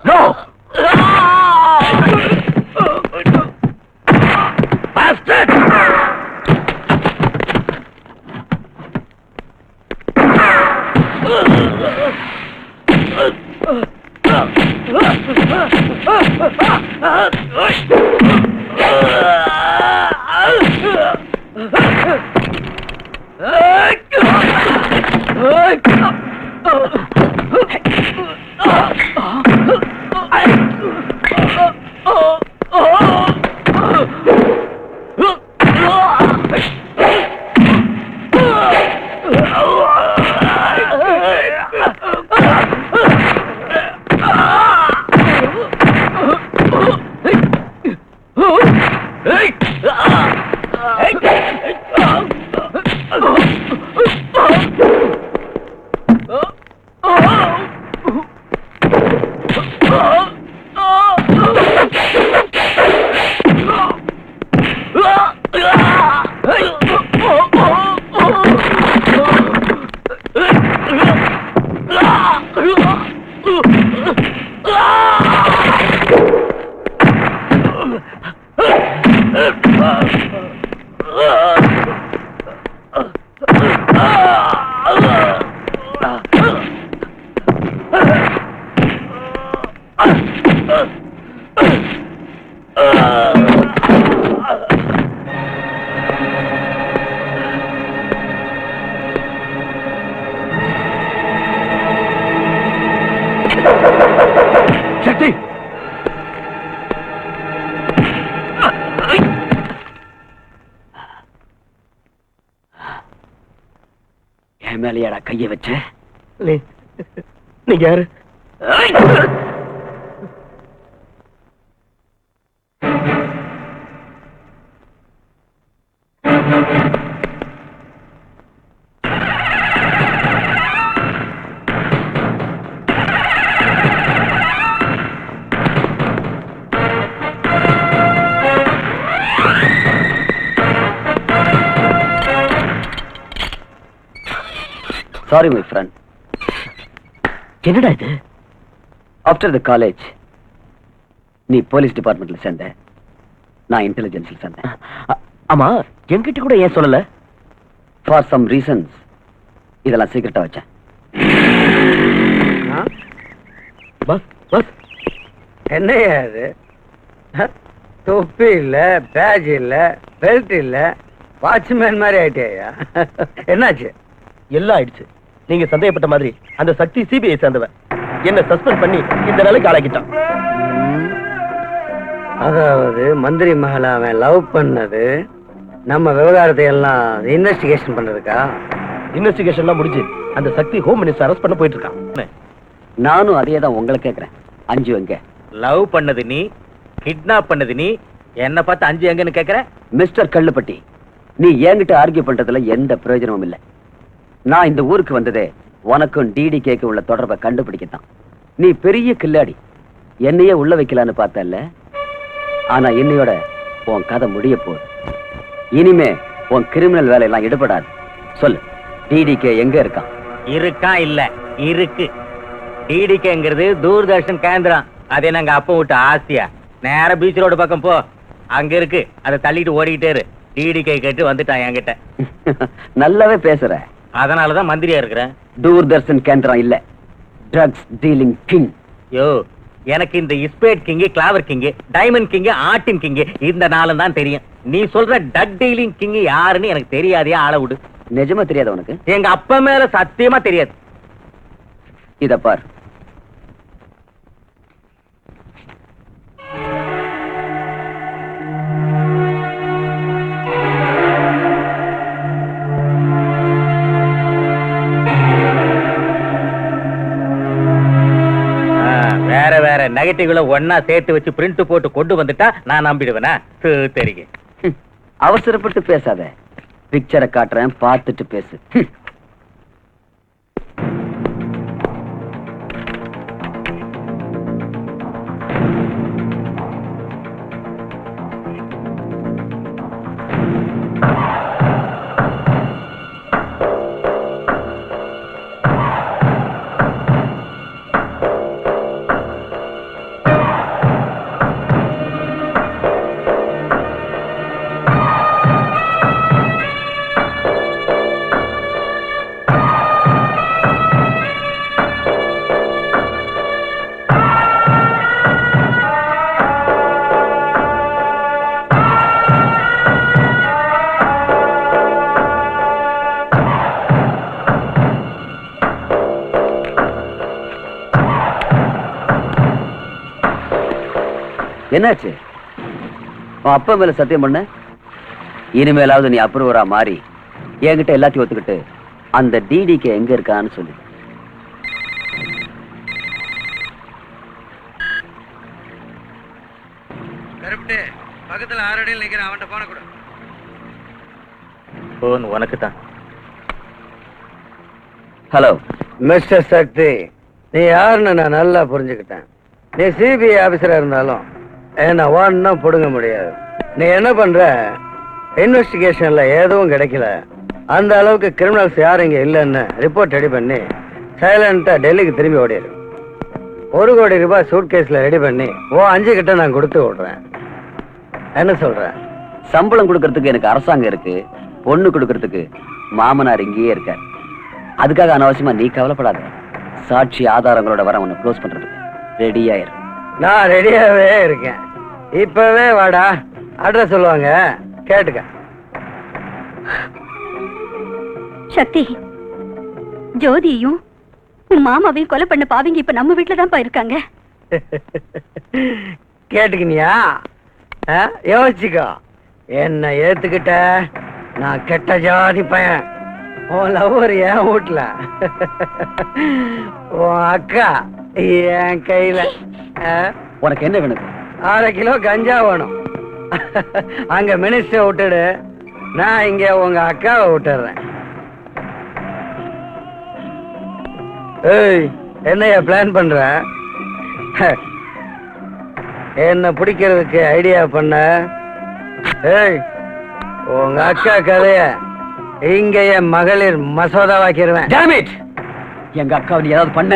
[SPEAKER 3] No! Bastard! Sakthi, என் மேலையாடா கைய வச்ச?
[SPEAKER 4] நீங்க யாரு?
[SPEAKER 1] Sorry my friend.
[SPEAKER 3] என்னடா இது?
[SPEAKER 1] ஆஃப்டர் த காலேஜ் நீ போலீஸ் டிபார்ட்மெண்ட்ல சேர்ந்த, நான் இன்டெலிஜென்ஸ்ல சேர்ந்தேன்.
[SPEAKER 3] ஆமா, என்கிட்ட கூட ஏன் சொல்லல?
[SPEAKER 1] ஃபார் சம் ரீசன்ஸ் இதெல்லாம் சீக்கிரட்டா வச்சேன்.
[SPEAKER 4] பஸ் பஸ் என்னையா அது? தொப்பி இல்ல, பேஜ் இல்ல, பெல்ட் இல்ல, வாட்ச்மேன் மாதிரி ஆயிட்டேயா? என்னாச்சு?
[SPEAKER 3] எல்லாம் ஆயிடுச்சு. நீங்க சந்தேகப்பட்ட மாதிரி அந்த சக்தி சிபிஐ சேர்ந்தவன். என்ன சஸ்பெண்ட் பண்ணி இந்த நிலைக்கு ஆளாக்கிட்டான்.
[SPEAKER 4] அதாவது மந்திரி மகளை அவன் லவ் பண்ணது நம்ம விவகாரத்தை எல்லாம் இன்வெஸ்டிகேஷன் பண்றதுக்கா?
[SPEAKER 3] இன்வெஸ்டிகேஷன்லாம் முடிஞ்சு அந்த சக்தி ஹோம் மினிஸ்டர் அரெஸ்ட் பண்ண போயிட்டு இருக்கான்.
[SPEAKER 1] நானும் அதே தான் உங்களை கேட்கிறேன். அஞ்சு எங்க?
[SPEAKER 6] லவ் பண்ணது நீ, கிட்னாப் பண்ணது நீ, என்ன பார்த்து அஞ்சு எங்கன்னு கேக்குற?
[SPEAKER 1] மிஸ்டர் கல்லுப்பட்டி, நீ என்கிட்ட ஆர்கியூ பண்றதுல எந்த பிரயோஜனமும் இல்லை. நான் இந்த ஊருக்கு வந்ததே உனக்கும் டிடிகேக்கு உள்ள தொடர்பை கண்டுபிடிக்கத்தான். நீ பெரிய கில்லாடி, என்னையே உள்ள வைக்கலான்னு பார்த்தல்ல. ஆனா என்னையோட உன் கதை முடிய போகுது. இனிமே உன் கிரிமினல் வேலையெல்லாம் ஈடுபடாது. சொல்லு, டிடிகே எங்க இருக்கான்?
[SPEAKER 6] இருக்கான் இல்ல, இருக்கு. டிடிகேங்கிறது தூர்தர்ஷன் கேந்திரம். அது நாங்க அப்ப விட்டு ஆசியா நேர பீச் ரோடு பக்கம் போ, அங்க இருக்கு. அதை தள்ளிட்டு ஓடிக்கிட்டே இரு. டிடிகே கேட்டு வந்துட்டான் என்கிட்ட.
[SPEAKER 1] நல்லாவே பேசுற.
[SPEAKER 6] அதனாலதான் மந்திரியா இருக்கிறேன்.
[SPEAKER 1] தூர்தர்ஷன் கேந்திரம் இல்ல, ட்ரக்ஸ் டீலிங் கிங்.
[SPEAKER 6] யோ, எனக்கு இந்த இஸ்பேட் கிங், கிளாவர் கிங், டைமண்ட் கிங், ஆட்டின் கிங் இந்த நாளும் தான் தெரியும். நீ சொல்ற டக் டீலிங் கிங் யாருன்னு எனக்கு தெரியாதே. ஆள விடு.
[SPEAKER 1] நிஜமா தெரியாத உனக்கு?
[SPEAKER 6] எங்க அப்பா மேல சத்தியமா தெரியாது.
[SPEAKER 1] இத பார்,
[SPEAKER 6] வேற வேற நெகட்டிவ்ல ஒன்னா சேர்த்து வச்சு பிரிண்ட் போட்டு கொண்டு வந்துட்டா நான் நம்பிடுவேனா? தெரியும்.
[SPEAKER 1] அவசரப்பட்டு பேசாத. பிக்சரை காட்டுறேன், பார்த்துட்டு பேசு. என்னாச்சு? உன் அப்பா மேல சத்தியம் பண்ண. இனிமேலாவது நீ அப்ரூவரா மாறி என்கிட்ட எல்லாத்தையும் ஒத்துக்கிட்டு அந்த டிடிகே எங்க இருக்கான்னு சொல்லு.
[SPEAKER 4] கருப்பிட்டு பக்கத்துல 6 அடியில் நிக்கிறேன், அவன்கிட்ட போன கூட.
[SPEAKER 6] போன் உனக்கு தான்.
[SPEAKER 1] ஹலோ
[SPEAKER 4] மிஸ்டர் சக்தி, நீ யாருன்னு நான் நல்லா புரிஞ்சுக்கிட்டேன். நீ சிபிஐ ஆபீசரா இருந்தாலும் என்ன ஒன்னும் புடுங்க முடியாது. நீ என்ன பண்ற? இன்வெஸ்டிகேஷன்ல எதுவும் கிடைக்கல, அந்த அளவுக்கு கிரிமினல்ஸ் யாரும் இங்க இல்லைன்னு ரிப்போர்ட் ரெடி பண்ணி சைலண்டா டெல்லிக்கு திரும்பி ஓடிடு. 1 கோடி ரூபாய் சூட் கேஸ்ல ரெடி பண்ணி 5 கிட்ட நான் கொடுத்து விடுறேன். என்ன சொல்ற?
[SPEAKER 1] சம்பளம் கொடுக்கறதுக்கு எனக்கு அரசாங்கம் இருக்கு, பொண்ணு கொடுக்கறதுக்கு மாமனார் இங்கேயே இருக்க. அதுக்காக அனாவசியமா நீ கவலைப்படாத. சாட்சி ஆதாரங்களோட வர உன்னை க்ளோஸ் பண்றதுக்கு ரெடியாயிரு.
[SPEAKER 4] நான் ரெடியாவே இருக்கேன். இப்பவே வாடா, அட்ரஸ் சொல்லுவாங்க, கேட்டுக்க.
[SPEAKER 2] சக்தி, ஜோதியையும் உன் மாமாவையும் கொலை பண்ண பாவிங்க இப்ப நம்ம வீட்டுல தான் இருக்காங்க.
[SPEAKER 4] கேட்டுக்கினியா? யோசிச்சுக்கோ. என்ன ஏத்துக்கிட்ட? நான் கெட்ட ஜாதி பையன். உன் லவ்வர் என் வீட்டுல, உன் அக்கா என் கையில.
[SPEAKER 1] உனக்கு என்ன வேணும்?
[SPEAKER 4] 1/2 கிலோ கஞ்சா வேணும். அங்க மினிஸ்டர் விட்டுடு, நான் இங்க உங்க அக்காவை விட்டுறேன். ஏய், என்னையா பிளான் பண்ற? என்ன பிடிக்கிறதுக்கு ஐடியா பண்ண? ஏய், உங்க அக்கா கதைய இங்கேயே மகளிர் மசோதாவாக்கிடுவேன்.
[SPEAKER 1] Damn it! எங்க அக்காவை நீ ஏதாவது பண்ண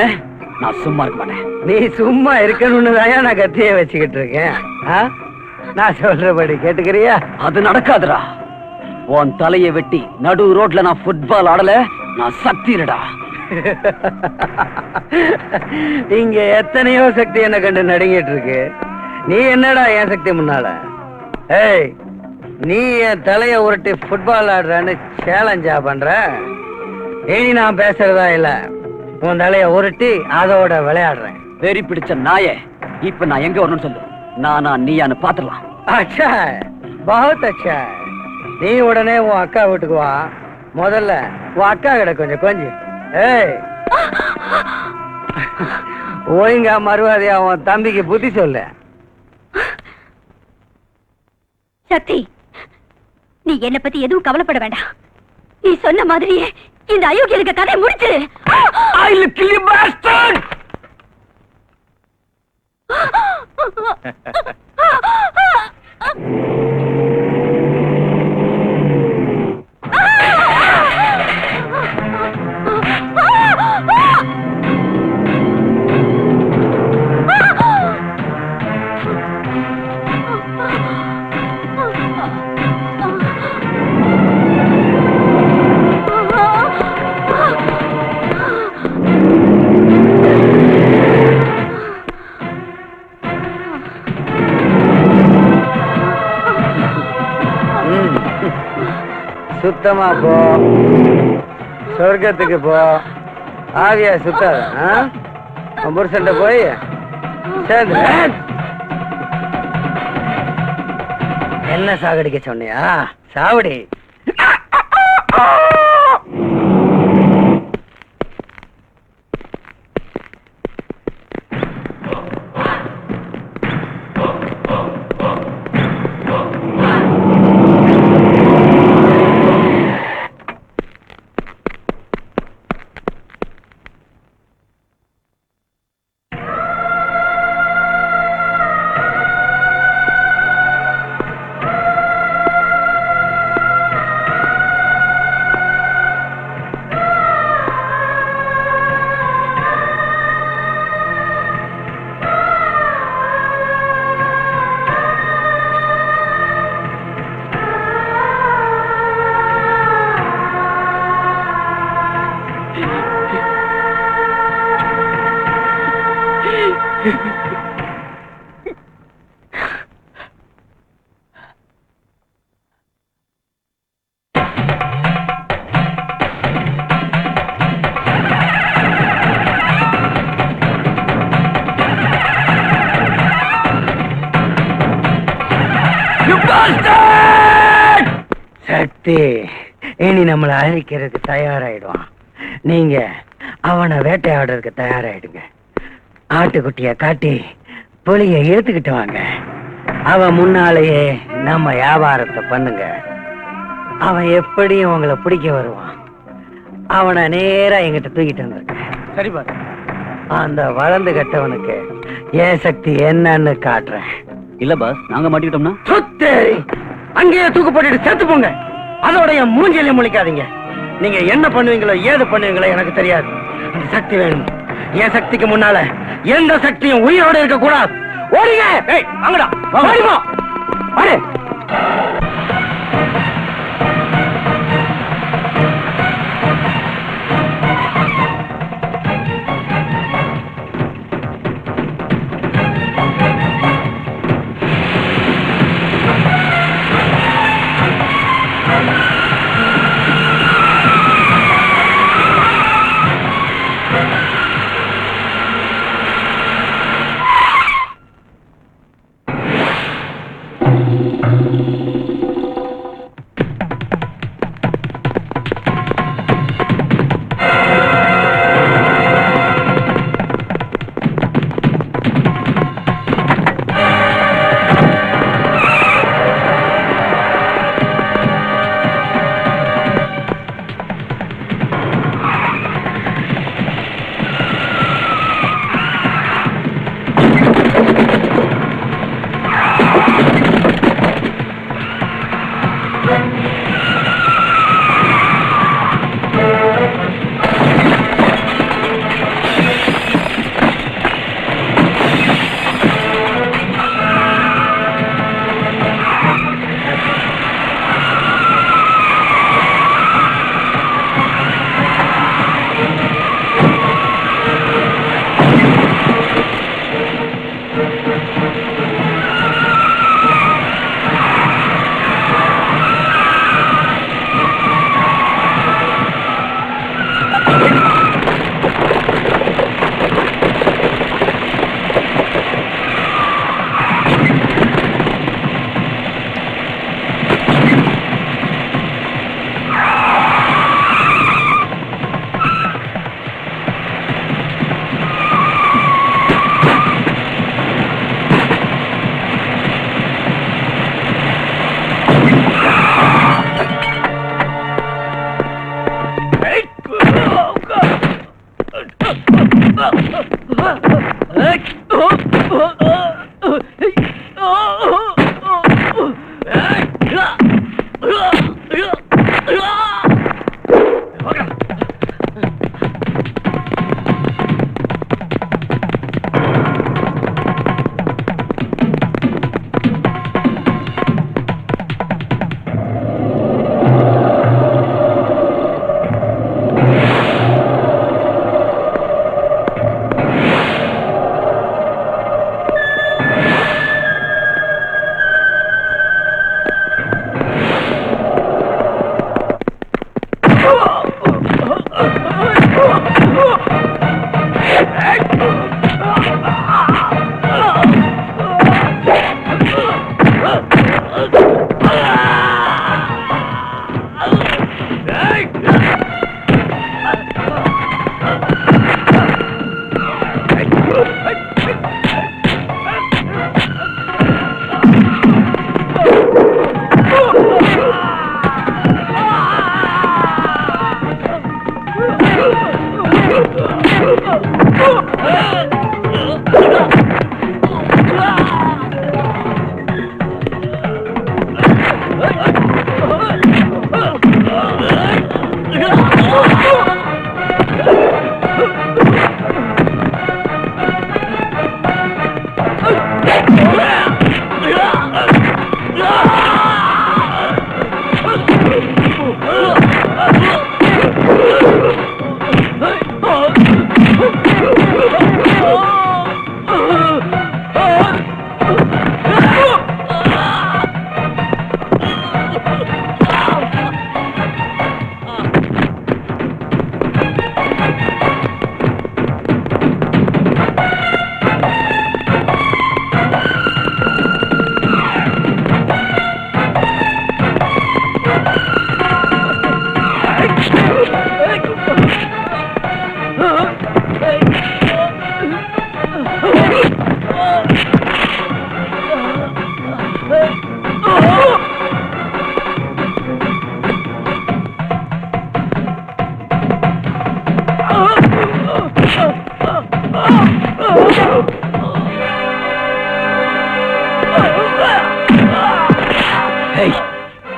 [SPEAKER 1] நான் சும்மா இருக்க மாட்டேன்.
[SPEAKER 4] நீ சும்மா இருக்கணும்னு தான் நான் கத்திய வச்சுக்கிட்டு இருக்கேன். நான் சொல்றபடி கேட்டுக்கிறியா?
[SPEAKER 1] அது நடக்காதுடா. உன் தலையை வெட்டி நடு ரோட்ல நான் ஃபுட்பால் ஆடல, நான் சக்திடா.
[SPEAKER 4] இங்க எத்தனையோ சக்தி என்ன கண்டு நடுங்கிட்டு இருக்கு. நீ என்னடா என் சக்தி முன்னால? ஏய், நீ என் தலைய உருட்டி ஃபுட்பால் ஆடுறன்னு சேலஞ்சா பண்ற? இனி நான் பேசுறதா இல்ல, உன் தலைய உருட்டி அதோட விளையாடுறேன்.
[SPEAKER 1] வெறி பிடிச்ச நாயே, இப்ப நான் எங்க வரணும்னு சொல்லு. நானா நீயான்னு பாத்துடலாம்.
[SPEAKER 4] अच्छा बहुत अच्छा நீ உடனே உன் அக்கா வீட்டுக்கு வா. முதல்ல உன் அக்கா கிட்ட கொஞ்சம் ஏய் ஒழுங்கா மறுவாதியா உன் தம்பிக்கு புத்தி சொல்லு.
[SPEAKER 2] சக்தி, நீ என்ன பத்தி எதுவும் கவலைப்பட வேண்டாம். நீ சொன்ன மாதிரியே இந்த அயோக்கியனுக்கு கதை முடிச்சிரு.
[SPEAKER 1] I will kill you bastard!
[SPEAKER 4] சுத்தமா போ, சொர்க்கத்துக்கு போ. ஆவியா சுத்தாத. புருஷன்ட்ட போய் சேர்ந்து என்ன சாகடிக்க சொன்னியா? சாவடி. சக்தி இனி நம்மளை அழிக்கிறதுக்கு தயாராயிடுவான். நீங்க அவனை வேட்டையாடுறதுக்கு தயாராயிடுங்க. ஆட்டுக்குட்டிய காட்டி புலிய இழுத்துக்கிட்டு வாங்க. அவன் முன்னாலேயே நம்ம வியாபாரத்தை பண்ணுங்க. அவன் எப்படியும் உங்களை பிடிக்க வருவான். அவனை நேரா எங்கிட்ட தூக்கிட்டு வந்திருக்க.
[SPEAKER 3] சரி பாரு.
[SPEAKER 4] அந்த வளர்ந்து கட்டவனுக்கு ஏன் சக்தி என்னன்னு காட்டுறேன்.
[SPEAKER 1] இல்ல பாஸ், நாங்க மாட்டிக்கிட்டோம்னா
[SPEAKER 4] சுத்தேரி அங்கேயே தூக்கு போட்டுட்டு செத்து போங்க. அதோட என் மூஞ்சிலையும் முழிக்காதீங்க. நீங்க என்ன பண்ணுவீங்களோ ஏது பண்ணுவீங்களோ எனக்கு தெரியாது. அந்த சக்தி வேணும். என் சக்திக்கு முன்னால எந்த சக்தியும் உயிரோட இருக்க கூடாது. ஓடிங்க. ஏய் வாங்கடா, ஓடிப்போ. வாடு.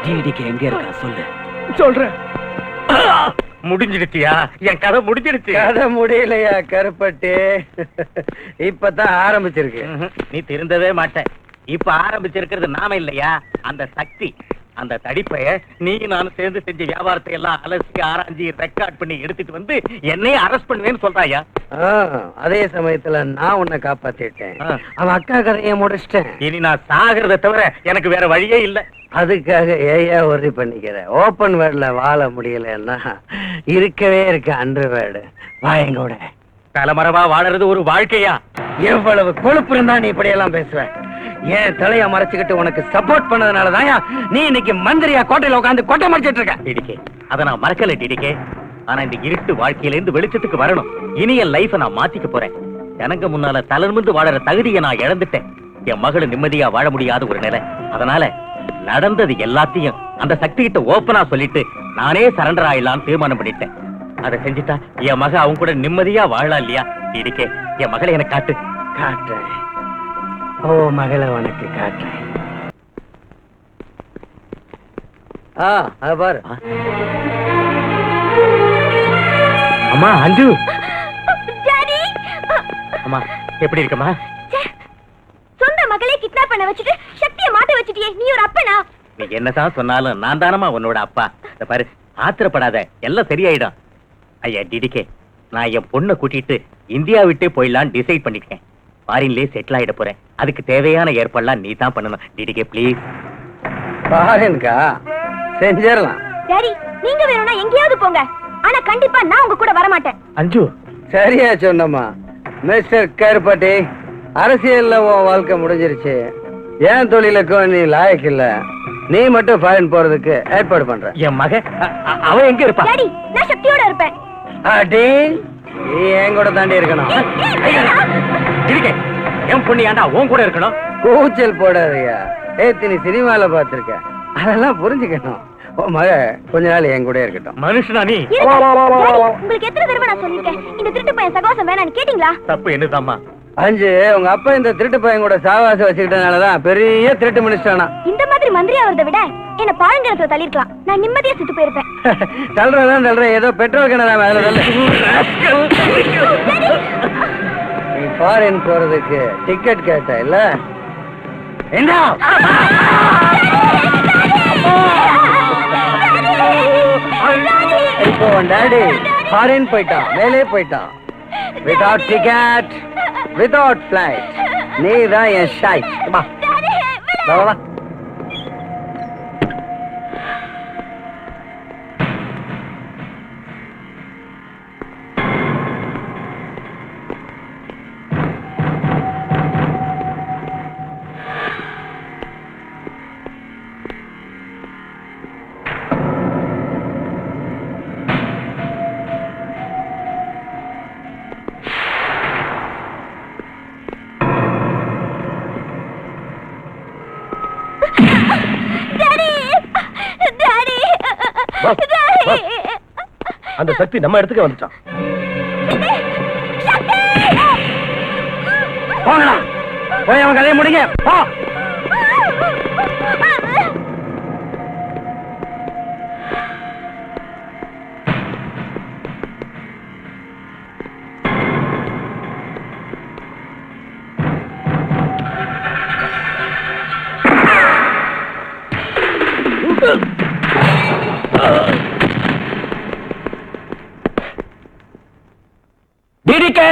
[SPEAKER 1] டிடிக்கு எங்க இருக்கா சொல்லு.
[SPEAKER 5] சொல்றேன்.
[SPEAKER 6] முடிஞ்சிடுச்சியா? என் கதை முடிஞ்சிடுச்சு.
[SPEAKER 4] கதை முடியலையா கருப்பட்டி? இப்பதான் ஆரம்பிச்சிருக்கு.
[SPEAKER 6] நீ திருந்தவே மாட்ட. இப்ப ஆரம்பிச்சிருக்கிறது நாம இல்லையா, அந்த சக்தி. அந்த தடிப்பைய நீ நானும் சேர்ந்து செஞ்ச வியாபாரத்தை எல்லாம் அலசி ஆராய்ச்சி ரெக்கார்ட் பண்ணி எடுத்துட்டு வந்து என்னையே அரெஸ்ட் பண்ணுவேன்னு சொல்றாயா?
[SPEAKER 4] அதே சமயத்துல நான் உன்னை காப்பாத்திட்டேன். அவன் அக்கா கதையை முடிச்சிட்டேன்.
[SPEAKER 6] இனி நான் சாகிறத தவிர எனக்கு வேற வழியே இல்ல.
[SPEAKER 4] அதுக்காக ஏயா உறுதி பண்ணிக்கிற? ஓப்பன் வேர்ட்ல வாழ முடியலன்னா இருக்கவே இருக்க அண்டர் வேர்டு வாயங்கூட.
[SPEAKER 6] தலைமறைவா வாழறது ஒரு வாழ்க்கையா?
[SPEAKER 4] எவ்வளவு கொழுப்பு இருந்தா நீ இப்படி எல்லாம் பேசுவ? ஏன் தலைய மறைச்சுக்கிட்டு உனக்கு சப்போர்ட் பண்ணதுனாலதான் நீ இன்னைக்கு மந்திரியா கோட்டையில உட்காந்து கொட்டை மறைச்சிட்டு இருக்க.
[SPEAKER 6] டிடிகே, அத நான் மறக்கல டிடிகே. ஆனா இந்த இருட்டு வாழ்க்கையில இருந்து வெளிச்சத்துக்கு வரணும். இனி என் லைஃப நான் மாத்திக்க போறேன். எனக்கு முன்னால தளர்ந்து வாழற தகுதியை நான் இழந்துட்டேன். என் மகளை நிம்மதியா வாழ முடியாத ஒரு நிலை. அதனால நடந்தது எல்லாத்தையும் அந்த சக்தி கிட்ட ஓப்பனா சொல்லிட்டு நானே சரண்டர் ஆயிடலான்னு தீர்மானம் பண்ணிட்டேன். அதை செஞ்சுட்டா என் மக அவங்க கூட நிம்மதியா வாழலாம் இல்லையா? டிடிகே, என் மகளை எனக்கு காட்டு.
[SPEAKER 4] காட்டுறேன். ஓ மகளை உனக்கு காட்டுறேன். பாரு.
[SPEAKER 6] அம்மா அஞ்சு. அம்மா எப்படி இருக்கமா?
[SPEAKER 8] சொந்த மகளே கிட்னாப் பண்ண வச்சுட்டு சக்தியை மாட்ட வச்சுட்டியே, நீ ஒரு அப்பனா?
[SPEAKER 6] நீ என்னதான் சொன்னாலும் நான் தானமா உன்னோட அப்பா. இத பாரு, ஆத்திரப்படாத, எல்லாம் சரியாயிடும். ஐயா டிடிகே, நான் என் பொண்ணை கூட்டிட்டு இந்தியா விட்டே போயிடலான்னு டிசைட் பண்ணிட்டேன். ஃபாரின்லயே செட்டில் ஆயிட போறேன். அதுக்கு தேவையான ஏற்பாடுலாம் நீ தான் பண்ணணும். டிடிகே ப்ளீஸ்.
[SPEAKER 4] ஃபாரின்கா? செஞ்சிடலாம்.
[SPEAKER 8] டாடி, நீங்க வேணும்னா எங்கேயாவது போங்க. ஆனா கண்டிப்பா நான் உங்க கூட வர மாட்டேன்.
[SPEAKER 6] அஞ்சு.
[SPEAKER 4] சரியா சொன்னம்மா. மிஸ்டர் கருப்பட்டி, அரசியல்ல உன் வாழ்க்கை முடிஞ்சிருச்சு. ஏன் தொழிலுக்கும் நீ லாயக்கு இல்ல. நீ மட்டும் ஃபாரின் போறதுக்கு ஏற்பாடு பண்ற.
[SPEAKER 6] என் மக அவன் எங்க இருப்பா?
[SPEAKER 8] டாடி, நான் சக்தியோட இருப்பேன்.
[SPEAKER 4] அடி, நீ என் கூட தாண்டி இருக்கணும்.
[SPEAKER 6] என் பொண்ணு ஏன்டா உன் கூட இருக்கணும்?
[SPEAKER 4] கூச்சல் போடாதயா. நீ சினிமால பாத்திருக்க, அதெல்லாம் புரிஞ்சுக்கணும். உன் மக கொஞ்ச நாள் என் கூட இருக்கட்டும்.
[SPEAKER 6] மனுஷனா நீ?
[SPEAKER 8] உங்களுக்கு எத்தனை தடவை நான் சொல்லிருக்கேன் இந்த திருட்டு பையன் சகவாசம் வேணான்னு கேட்டீங்களா?
[SPEAKER 6] தப்பு என்னதாம்மா?
[SPEAKER 4] அஞ்சு, உங்க அப்பா இந்த திருட்டு பையன் கூட சாவாசம் வச்சுக்கிட்டனாலதான் பெரிய திருட்டு மனுஷனா.
[SPEAKER 8] இந்த மாதிரி மந்திரி ஆவறதை விட என்ன பாழங்கிணத்துல தள்ளிருக்கலாம். நான் நிம்மதியா செத்து போயிருப்பேன்.
[SPEAKER 4] தள்ளுறதான் தள்ளுறேன். ஏதோ பெட்ரோல் கிணறா மேல தள்ளு. நீ ஃபாரின் போறதுக்கு டிக்கெட் கேட்ட இல்ல? என்ன இப்போ டாடி ஃபாரின் போயிட்டான், மேலே போயிட்டான். Without ticket, without flight. நீ தான் என் ஷாய். வா வா.
[SPEAKER 3] அந்த சக்தி நம்ம இடத்துக்கு வந்துட்டான்.
[SPEAKER 4] போங்கடா, போய் அவன் கதையை முடிங்க. போ.
[SPEAKER 5] டிடிகே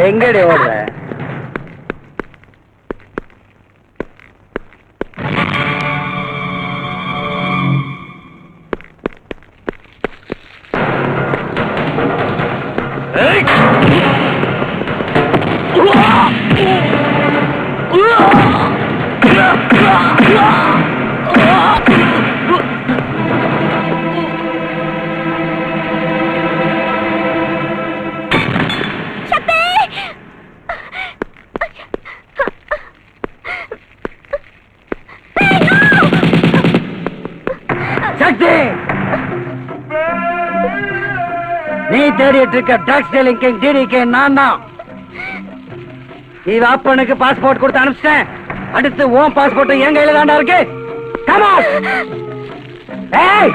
[SPEAKER 4] எங்கடி ஓடுற? நீ தேடிட்டு இருக்க ட்ரக்ஸ் டீலிங் கிங் டிடிகே நான் தான். இவ அப்பனுக்கு பாஸ்போர்ட் கொடுத்து அனுப்பிச்சிட்டேன். அடுத்து உன் பாஸ்போர்ட் என் கையில தாண்டா இருக்கு. Come on. ஏய்